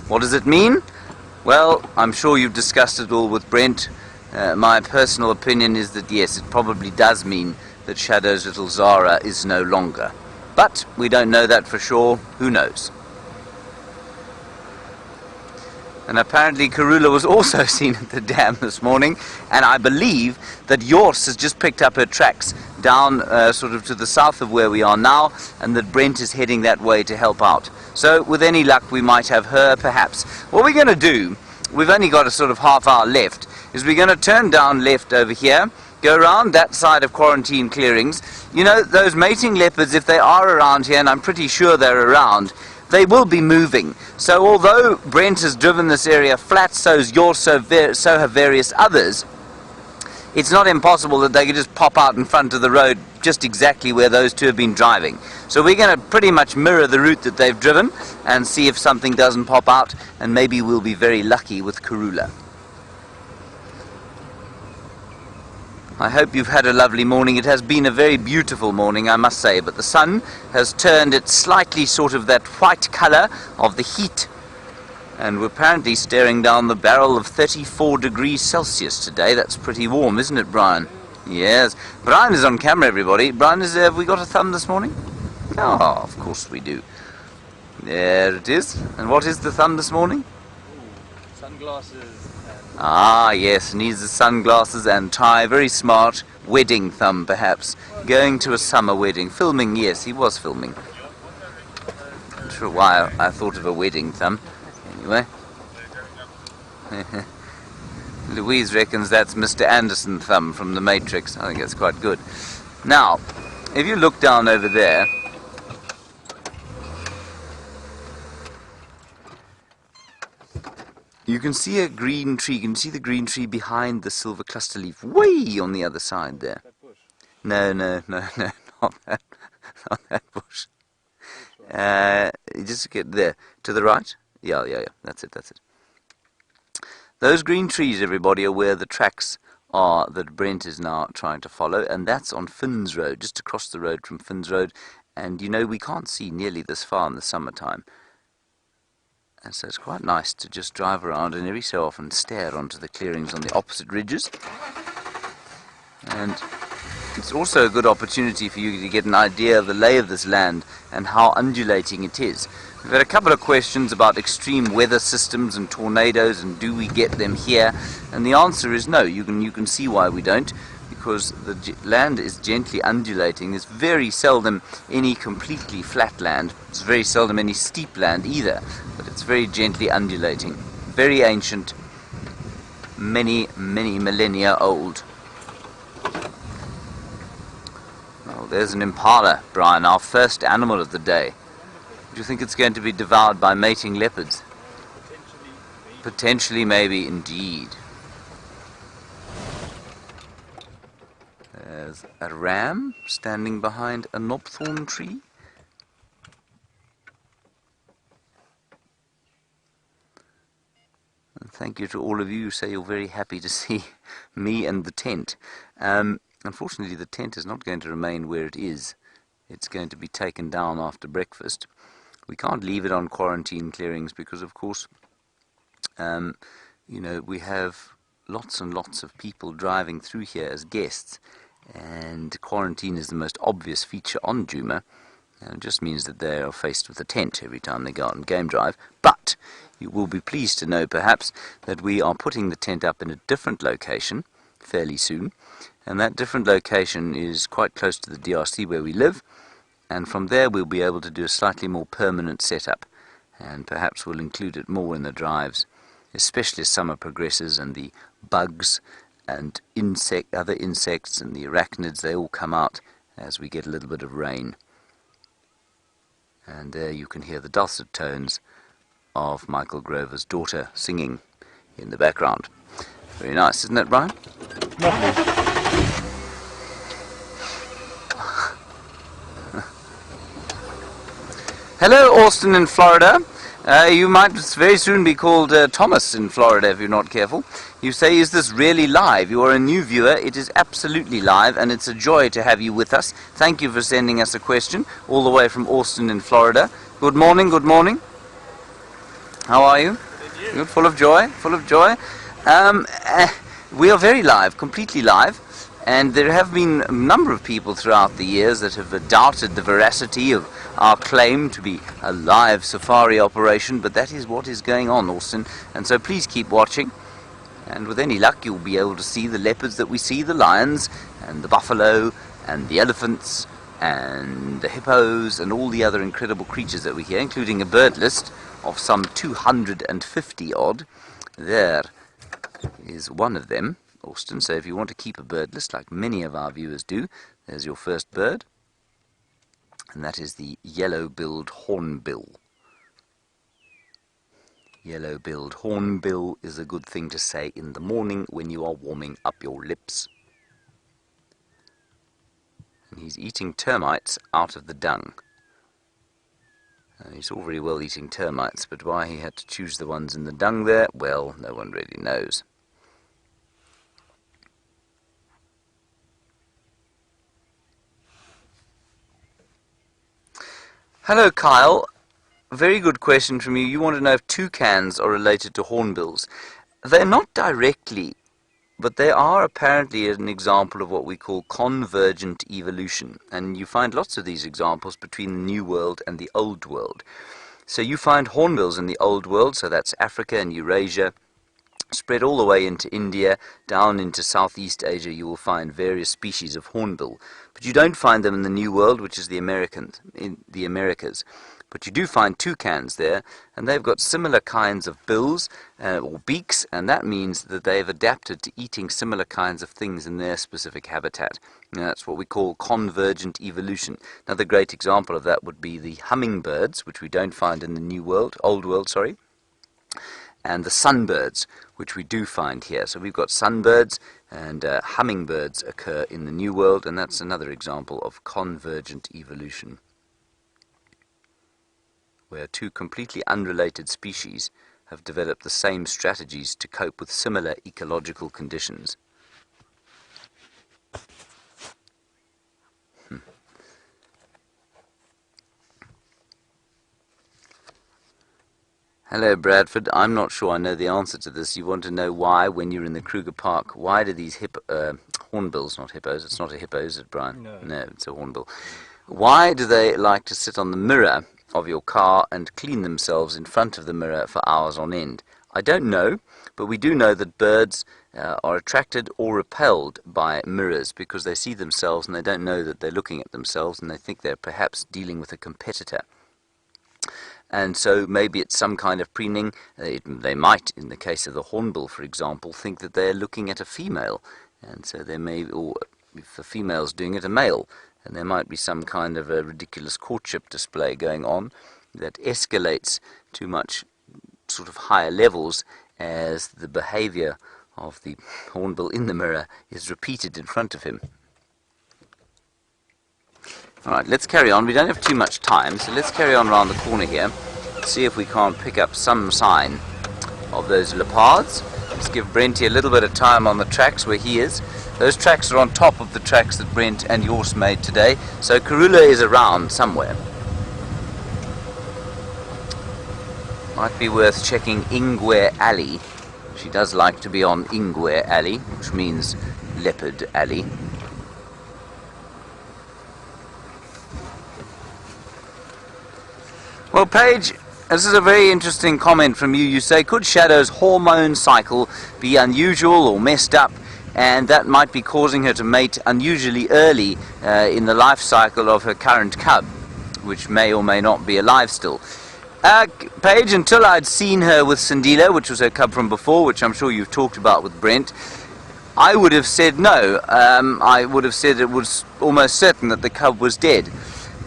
What does it mean? Well, I'm sure you've discussed it all with Brent. My personal opinion is that yes, it probably does mean that Shadow's little Zara is no longer. But we don't know that for sure. Who knows? And apparently Karula was also seen at the dam this morning, and I believe that Jors has just picked up her tracks down sort of to the south of where we are now, and that Brent is heading that way to help out. So with any luck we might have her perhaps. What we're going to do, we've only got a sort of half hour left, is we're going to turn down left over here, go around that side of quarantine clearings. You know, those mating leopards, if they are around here, and I'm pretty sure they're around, they will be moving. So although Brent has driven this area flat, so's yours, so have various others, it's not impossible that they could just pop out in front of the road just exactly where those two have been driving. So we're going to pretty much mirror the route that they've driven and see if something doesn't pop out, and maybe we'll be very lucky with Karula. I hope you've had a lovely morning. It has been a very beautiful morning, I must say, but the sun has turned it slightly sort of that white colour of the heat, and we're apparently staring down the barrel of 34 degrees Celsius today. That's pretty warm, isn't it, Brian? Yes. Brian is on camera, everybody. Brian, have we got a thumb this morning? Oh, of course we do. There it is. And what is the thumb this morning? Sunglasses. Ah, yes, needs the sunglasses and tie. Very smart. Wedding thumb, perhaps. Going to a summer wedding. Filming, yes, he was filming. Not sure why I thought of a wedding thumb. Anyway. Louise reckons that's Mr. Anderson thumb from The Matrix. I think that's quite good. Now, if you look down over there, you can see a green tree. You can see the green tree behind the silver cluster leaf, way on the other side there. No, not that bush. Just get there, to the right. Yeah, that's it. Those green trees, everybody, are where the tracks are that Brent is now trying to follow, and that's on Finns Road, just across the road from Finns Road. And you know, we can't see nearly this far in the summertime. And so it's quite nice to just drive around and every so often stare onto the clearings on the opposite ridges. And it's also a good opportunity for you to get an idea of the lay of this land and how undulating it is. We've had a couple of questions about extreme weather systems and tornadoes, and do we get them here? And the answer is no. You can see why we don't, because the land is gently undulating. There's very seldom any completely flat land. There's very seldom any steep land either, but it's very gently undulating. Very ancient, many millennia old. Oh, there's an impala, Brian, our first animal of the day. Do you think it's going to be devoured by mating leopards? Potentially, maybe, indeed. There's a ram standing behind a knobthorn tree. And thank you to all of you who say you're very happy to see me and the tent. Unfortunately, the tent is not going to remain where it is. It's going to be taken down after breakfast. We can't leave it on quarantine clearings because, of course, we have lots and lots of people driving through here as guests, and quarantine is the most obvious feature on Djuma. It just means that they are faced with a tent every time they go out on game drive. But you will be pleased to know, perhaps, that we are putting the tent up in a different location fairly soon, and that different location is quite close to the DRC where we live. And from there we'll be able to do a slightly more permanent setup, and perhaps we'll include it more in the drives, especially as summer progresses and the bugs and other insects and the arachnids, they all come out as we get a little bit of rain. And there you can hear the dulcet tones of Michael Grover's daughter singing in the background. Very nice, isn't it, Brian? Lovely. Hello, Austin in Florida. You might very soon be called Thomas in Florida if you're not careful. You say, is this really live? You are a new viewer. It is absolutely live, and it's a joy to have you with us. Thank you for sending us a question all the way from Austin in Florida. Good morning, good morning. How are you? Good, full of joy, full of joy. We are very live, completely live. And there have been a number of people throughout the years that have doubted the veracity of our claim to be a live safari operation, but that is what is going on, Austin. And so please keep watching, and with any luck you'll be able to see the leopards that we see, the lions, and the buffalo, and the elephants, and the hippos, and all the other incredible creatures that we hear, including a bird list of some 250 odd. There is one of them, Austin, so if you want to keep a bird list like many of our viewers do, there's your first bird, and that is the yellow-billed hornbill. Yellow-billed hornbill is a good thing to say in the morning when you are warming up your lips. And he's eating termites out of the dung. He's all very well eating termites, but why he had to choose the ones in the dung there, well, no one really knows. Hello, Kyle. Very good question from you. You want to know if toucans are related to hornbills. They're not directly, but they are apparently an example of what we call convergent evolution. And you find lots of these examples between the New World and the Old World. So you find hornbills in the Old World, so that's Africa and Eurasia, spread all the way into India, down into Southeast Asia. You will find various species of hornbill. But you don't find them in the New World, which is in the Americas. But you do find toucans there, and they've got similar kinds of bills or beaks, and that means that they've adapted to eating similar kinds of things in their specific habitat. And that's what we call convergent evolution. Another great example of that would be the hummingbirds, which we don't find in the Old World, and the sunbirds, which we do find here. So we've got sunbirds and hummingbirds occur in the New World, and that's another example of convergent evolution, where two completely unrelated species have developed the same strategies to cope with similar ecological conditions. Hello, Bradford. I'm not sure I know the answer to this. You want to know why, when you're in the Kruger Park, why do these hornbills, not hippos. It's not a hippo, is it, Brian? No. No, it's a hornbill. Why do they like to sit on the mirror of your car and clean themselves in front of the mirror for hours on end? I don't know, but we do know that birds are attracted or repelled by mirrors because they see themselves and they don't know that they're looking at themselves, and they think they're perhaps dealing with a competitor. And so maybe it's some kind of preening. They might, in the case of the hornbill, for example, think that they're looking at a female. And so there may, or if the female's doing it, a male. And there might be some kind of a ridiculous courtship display going on that escalates to much sort of higher levels as the behavior of the hornbill in the mirror is repeated in front of him. Alright, let's carry on. We don't have too much time, so let's carry on around the corner here. See if we can't pick up some sign of those leopards. Let's give Brent a little bit of time on the tracks where he is. Those tracks are on top of the tracks that Brent and Jors made today, so Karula is around somewhere. Might be worth checking Ingwer Alley. She does like to be on Ingwer Alley, which means Leopard Alley. Well, Paige, this is a very interesting comment from you. You say, could Shadow's hormone cycle be unusual or messed up, and that might be causing her to mate unusually early in the life cycle of her current cub, which may or may not be alive still? Paige, until I'd seen her with Sindila, which was her cub from before, which I'm sure you've talked about with Brent, I would have said no. I would have said it was almost certain that the cub was dead.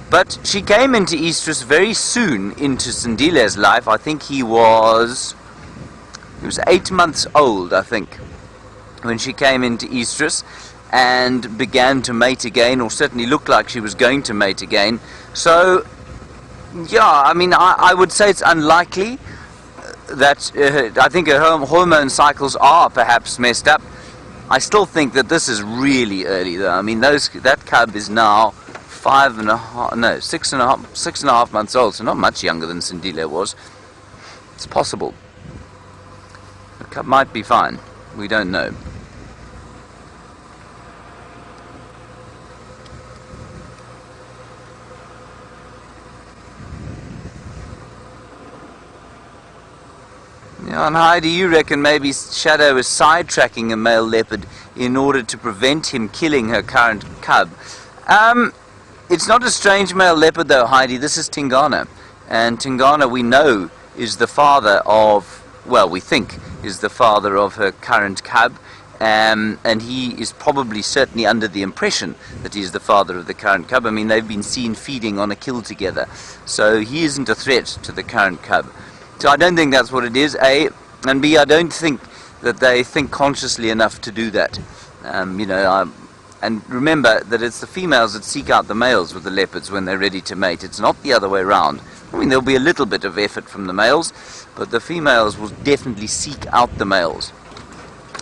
But she came into estrus very soon into Sindila's life. I think he was 8 months old, I think, when she came into estrus and began to mate again, or certainly looked like she was going to mate again. So, yeah, I mean, I would say it's unlikely that I think her hormone cycles are perhaps messed up. I still think that this is really early, though. I mean, that cub is now 6.5 months old, so not much younger than Sindila was. It's possible. The cub might be fine. We don't know. Yeah, and Heidi, you reckon maybe Shadow is sidetracking a male leopard in order to prevent him killing her current cub. It's not a strange male leopard though, Heidi. This is Tingana. And Tingana, we know, is the father of, well, we think is the father of her current cub. And he is probably certainly under the impression that he is the father of the current cub. I mean, they've been seen feeding on a kill together. So he isn't a threat to the current cub. So I don't think that's what it is, A. And B, I don't think that they think consciously enough to do that. And remember that it's the females that seek out the males with the leopards when they're ready to mate. It's not the other way around. I mean, there'll be a little bit of effort from the males, but the females will definitely seek out the males.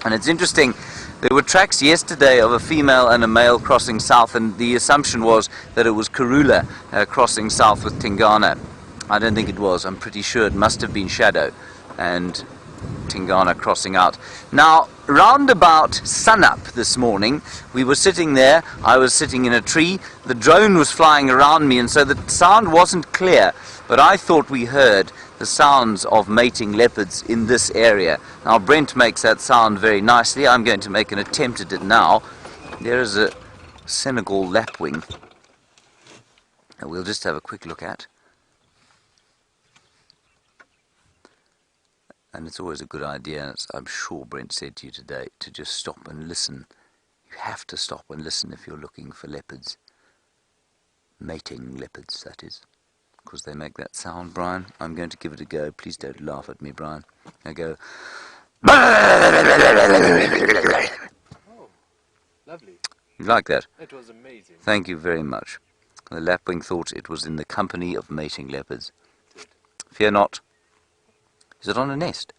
And it's interesting, there were tracks yesterday of a female and a male crossing south, and the assumption was that it was Karula crossing south with Tingana. I don't think it was. I'm pretty sure it must have been Shadow and Tingana crossing out. Now, round about sunup this morning, we were sitting there, I was sitting in a tree, the drone was flying around me, and so the sound wasn't clear, but I thought we heard the sounds of mating leopards in this area. Now, Brent makes that sound very nicely. I'm going to make an attempt at it now. There is a Senegal lapwing that we'll just have a quick look at. And it's always a good idea, as I'm sure Brent said to you today, to just stop and listen. You have to stop and listen if you're looking for leopards. Mating leopards, that is. Because they make that sound, Brian. I'm going to give it a go. Please don't laugh at me, Brian. I go... Oh, lovely. You like that? It was amazing. Thank you very much. The lapwing thought it was in the company of mating leopards. Fear not. Is it on a nest?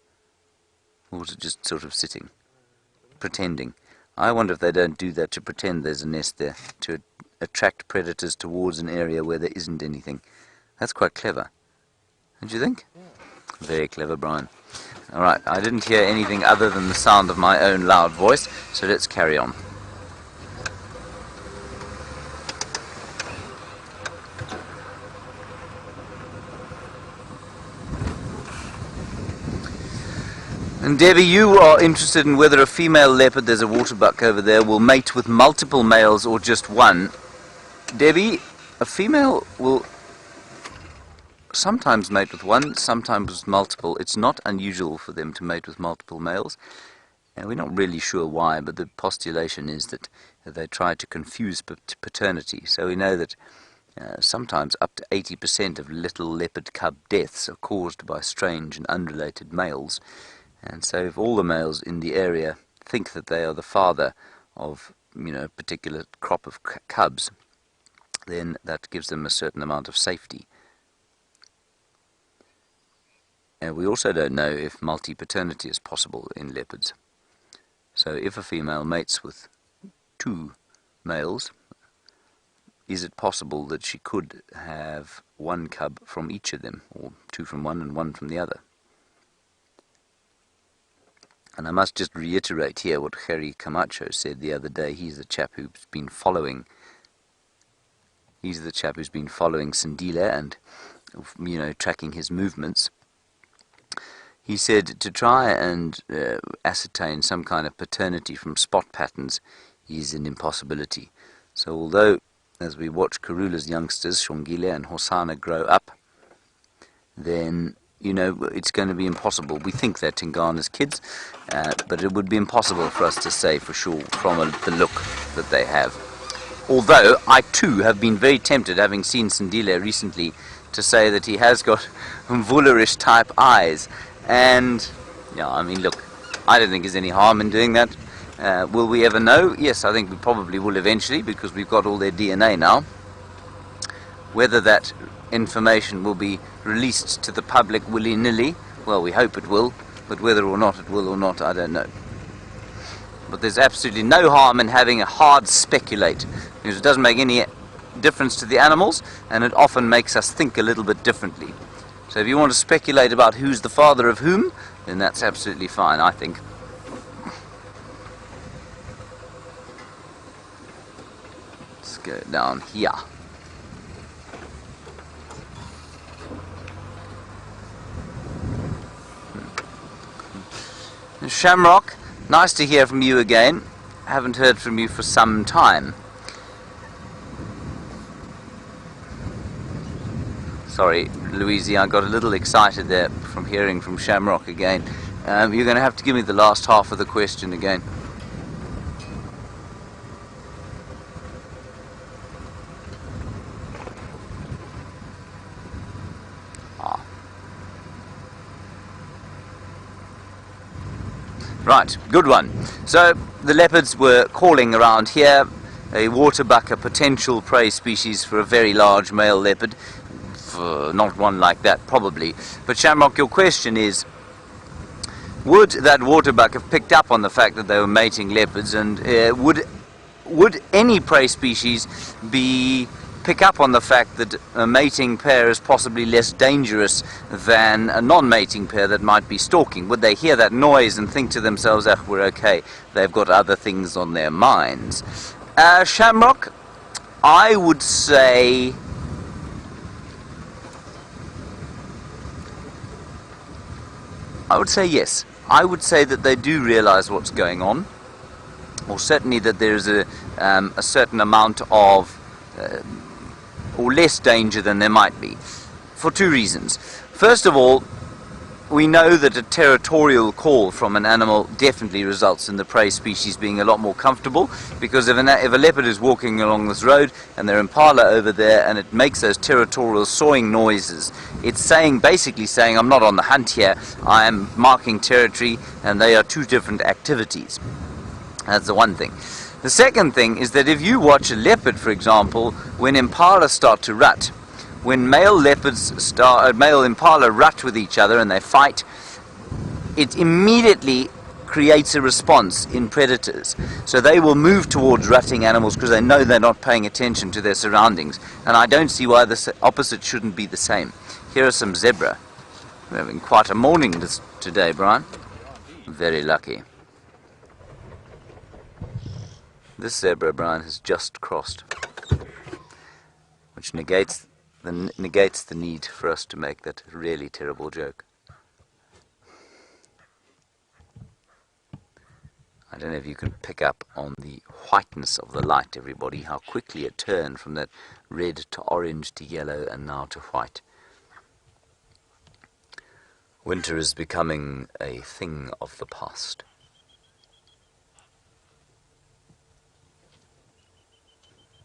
Or was it just sort of sitting? Pretending. I wonder if they don't do that to pretend there's a nest there, to attract predators towards an area where there isn't anything. That's quite clever. Don't you think? Yeah. Very clever, Brian. Alright, I didn't hear anything other than the sound of my own loud voice, so let's carry on. And Debbie, you are interested in whether a female leopard, there's a waterbuck over there, will mate with multiple males or just one. Debbie, a female will sometimes mate with one, sometimes with multiple. It's not unusual for them to mate with multiple males. And we're not really sure why, but the postulation is that they try to confuse paternity. So we know that sometimes up to 80% of little leopard cub deaths are caused by strange and unrelated males. And so if all the males in the area think that they are the father of, a particular crop of cubs, then that gives them a certain amount of safety. And we also don't know if multi-paternity is possible in leopards. So if a female mates with two males, is it possible that she could have one cub from each of them, or two from one and one from the other? And I must just reiterate here what Gerry Camacho said the other day. He's the chap who's been following Sindile and, tracking his movements. He said to try and ascertain some kind of paternity from spot patterns is an impossibility. So although, as we watch Karula's youngsters, Shongile and Hosana, grow up, then it's going to be impossible. We think they're Tingana's kids, but it would be impossible for us to say for sure from the look that they have. Although I too have been very tempted, having seen Sindile recently, to say that he has got Mvularish type eyes. And look, I don't think there's any harm in doing that. Will we ever know? Yes, I think we probably will eventually, because we've got all their DNA now. Whether that information will be released to the public willy-nilly, well, we hope it will, but whether or not it will or not, I don't know. But there's absolutely no harm in having a hard speculate, because it doesn't make any difference to the animals, and it often makes us think a little bit differently. So if you want to speculate about who's the father of whom, then that's absolutely fine, I think. Let's go down here. Shamrock, nice to hear from you again. Haven't heard from you for some time. Sorry, Louise, I got a little excited there from hearing from Shamrock again. You're going to have to give me the last half of the question again. Right, good one. So the leopards were calling around here. A waterbuck, a potential prey species for a very large male leopard. Not one like that, probably. But Shamrock, your question is, would that waterbuck have picked up on the fact that they were mating leopards, and would any prey species pick up on the fact that a mating pair is possibly less dangerous than a non-mating pair that might be stalking? Would they hear that noise and think to themselves, we're okay, they've got other things on their minds? Shamrock, I would say yes. I would say that they do realize what's going on, or certainly that there is a certain amount of or less danger than there might be, for two reasons. First of all, we know that a territorial call from an animal definitely results in the prey species being a lot more comfortable, because if a leopard is walking along this road and there's impala over there and it makes those territorial sawing noises, it's basically saying, I'm not on the hunt here, I am marking territory, and they are two different activities. That's the one thing. The second thing is that if you watch a leopard, for example, when impala start to rut, when male impala rut with each other and they fight, it immediately creates a response in predators. So they will move towards rutting animals because they know they're not paying attention to their surroundings. And I don't see why the opposite shouldn't be the same. Here are some zebra. We're having quite a morning today, Brian. Very lucky. This zebra, Brian, has just crossed, which negates the need for us to make that really terrible joke. I don't know if you can pick up on the whiteness of the light, everybody, how quickly it turned from that red to orange to yellow and now to white. Winter is becoming a thing of the past.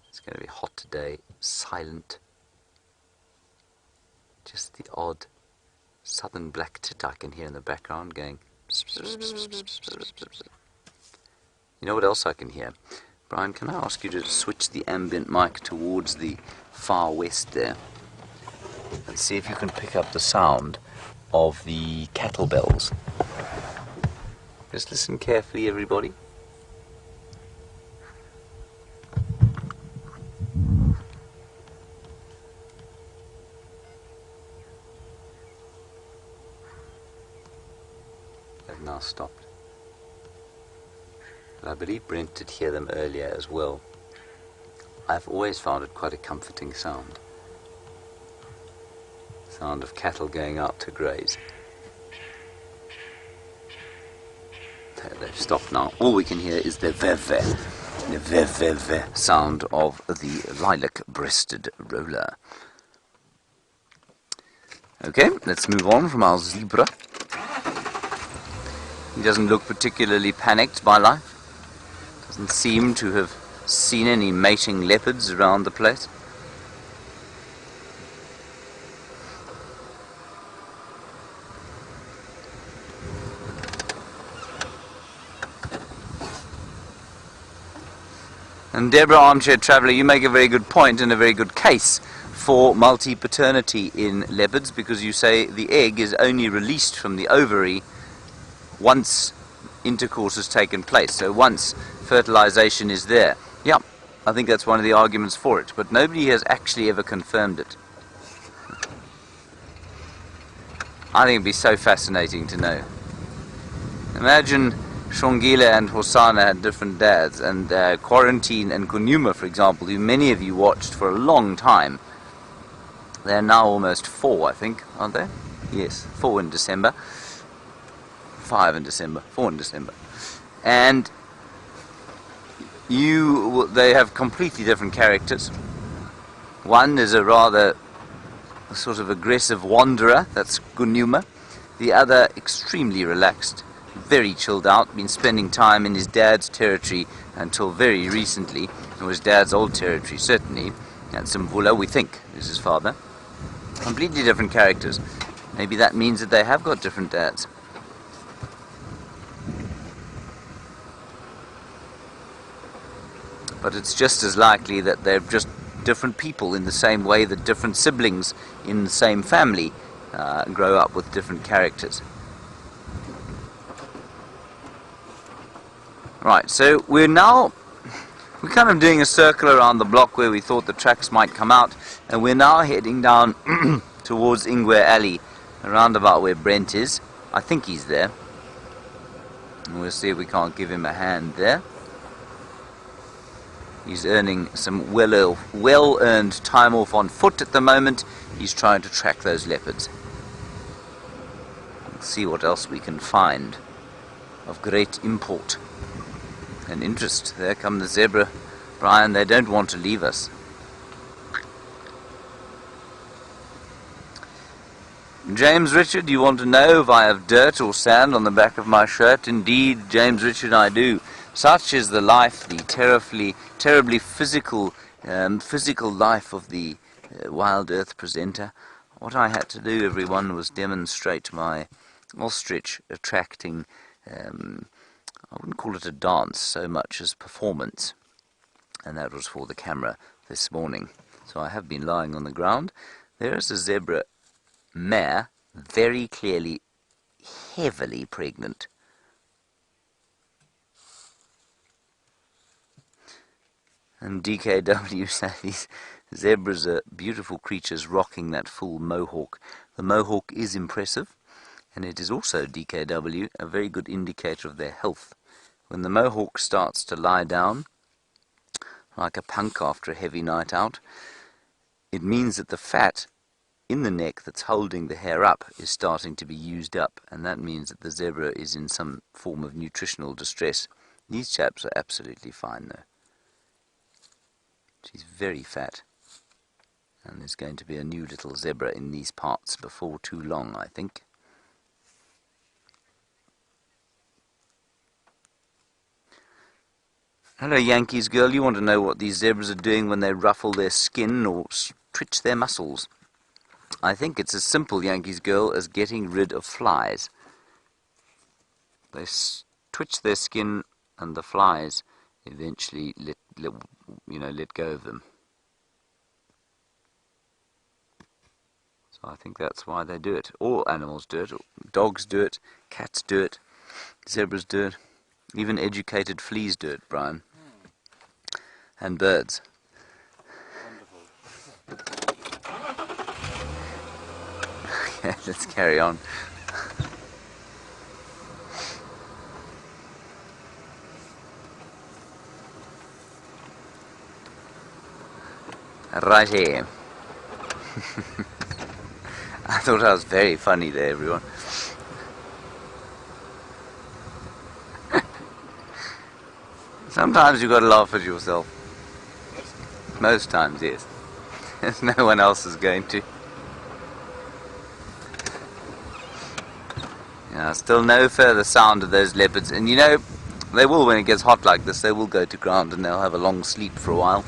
It's going to be hot today, silent. Just the odd southern black tit I can hear in the background going. You know what else I can hear? Brian, can I ask you to switch the ambient mic towards the far west there? And see if you can pick up the sound of the cattle bells. Just listen carefully, everybody. They've now stopped. But I believe Brent did hear them earlier as well. I've always found it quite a comforting sound. Sound of cattle going out to graze. They've stopped now. All we can hear is the ve-ve sound of the lilac-breasted roller. Okay, let's move on from our zebra. He doesn't look particularly panicked by life. Doesn't seem to have seen any mating leopards around the place. And Deborah, Armchair Traveller, you make a very good point and a very good case for multi-paternity in leopards, because you say the egg is only released from the ovary once intercourse has taken place, so once fertilization is there. Yeah, I think that's one of the arguments for it, but nobody has actually ever confirmed it. I think it'd be so fascinating to know. Imagine Shongile and Hosanna had different dads, and Quarantine and Djuma, for example, who many of you watched for a long time. They're now almost 4, I think, aren't they? Yes, 4 in December. 5 in December, 4 in December. And they have completely different characters. One is a rather sort of aggressive wanderer, that's Djuma. The other extremely relaxed, very chilled out, been spending time in his dad's territory until very recently. It was dad's old territory, certainly. And Simvula, we think, is his father. Completely different characters. Maybe that means that they have got different dads. But it's just as likely that they're just different people, in the same way that different siblings in the same family grow up with different characters. Right, so we're kind of doing a circle around the block where we thought the tracks might come out, and we're now heading down towards Ingwe Alley, around about where Brent is. I think he's there. And we'll see if we can't give him a hand there. He's earning some well-earned time off on foot at the moment. He's trying to track those leopards. Let's see what else we can find of great import and interest. There come the zebra. Brian, they don't want to leave us. James Richard, you want to know if I have dirt or sand on the back of my shirt? Indeed, James Richard, I do. Such is the life, the terribly physical life of the WildEarth presenter. What I had to do, everyone, was demonstrate my ostrich attracting, I wouldn't call it a dance so much as performance. And that was for the camera this morning. So I have been lying on the ground. There is a zebra mare, very clearly heavily pregnant. And DKW said these zebras are beautiful creatures rocking that full mohawk. The mohawk is impressive, and it is also, DKW, a very good indicator of their health. When the mohawk starts to lie down, like a punk after a heavy night out, it means that the fat in the neck that's holding the hair up is starting to be used up, and that means that the zebra is in some form of nutritional distress. These chaps are absolutely fine though. She's very fat. And there's going to be a new little zebra in these parts before too long, I think. Hello, Yankees girl. You want to know what these zebras are doing when they ruffle their skin or twitch their muscles? I think it's as simple, Yankees girl, as getting rid of flies. They twitch their skin and the flies eventually let go of them. So I think that's why they do it. All animals do it. Dogs do it. Cats do it. Zebras do it. Even educated fleas do it, Brian. And birds. Okay, let's carry on. Right here. I thought I was very funny there, everyone. Sometimes you've got to laugh at yourself. Most times, yes. There's no one else is going to. Yeah, still no further sound of those leopards. And you know, they will, when it gets hot like this, they will go to ground and they'll have a long sleep for a while.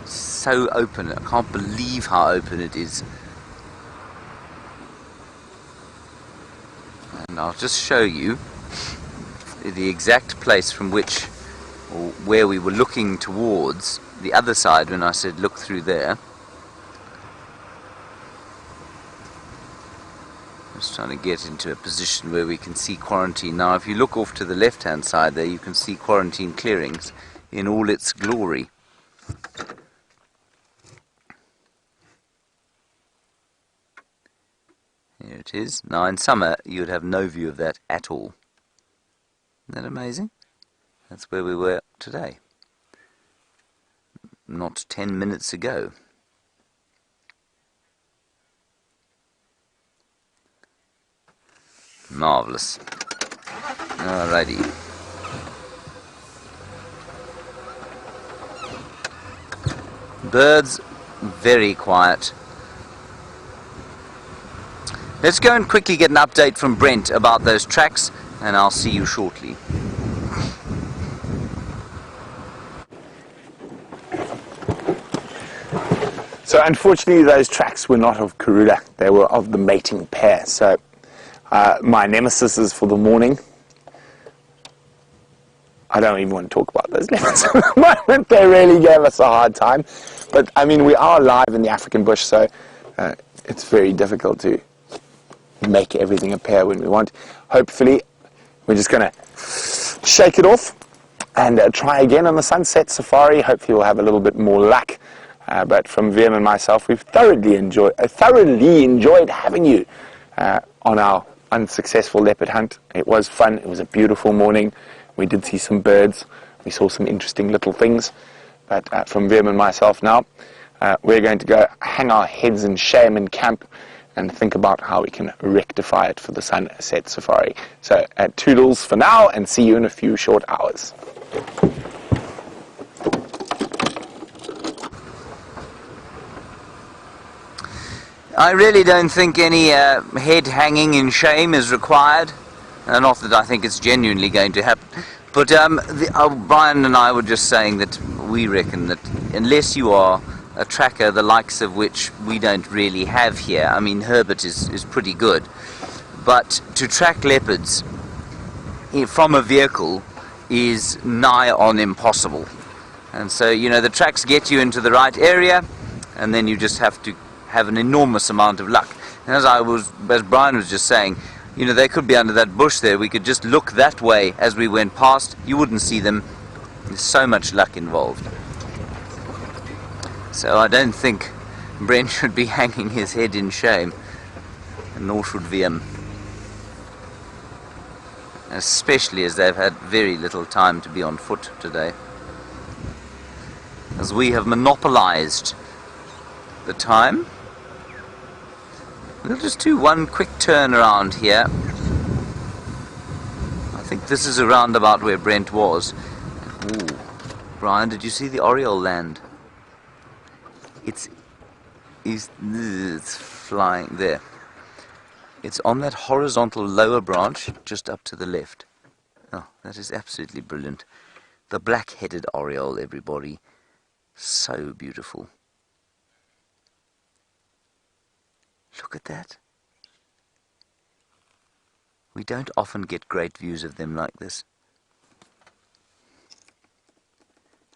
So open. I can't believe how open it is. And I'll just show you the exact place from which, or where we were looking towards the other side when I said look through there. Just trying to get into a position where we can see quarantine. Now if you look off to the left hand side there, you can see quarantine clearings in all its glory. Here it is. Now in summer you would have no view of that at all. Isn't that amazing? That's where we were today. Not 10 minutes ago. Marvellous. Alrighty. Birds, very quiet. Let's go and quickly get an update from Brent about those tracks, and I'll see you shortly. So unfortunately those tracks were not of Karula, they were of the mating pair. So my nemesis is for the morning. I don't even want to talk about those leopards at the moment. They really gave us a hard time. But I mean, we are live in the African bush, so it's very difficult to make everything appear when we want. Hopefully we're just going to shake it off and try again on the sunset safari. Hopefully we'll have a little bit more luck. But from VM and myself, we've thoroughly enjoyed having you on our unsuccessful leopard hunt. It was fun. It was a beautiful morning. We did see some birds. We saw some interesting little things. But from VM and myself now, we're going to go hang our heads in shame in camp and think about how we can rectify it for the sunset safari. So toodles for now, and see you in a few short hours. I really don't think any head hanging in shame is required. Not that I think it's genuinely going to happen. But Brian and I were just saying that we reckon that unless you are a tracker the likes of which we don't really have here, I mean Herbert is pretty good, but to track leopards from a vehicle is nigh on impossible. And so, you know, the tracks get you into the right area, and then you just have to have an enormous amount of luck. And as Brian was just saying, you know, they could be under that bush there. We could just look that way as we went past. You wouldn't see them. There's so much luck involved. So I don't think Brent should be hanging his head in shame, and nor should VM. Especially as they've had very little time to be on foot today. As we have monopolized the time. We'll just do one quick turn around here think this is around about where Brent was. Ooh. Brian, did you see the oriole land? It's flying there. It's on that horizontal lower branch just up to the left. Oh, that is absolutely brilliant. The black-headed oriole, everybody. So beautiful. Look at that. We don't often get great views of them like this.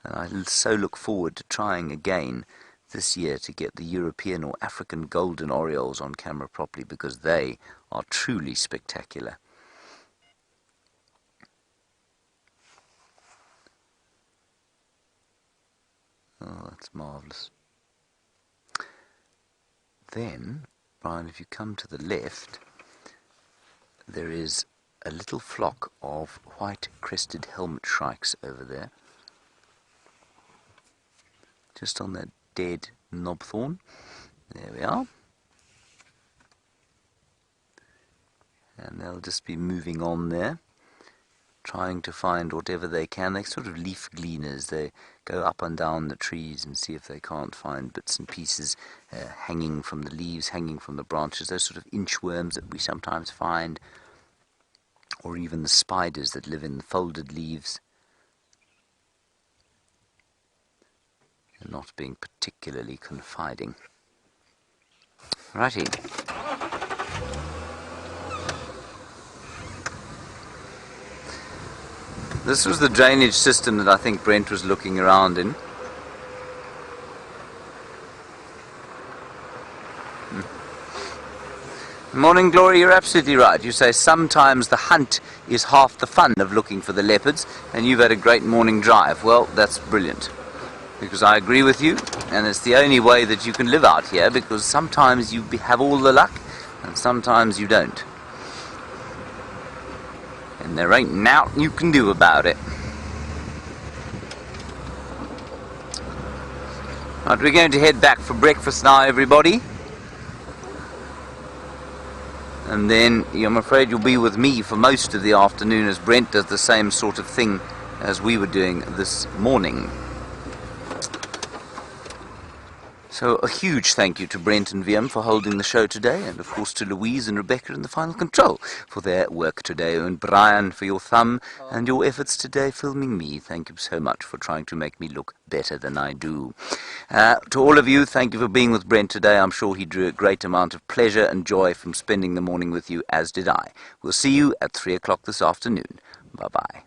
And I so look forward to trying again this year to get the European or African golden orioles on camera properly, because they are truly spectacular. Oh, that's marvellous. Then, Brian, if you come to the left, there is a little flock of white-crested helmet shrikes over there. Just on that dead knobthorn. There we are. And they'll just be moving on there, trying to find whatever they can. They're sort of leaf gleaners. They go up and down the trees and see if they can't find bits and pieces hanging from the leaves, hanging from the branches, those sort of inchworms that we sometimes find, or even the spiders that live in the folded leaves. And not being particularly confiding. Righty. This was the drainage system that I think Brent was looking around in. Morning Glory, you're absolutely right. You say sometimes the hunt is half the fun of looking for the leopards, and you've had a great morning drive. Well, that's brilliant, because I agree with you, and it's the only way that you can live out here, because sometimes you have all the luck and sometimes you don't. And there ain't nothing you can do about it. Right, we're going to head back for breakfast now, everybody. And then I'm afraid you'll be with me for most of the afternoon, as Brent does the same sort of thing as we were doing this morning. So a huge thank you to Brent and VM for holding the show today, and of course to Louise and Rebecca in the final control for their work today, and Brian for your thumb and your efforts today filming me. Thank you so much for trying to make me look better than I do. To all of you, thank you for being with Brent today. I'm sure he drew a great amount of pleasure and joy from spending the morning with you, as did I. We'll see you at 3 o'clock this afternoon. Bye-bye.